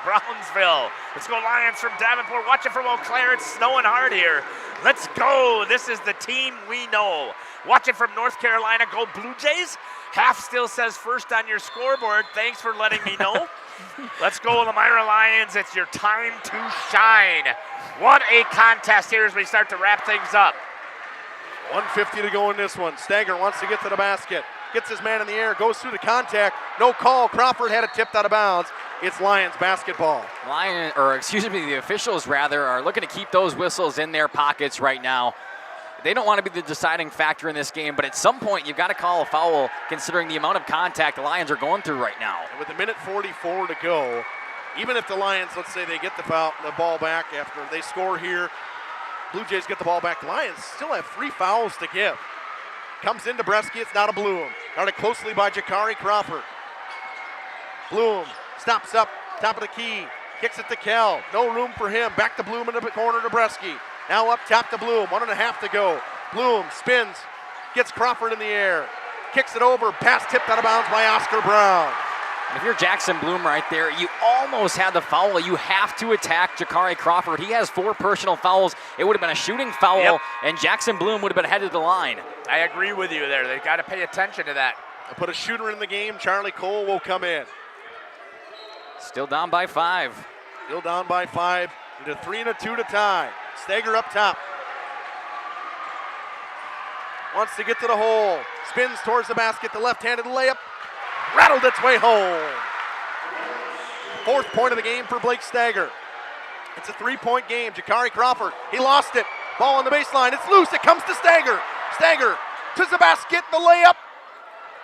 Brownsville. Let's go Lions from Davenport. Watch it from Eau Claire. It's snowing hard here. Let's go. This is the team we know. Watch it from North Carolina. Go Blue Jays. Half still says first on your scoreboard. Thanks for letting me know. Let's go Lomira Lions. It's your time to shine. What a contest here as we start to wrap things up. 1:50 to go in this one. Stagger wants to get to the basket. Gets his man in the air, goes through the contact. No call. Crawford had it tipped out of bounds. It's Lions basketball. The officials rather are looking to keep those whistles in their pockets right now. They don't want to be the deciding factor in this game, but at some point you've got to call a foul considering the amount of contact the Lions are going through right now. And with 1:44 to go, even if the Lions, let's say they get the ball back after they score here, Blue Jays get the ball back. The Lions still have 3 fouls to give. Comes into Bresky. It's not a Bloom. Guarded closely by Jakari Crawford. Bloom stops up, top of the key. Kicks it to Kell. No room for him. Back to Bloom in the corner to Bresky. Now up top to Bloom. 1.5 to go. Bloom spins. Gets Crawford in the air. Kicks it over. Pass tipped out of bounds by Oscar Brown. If you're Jackson Bloom right there, you almost had the foul. You have to attack Jakari Crawford. He has 4 personal fouls. It would have been a shooting foul, and Jackson Bloom would have been headed to the line. I agree with you there. They've got to pay attention to that. They'll put a shooter in the game. Charlie Cole will come in. Still down by 5. Still down by 5. Into 3 and a 2 to tie. Stagger up top. Wants to get to the hole. Spins towards the basket. The left-handed layup. Rattled its way home. 4th point of the game for Blake Stagger. It's a 3-point game. Jakari Crawford, he lost it. Ball on the baseline. It's loose. It comes to Stagger. Stagger to the basket. The layup.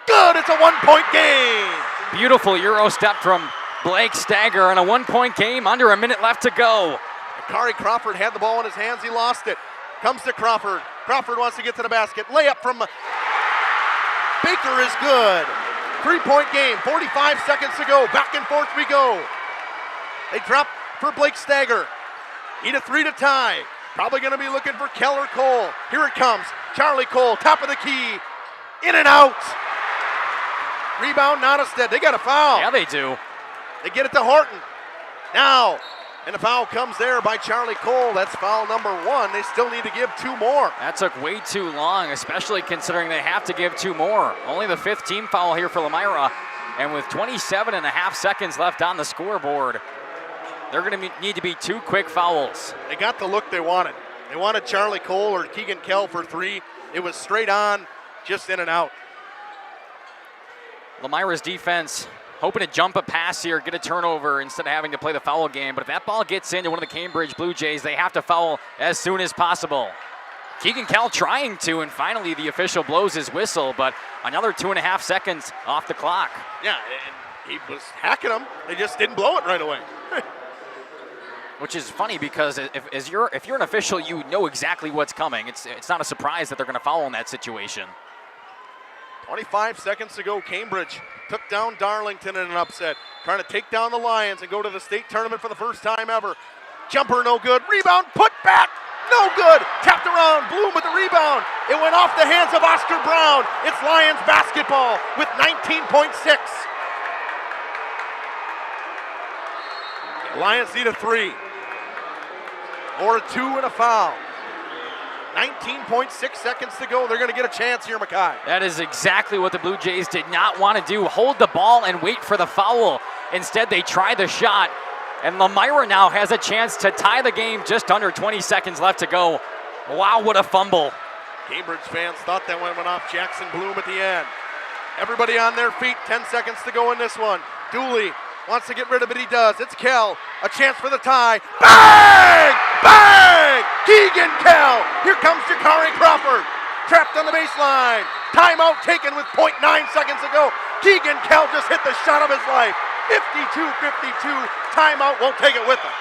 Good. It's a 1-point game. Beautiful Euro step from Blake Stagger on a 1-point game. Under a minute left to go. Jakari Crawford had the ball in his hands. He lost it. Comes to Crawford. Crawford wants to get to the basket. Layup from Baker is good. 3-point game, 45 seconds to go. Back and forth we go. They drop for Blake Stagger. Need a 3 to tie. Probably going to be looking for Keller Cole. Here it comes. Charlie Cole, top of the key. In and out. Rebound, Nottestad. They got a foul. Yeah, they do. They get it to Horton. Now, and the foul comes there by Charlie Cole. That's foul number 1. They still need to give 2 more. That took way too long, especially considering they have to give 2 more. Only the 5th team foul here for Lomira. And with 27.5 seconds left on the scoreboard, they're going to need to be 2 quick fouls. They got the look they wanted. They wanted Charlie Cole or Keegan Kell for 3. It was straight on, just in and out. Lomira's defense hoping to jump a pass here, get a turnover instead of having to play the foul game. But if that ball gets into one of the Cambridge Blue Jays, they have to foul as soon as possible. Keegan Kell trying to, and finally the official blows his whistle, but another 2.5 seconds off the clock. Yeah, and he was hacking them. They just didn't blow it right away. Which is funny because if you're an official, you know exactly what's coming. It's not a surprise that they're going to foul in that situation. 25 seconds to go. Cambridge took down Darlington in an upset, trying to take down the Lions and go to the state tournament for the first time ever. Jumper no good. Rebound put back. No good. Tapped around. Bloom with the rebound. It went off the hands of Oscar Brown. It's Lions basketball with 19.6. Lions need a 3 or a 2 and a foul. 19.6 seconds to go. They're going to get a chance here, Mackay. That is exactly what the Blue Jays did not want to do. Hold the ball and wait for the foul. Instead, they try the shot. And Lomira now has a chance to tie the game, just under 20 seconds left to go. Wow, what a fumble. Cambridge fans thought that one went off Jackson Bloom at the end. Everybody on their feet, 10 seconds to go in this one. Dooley wants to get rid of it, he does. It's Kell, a chance for the tie. Bang! Bang! Keegan Kell! Here comes Jakari Crawford. Trapped on the baseline. Timeout taken with 0.9 seconds to go. Keegan Kell just hit the shot of his life. 52-52. Timeout, won't take it with him.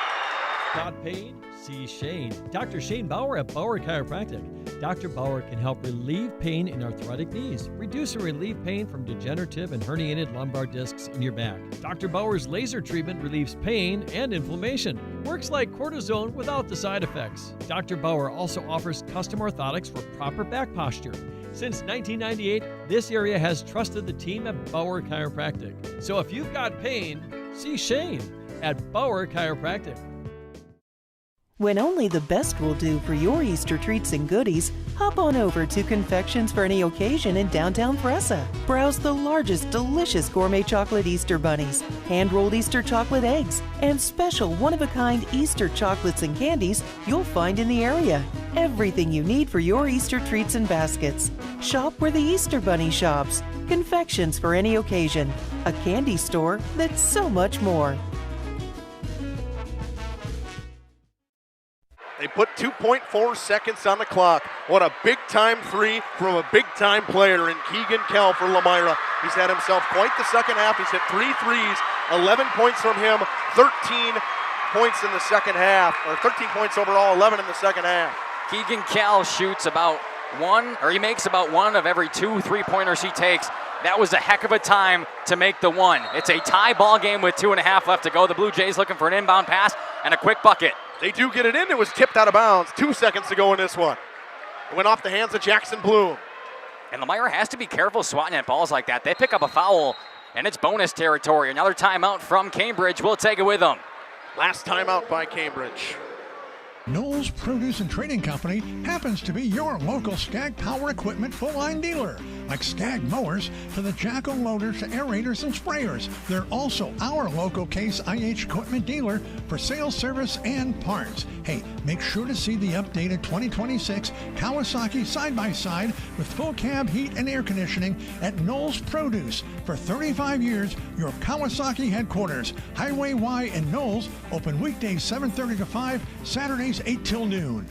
Got pain? See Shane. Dr. Shane Bauer at Bauer Chiropractic. Dr. Bauer can help relieve pain in arthritic knees, reduce or relieve pain from degenerative and herniated lumbar discs in your back. Dr. Bauer's laser treatment relieves pain and inflammation. Works like cortisone without the side effects. Dr. Bauer also offers custom orthotics for proper back posture. Since 1998, this area has trusted the team at Bauer Chiropractic. So if you've got pain, see Shane at Bauer Chiropractic. When only the best will do for your Easter treats and goodies, hop on over to Confections for Any Occasion in downtown Thressa. Browse the largest delicious gourmet chocolate Easter bunnies, hand-rolled Easter chocolate eggs, and special one-of-a-kind Easter chocolates and candies you'll find in the area. Everything you need for your Easter treats and baskets. Shop where the Easter Bunny shops. Confections for Any Occasion, a candy store that's so much more. They put 2.4 seconds on the clock. What a big-time 3 from a big-time player in Keegan Kell for Lomira. He's had himself quite the second half. He's hit 3 threes, 11 points from him, 13 points in the second half, or 13 points overall, 11 in the second half. Keegan Kell shoots he makes about 1 of every 2 3-pointers he takes. That was a heck of a time to make the 1. It's a tie ball game with 2.5 left to go. The Blue Jays looking for an inbound pass and a quick bucket. They do get it in. It was tipped out of bounds. 2 seconds to go in this one. It went off the hands of Jackson Bloom. And Lomira has to be careful swatting at balls like that. They pick up a foul, and it's bonus territory. Another timeout from Cambridge. We'll take it with them. Last timeout by Cambridge. Knowles Produce and Trading Company happens to be your local Skag Power Equipment full-line dealer. Like Skag mowers to the Jacko loaders to aerators and sprayers. They're also our local Case IH equipment dealer for sales, service, and parts. Hey, make sure to see the updated 2026 Kawasaki side-by-side with full cab heat and air conditioning at Knowles Produce. For 35 years, your Kawasaki headquarters. Highway Y in Knowles, open weekdays 7:30 to 5, Saturdays 8 till noon.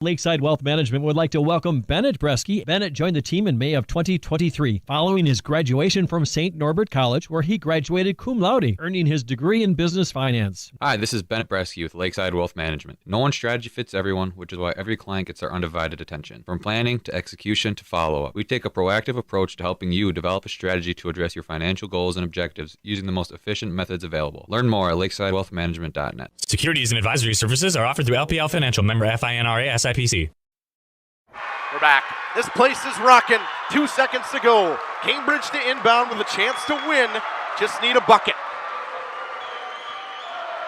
Lakeside Wealth Management would like to welcome Bennett Bresky. Bennett joined the team in May of 2023, following his graduation from St. Norbert College, where he graduated cum laude, earning his degree in business finance. Hi, this is Bennett Bresky with Lakeside Wealth Management. No one strategy fits everyone, which is why every client gets our undivided attention. From planning to execution to follow-up, we take a proactive approach to helping you develop a strategy to address your financial goals and objectives using the most efficient methods available. Learn more at lakesidewellthmanagement.net. Securities and advisory services are offered through LPL Financial, member FINRA SIPC. We're back. This place is rocking. 2 seconds to go. Cambridge to inbound with a chance to win. Just need a bucket.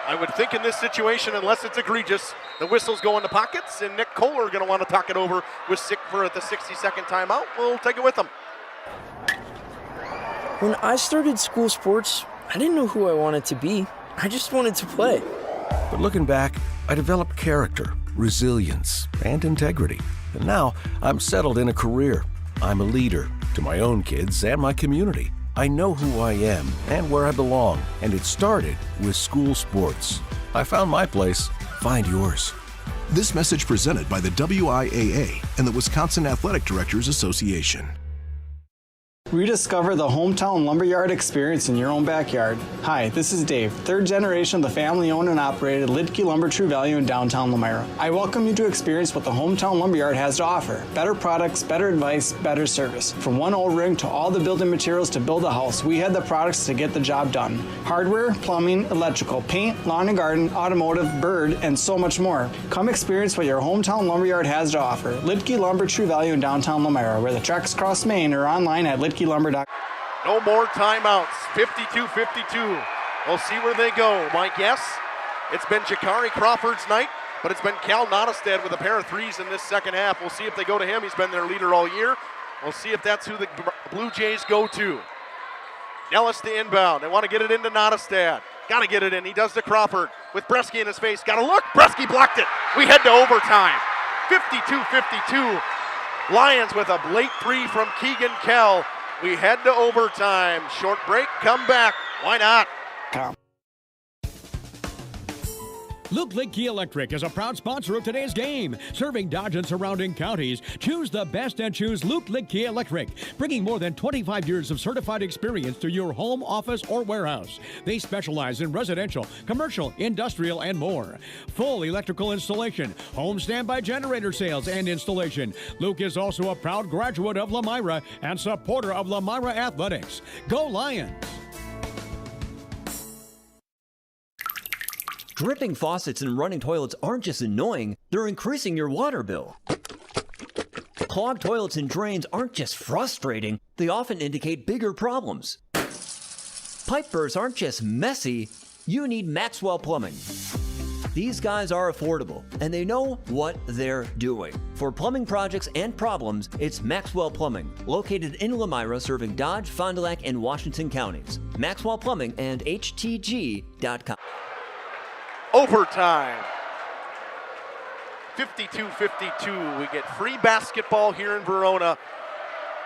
I would think in this situation, unless it's egregious, the whistles go into pockets, and Nick Kohler going to want to talk it over with for the 60-second timeout. We'll take it with him. When I started school sports, I didn't know who I wanted to be. I just wanted to play. But looking back, I developed character, resilience, and integrity. And now I'm settled in a career. I'm a leader to my own kids and my community. I know who I am and where I belong, and it started with school sports. I found my place. Find yours. This message presented by the WIAA and the Wisconsin Athletic Directors Association. Rediscover the hometown lumberyard experience in your own backyard. Hi, this is Dave, third generation of the family-owned and operated Lidke Lumber True Value in downtown Lomira. I welcome you to experience what the hometown lumberyard has to offer. Better products, better advice, better service. From one O-ring to all the building materials to build a house, we had the products to get the job done. Hardware, plumbing, electrical, paint, lawn and garden, automotive, bird, and so much more. Come experience what your hometown lumberyard has to offer. Lidke Lumber True Value in downtown Lomira, where the tracks cross Main, or online at lidkelumber.com. No more timeouts. 52-52. We'll see where they go. My guess, it's been Jakari Crawford's night, but it's been Cal Nottestad with a pair of threes in this second half. We'll see if they go to him. He's been their leader all year. We'll see if that's who the Blue Jays go to. Nellis to inbound. They want to get it into Nottestad. Got to get it in. He does to Crawford with Bresky in his face. Got to look. Bresky blocked it. We head to overtime. 52-52. Lions with a late three from Keegan Kell. We head to overtime. Short break, come back. Why not? Luke Lidke Electric is a proud sponsor of today's game. Serving Dodge and surrounding counties. Choose the best and choose Luke Lidke Electric. Bringing more than 25 years of certified experience to your home, office, or warehouse. They specialize in residential, commercial, industrial, and more. Full electrical installation, home standby generator sales and installation. Luke is also a proud graduate of Lomira and supporter of Lomira Athletics. Go Lions! Dripping faucets and running toilets aren't just annoying, they're increasing your water bill. Clogged toilets and drains aren't just frustrating, they often indicate bigger problems. Pipe bursts aren't just messy, you need Maxwell Plumbing. These guys are affordable, and they know what they're doing. For plumbing projects and problems, it's Maxwell Plumbing, located in Lomira, serving Dodge, Fond du Lac, and Washington counties. Maxwell Plumbing and HTG.com. Overtime. 52-52. We get free basketball here in Verona.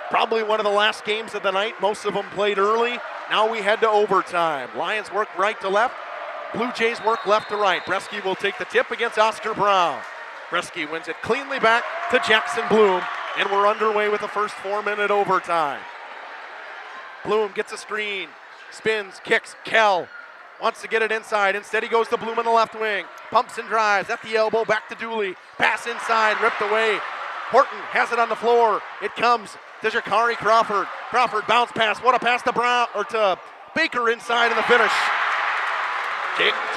Probably one of the last games of the night. Most of them played early. Now we head to overtime. Lions work right to left. Blue Jays work left to right. Bresky will take the tip against Oscar Brown. Bresky wins it cleanly back to Jackson Bloom, and we're underway with the first 4-minute overtime. Bloom gets a screen, spins, kicks. Kell wants to get it inside. Instead, he goes to Bloom in the left wing. Pumps and drives at the elbow. Back to Dooley. Pass inside. Ripped away. Horton has it on the floor. It comes to Jakari Crawford. Crawford bounce pass. What a pass to Brown or to Baker inside in the finish.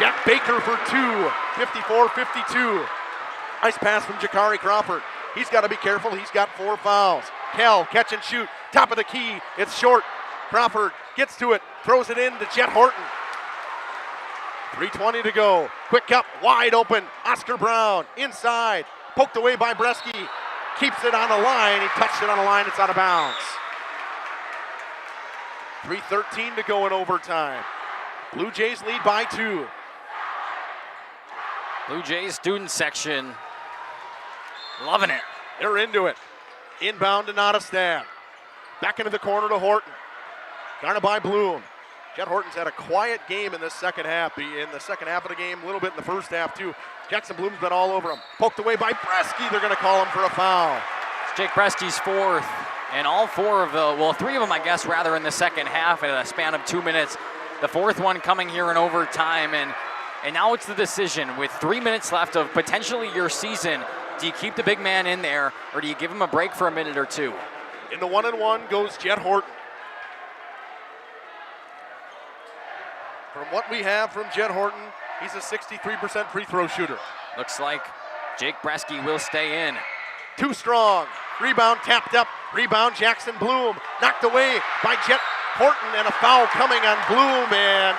Jack Baker for two. 54-52. Nice pass from Jakari Crawford. He's got to be careful. He's got 4 fouls. Kell catch and shoot. Top of the key. It's short. Crawford gets to it. Throws it in to Jet Horton. 3:20 to go. Quick up, wide open. Oscar Brown inside. Poked away by Bresky. Keeps it on the line. He touched it on the line. It's out of bounds. 3:13 to go in overtime. Blue Jays lead by 2. Blue Jays student section loving it. They're into it. Inbound to Nottestad. Back into the corner to Horton. Guarded by Bloom. Jet Horton's had a quiet game in this second half. In the second half of the game, a little bit in the first half too. Jackson Bloom's been all over him. Poked away by Bresky. They're going to call him for a foul. It's Jake Bresky's 4th, and all 4 of the, well, 3 of them, I guess, rather, in the second half in a span of 2 minutes. The 4th one coming here in overtime, and now it's the decision with 3 minutes left of potentially your season. Do you keep the big man in there, or do you give him a break for a minute or two? In the 1-and-1 goes Jet Horton. From what we have from Jet Horton, he's a 63% free throw shooter. Looks like Jake Bresky will stay in. Too strong. Rebound tapped up. Rebound Jackson Bloom. Knocked away by Jet Horton, and a foul coming on Bloom. And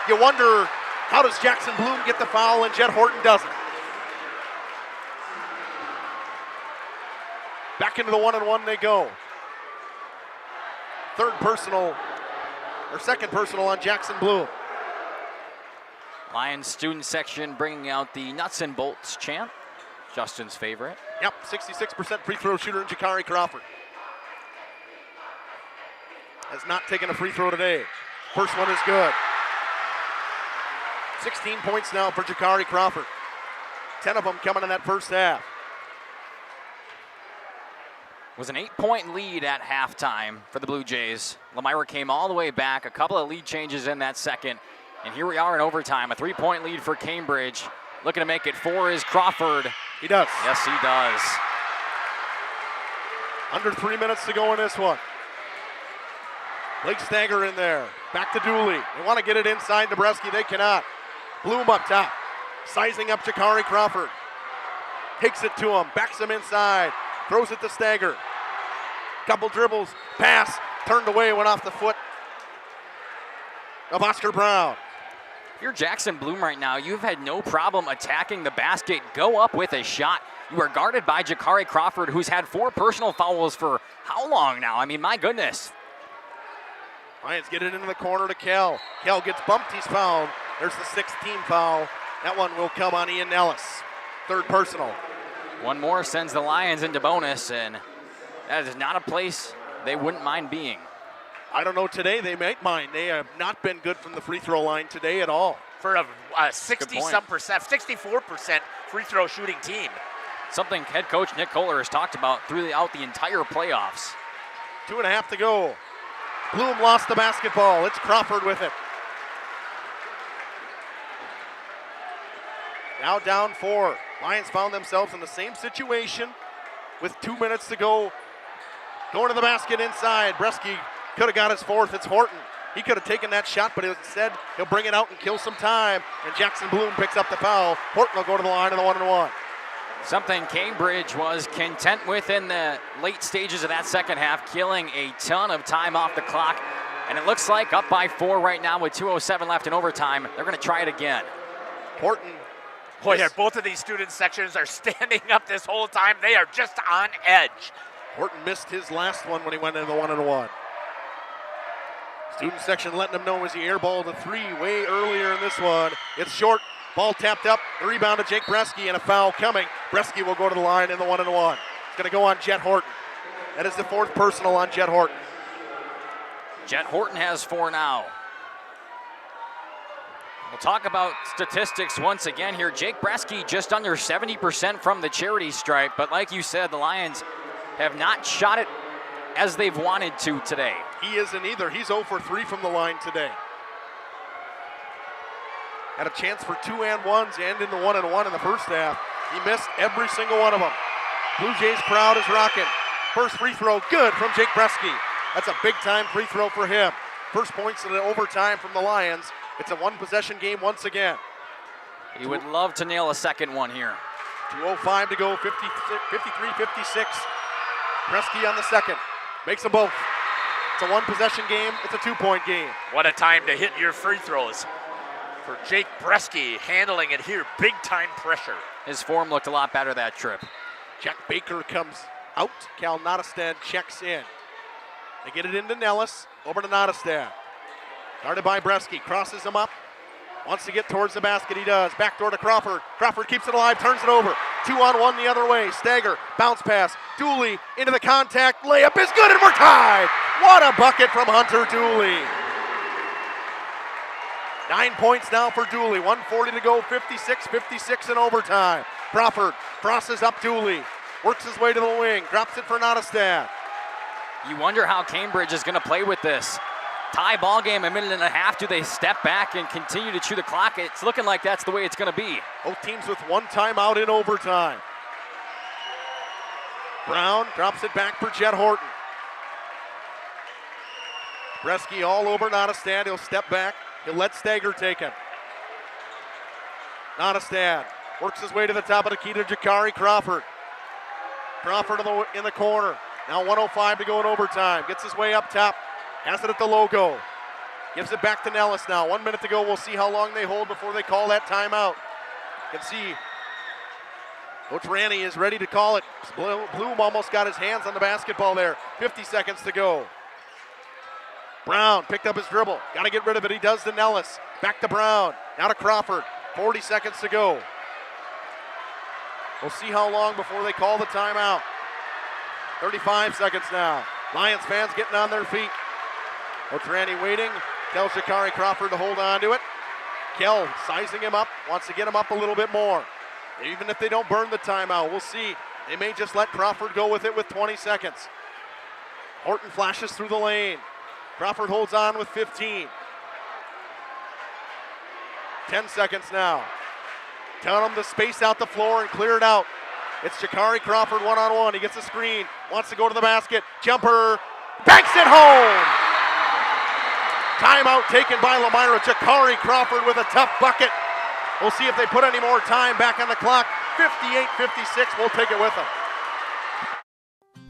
you wonder, how does Jackson Bloom get the foul and Jet Horton doesn't? Back into the 1-and-1 they go. Second personal on Jackson Bloom. Lions student section bringing out the nuts and bolts chant. Justin's favorite. Yep, 66% free throw shooter in Jakari Crawford. Has not taken a free throw today. First one is good. 16 points now for Jakari Crawford. 10 of them coming in that first half. It was an 8-point lead at halftime for the Blue Jays. Lomira came all the way back, a couple of lead changes in that second, and here we are in overtime. A 3-point lead for Cambridge. Looking to make it 4 is Crawford. He does. Yes, he does. Under 3 minutes to go in this one. Blake Stanger in there. Back to Dooley. They want to get it inside Nebreski. They cannot. Bloom up top. Sizing up Jakari Crawford. Takes it to him. Backs him inside. Throws it to Stanger. Couple dribbles. Pass. Turned away. Went off the foot of Oscar Brown. If you're Jackson Bloom right now, you've had no problem attacking the basket. Go up with a shot. You are guarded by Jakari Crawford, who's had 4 personal fouls for how long now? I mean, my goodness. Lions get it into the corner to Kell. Kell gets bumped. He's fouled. There's the 6th team foul. That one will come on Ian Nellis. 3rd personal. One more sends the Lions into bonus, and that is not a place they wouldn't mind being. I don't know today. They might mind. They have not been good from the free throw line today at all. For a 60-some%, 64% free throw shooting team. Something head coach Nick Kohler has talked about throughout the entire playoffs. 2.5 to go. Bloom lost the basketball. It's Crawford with it. Now down 4. Lions found themselves in the same situation with 2 minutes to go. Going to the basket inside. Bresky could have got his 4th. It's Horton. He could have taken that shot, but instead he'll bring it out and kill some time. And Jackson Bloom picks up the foul. Horton will go to the line of the 1-and-1. Something Cambridge was content with in the late stages of that second half, killing a ton of time off the clock. And it looks like up by 4 right now with 2:07 left in overtime. They're going to try it again. Horton. Boy, both of these student sections are standing up this whole time. They are just on edge. Horton missed his last one when he went into the 1-and-1. Student section letting him know as he airballed a 3 way earlier in this one. It's short. Ball tapped up. The rebound to Jake Bresky and a foul coming. Bresky will go to the line in the 1-and-1. It's going to go on Jet Horton. That is the 4th personal on Jet Horton. Jet Horton has 4 now. We'll talk about statistics once again here. Jake Bresky just under 70% from the charity stripe, but like you said, the Lions have not shot it as they've wanted to today. He isn't either. He's 0 for 3 from the line today. Had a chance for 2-and-1s and in the 1-and-1 in the first half. He missed every single one of them. Blue Jays crowd is rocking. First free throw, good from Jake Bresky. That's a big-time free throw for him. First points in the overtime from the Lions. It's a 1-possession game once again. He would love to nail a second one here. 2:05 to go, 53-56. Bresky on the second. Makes them both. It's a 1-possession game. It's a 2-point game. What a time to hit your free throws. For Jake Bresky handling it here, big-time pressure. His form looked a lot better that trip. Jack Baker comes out. Cal Nottestad checks in. They get it into Nellis. Over to Nottestad. Guarded by Bresky. Crosses him up. Wants to get towards the basket. He does. Backdoor to Crawford. Crawford keeps it alive. Turns it over. 2-on-1 the other way. Stagger. Bounce pass. Dooley into the contact. Layup is good and we're tied. What a bucket from Hunter Dooley. 9 points now for Dooley. 1:40 to go. 56-56 in overtime. Crawford crosses up Dooley. Works his way to the wing. Drops it for Nottestad. You wonder how Cambridge is going to play with this. Tie ball game, 1.5 minutes. Do they step back and continue to chew the clock? It's looking like that's the way it's going to be. Both teams with 1 timeout in overtime. Brown drops it back for Jet Horton. Bresky all over Nottestad. He'll step back. He'll let Stager take it. Nottestad works his way to the top of the key to Jakari Crawford. Crawford in the corner. Now 1:05 to go in overtime. Gets his way up top. Has it at the logo. Gives it back to Nellis now. 1 minute to go. We'll see how long they hold before they call that timeout. You can see Coach Ranny is ready to call it. Bloom almost got his hands on the basketball there. 50 seconds to go. Brown picked up his dribble. Got to get rid of it. He does to Nellis. Back to Brown. Now to Crawford. 40 seconds to go. We'll see how long before they call the timeout. 35 seconds now. Lions fans getting on their feet. Otrani waiting, tells Shakari Crawford to hold on to it. Kell sizing him up, wants to get him up a little bit more. Even if they don't burn the timeout, we'll see. They may just let Crawford go with it with 20 seconds. Horton flashes through the lane. Crawford holds on with 15. 10 seconds now. Telling him to space out the floor and clear it out. It's Shakari Crawford one-on-one. He gets a screen, wants to go to the basket. Jumper, banks it home! Timeout taken by Lomira. Shakari Crawford with a tough bucket. We'll see if they put any more time back on the clock. 58-56, we'll take it with them.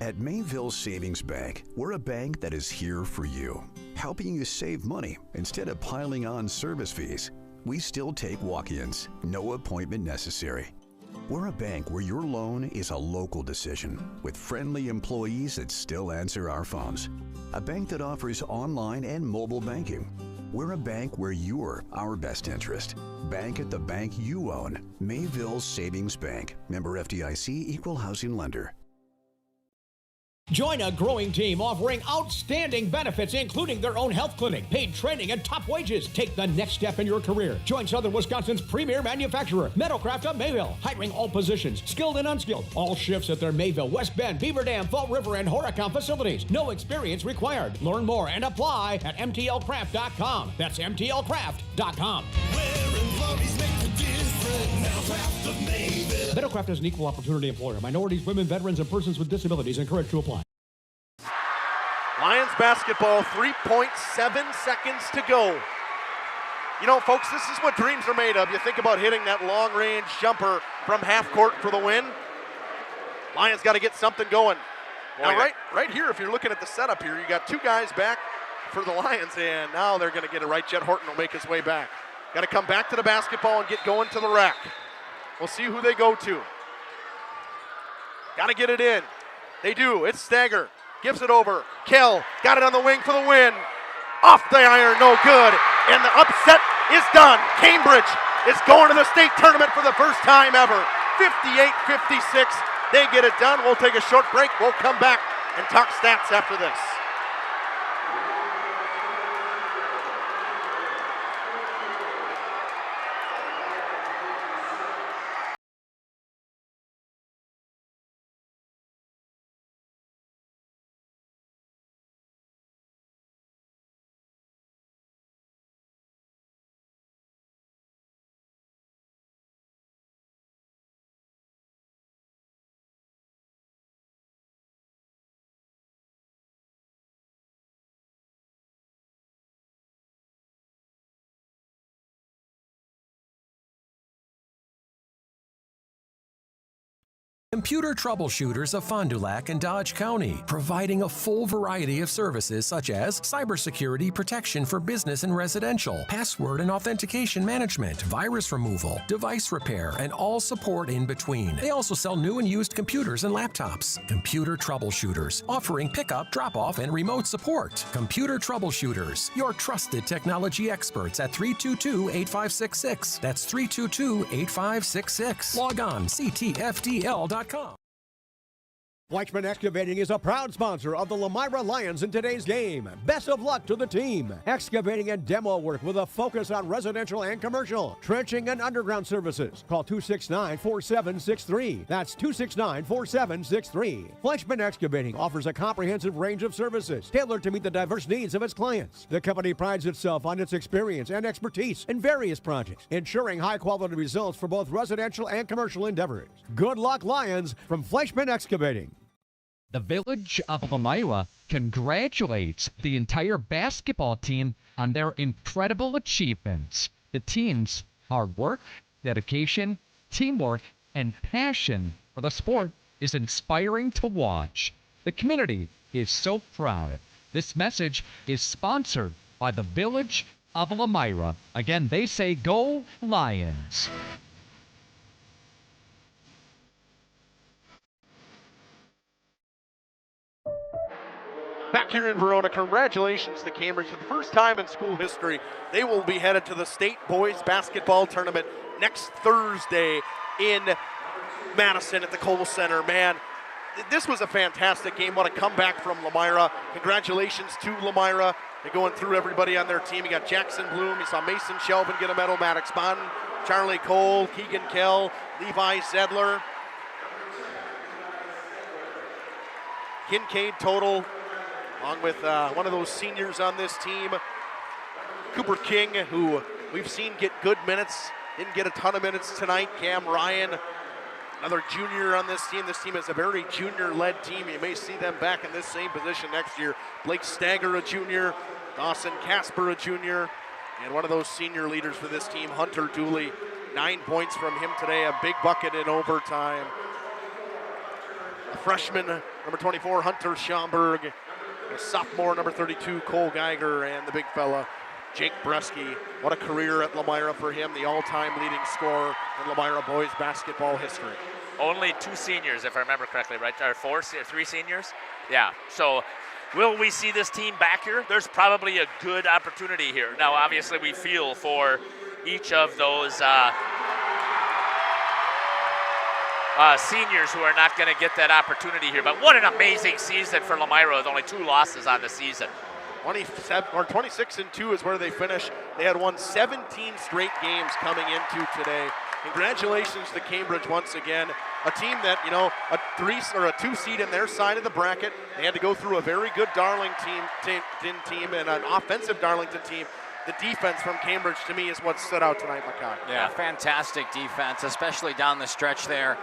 At Mayville Savings Bank, we're a bank that is here for you, helping you save money instead of piling on service fees. We still take walk-ins, no appointment necessary. We're a bank where your loan is a local decision with friendly employees that still answer our phones. A bank that offers online and mobile banking. We're a bank where you're our best interest. Bank at the bank you own. Mayville Savings Bank. Member FDIC, Equal Housing Lender. Join a growing team offering outstanding benefits, including their own health clinic, paid training, and top wages. Take the next step in your career. Join Southern Wisconsin's premier manufacturer, Metalcraft of Mayville, hiring all positions, skilled and unskilled. All shifts at their Mayville, West Bend, Beaver Dam, Fall River, and Horicon facilities. No experience required. Learn more and apply at mtlcraft.com. That's mtlcraft.com. Metalcraft is an equal opportunity employer. Minorities, women, veterans, and persons with disabilities encouraged to apply. Lions basketball, 3.7 seconds to go. You know, folks, this is what dreams are made of. You think about hitting that long-range jumper from half court for the win. Lions got to get something going. Now, right here, if you're looking at the setup here, you got two guys back for the Lions, and now they're going to get it right. Chet Horton will make his way back. Got to come back to the basketball and get going to the rack. We'll see who they go to. Got to get it in. They do. It's Stagger. Gives it over. Kell got it on the wing for the win. Off the iron, no good. And the upset is done. Cambridge is going to the state tournament for the first time ever. 58-56. They get it done. We'll take a short break. We'll come back and talk stats after this. Computer troubleshooters of Fond du Lac and Dodge County, providing a full variety of services such as cybersecurity protection for business and residential, password and authentication management, virus removal, device repair, and all support in between. They also sell new and used computers and laptops. Computer troubleshooters, offering pickup, drop-off, and remote support. Computer troubleshooters, your trusted technology experts at 322-8566. That's 322-8566. Log on ctfdl.com. Fleischman Excavating is a proud sponsor of the Lomira Lions in today's game. Best of luck to the team. Excavating and demo work with a focus on residential and commercial. Trenching and underground services. Call 269-4763. That's 269-4763. Fleischman Excavating offers a comprehensive range of services tailored to meet the diverse needs of its clients. The company prides itself on its experience and expertise in various projects, ensuring high-quality results for both residential and commercial endeavors. Good luck, Lions, from Fleischman Excavating. The Village of Lomira congratulates the entire basketball team on their incredible achievements. The team's hard work, dedication, teamwork, and passion for the sport is inspiring to watch. The community is so proud. This message is sponsored by the Village of Lomira. Again, they say go Lions. Back here in Verona, congratulations to Cambridge. For the first time in school history, they will be headed to the state boys basketball tournament next Thursday in Madison at the Kohl Center. Man, this was a fantastic game. What a comeback from Lomira. Congratulations to Lomira. They're going through everybody on their team. You got Jackson Bloom. You saw Mason Shelvin get a medal. Maddox Bond, Charlie Cole, Keegan Kell, Levi Zedler. Kincaid total, along with one of those seniors on this team, Cooper King, who we've seen get good minutes. Didn't get a ton of minutes tonight. Cam Ryan, another junior on this team. This team is a very junior-led team. You may see them back in this same position next year. Blake Stagger, a junior. Dawson Casper, a junior. And one of those senior leaders for this team, Hunter Dooley. 9 points from him today, a big bucket in overtime. A freshman, number 24, Hunter Schomburg. A sophomore, number 32, Cole Geiger. And the big fella, Jake Bresky. What a career at Lomira for him, the all-time leading scorer in Lomira boys basketball history. Only 2 seniors, if I remember correctly, right? Or 3 seniors? Yeah, so will we see this team back here? There's probably a good opportunity here. Now, obviously, we feel for each of those seniors who are not going to get that opportunity here. But what an amazing season for Lomira with only 2 losses on the season. 26-2 is where they finish. They had won 17 straight games coming into today. Congratulations to Cambridge once again. A team that, you know, a 3 or a 2 seed in their side of the bracket. They had to go through a very good Darlington team and an offensive Darlington team. The defense from Cambridge, to me, is what stood out tonight, Makai. Yeah, fantastic defense, especially down the stretch there.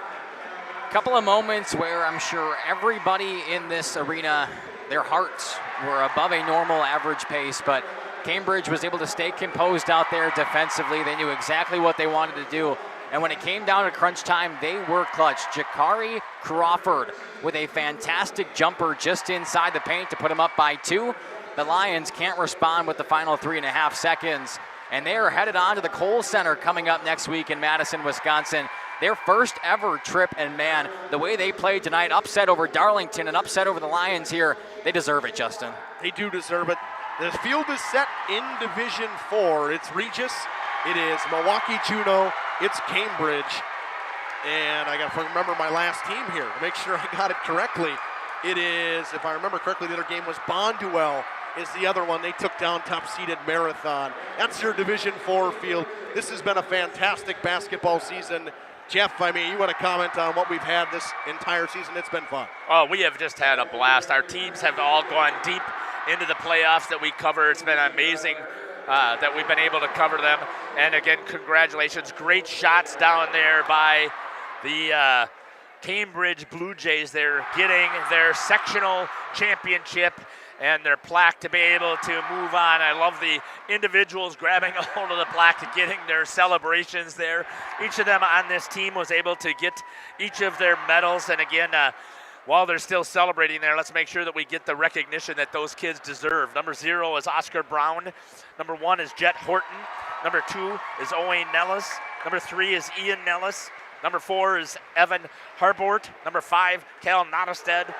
A couple of moments where I'm sure everybody in this arena, their hearts were above a normal average pace, but Cambridge was able to stay composed out there defensively. They knew exactly what they wanted to do. And when it came down to crunch time, they were clutch. Jakari Crawford with a fantastic jumper just inside the paint to put him up by 2. The Lions can't respond with the final 3.5 seconds. And they are headed on to the Kohl Center coming up next week in Madison, Wisconsin. Their first ever trip, and man, the way they played tonight, upset over Darlington and upset over the Lions here, they deserve it, Justin. They do deserve it. The field is set in Division 4. It's Regis, it is Milwaukee Juno, it's Cambridge. And I got to remember my last team here to make sure I got it correctly. It is, if I remember correctly, the other game was Bonduel is the other one. They took down top-seeded Marathon. That's your Division 4 field. This has been a fantastic basketball season. Jeff, I mean, you want to comment on what we've had this entire season? It's been fun. Oh, we have just had a blast. Our teams have all gone deep into the playoffs that we cover. It's been amazing that we've been able to cover them. And again, congratulations. Great shots down there by the Cambridge Blue Jays. They're getting their sectional championship and their plaque to be able to move on. I love the individuals grabbing a hold of the plaque and getting their celebrations there. Each of them on this team was able to get each of their medals. And again, while they're still celebrating there, let's make sure that we get the recognition that those kids deserve. Number 0 is Oscar Brown. Number 1 is Jet Horton. Number 2 is Owain Nellis. Number 3 is Ian Nellis. Number 4 is Evan Harbort. Number 5, Cal Nottestead.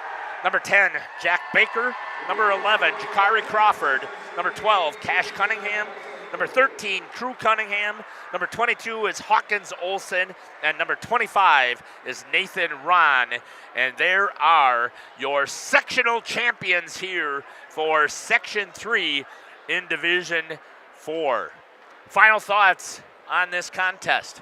Number 10, Jack Baker. Number 11, Jakari Crawford. Number 12, Cash Cunningham. Number 13, Crew Cunningham. Number 22 is Hawkins Olson. And number 25 is Nathan Ron. And there are your sectional champions here for Section 3 in Division 4. Final thoughts on this contest?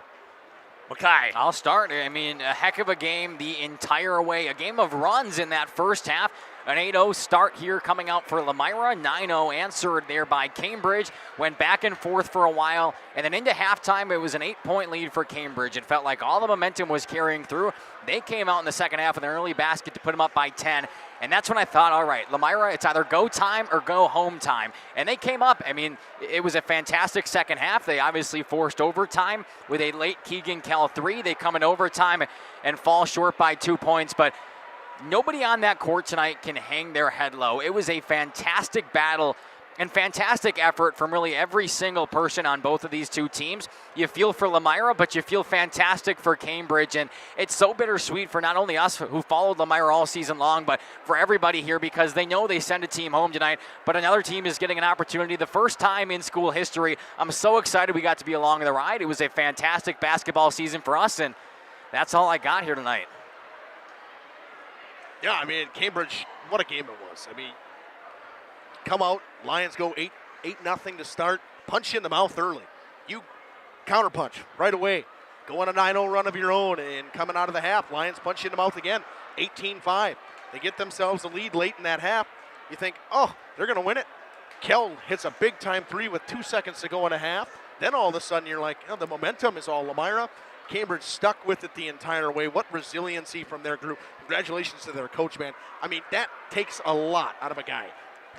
Makai. I'll start. I mean, a heck of a game the entire way. A game of runs in that first half. An 8-0 start here coming out for Lomira. 9-0 answered there by Cambridge. Went back and forth for a while. And then into halftime, it was an 8-point lead for Cambridge. It felt like all the momentum was carrying through. They came out in the second half with an early basket to put them up by 10. And that's when I thought, all right, Lomira, it's either go time or go home time. And they came up. I mean, it was a fantastic second half. They obviously forced overtime with a late Keegan Kell 3. They come in overtime and fall short by 2 points. But nobody on that court tonight can hang their head low. It was a fantastic battle and fantastic effort from really every single person on both of these two teams. You feel for Lomira, but you feel fantastic for Cambridge. And it's so bittersweet for not only us who followed Lomira all season long, but for everybody here because they know they send a team home tonight, but another team is getting an opportunity the first time in school history. I'm so excited we got to be along the ride. It was a fantastic basketball season for us, and That's all I got here tonight. Yeah, I mean, Cambridge, what a game it was. I mean, come out, Lions go 8-0 to start, punch you in the mouth early. You counterpunch right away. Go on a 9-0 run of your own, and coming out of the half, Lions punch you in the mouth again, 18-5. They get themselves a lead late in that half. You think, oh, they're going to win it. Kell hits a big-time three with 2 seconds to go in a half. Then all of a sudden you're like, oh, the momentum is all Lomira. Cambridge stuck with it the entire way. What resiliency from their group. Congratulations to their coach, man. I mean, that takes a lot out of a guy.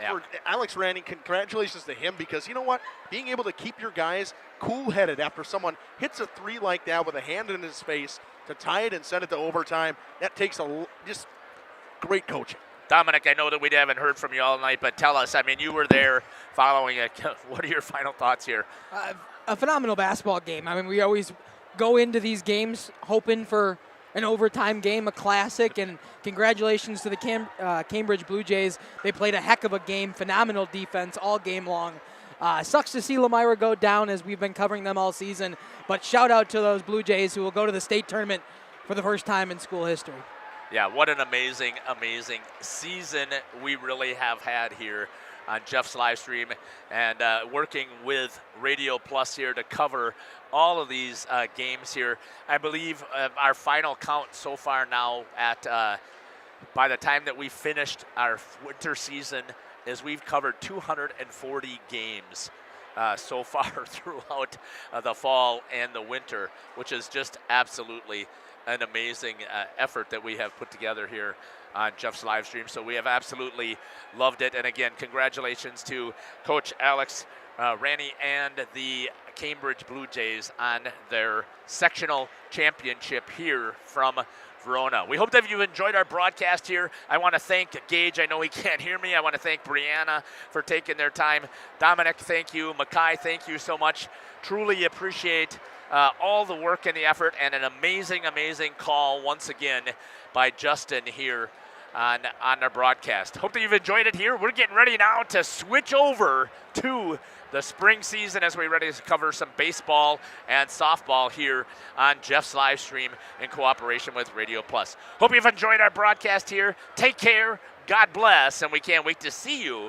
Yeah. For Alex Ranning, congratulations to him, because you know what? Being able to keep your guys cool-headed after someone hits a three like that with a hand in his face to tie it and send it to overtime, that takes just great coaching. Dominic, I know that we haven't heard from you all night, but tell us, I mean, you were there following it. What are your final thoughts here? A phenomenal basketball game. I mean, we always go into these games hoping for an overtime game, a classic, and congratulations to the Cambridge Blue Jays. They played a heck of a game, phenomenal defense all game long. Sucks to see Lomira go down, as we've been covering them all season, but shout out to those Blue Jays who will go to the state tournament for the first time in school history. Yeah, what an amazing, amazing season we really have had here on Jeff's live stream, and working with Radio Plus here to cover all of these games here. I believe our final count so far now at by the time that we finished our winter season is we've covered 240 games so far throughout the fall and the winter, which is just absolutely an amazing effort that we have put together here on Jeff's live stream. So we have absolutely loved it. And again, congratulations to Coach Alex Ranny and the Cambridge Blue Jays on their sectional championship here from Verona. We hope that you've enjoyed our broadcast here. I want to thank Gage. I know he can't hear me. I want to thank Brianna for taking their time. Dominic, thank you. Mackay, thank you so much. Truly appreciate all the work and the effort, and an amazing, amazing call once again by Justin here on our broadcast. Hope that you've enjoyed it here. We're getting ready now to switch over to the spring season as we're ready to cover some baseball and softball here on Jeff's live stream in cooperation with Radio Plus. Hope you've enjoyed our broadcast here. Take care. God bless, and we can't wait to see you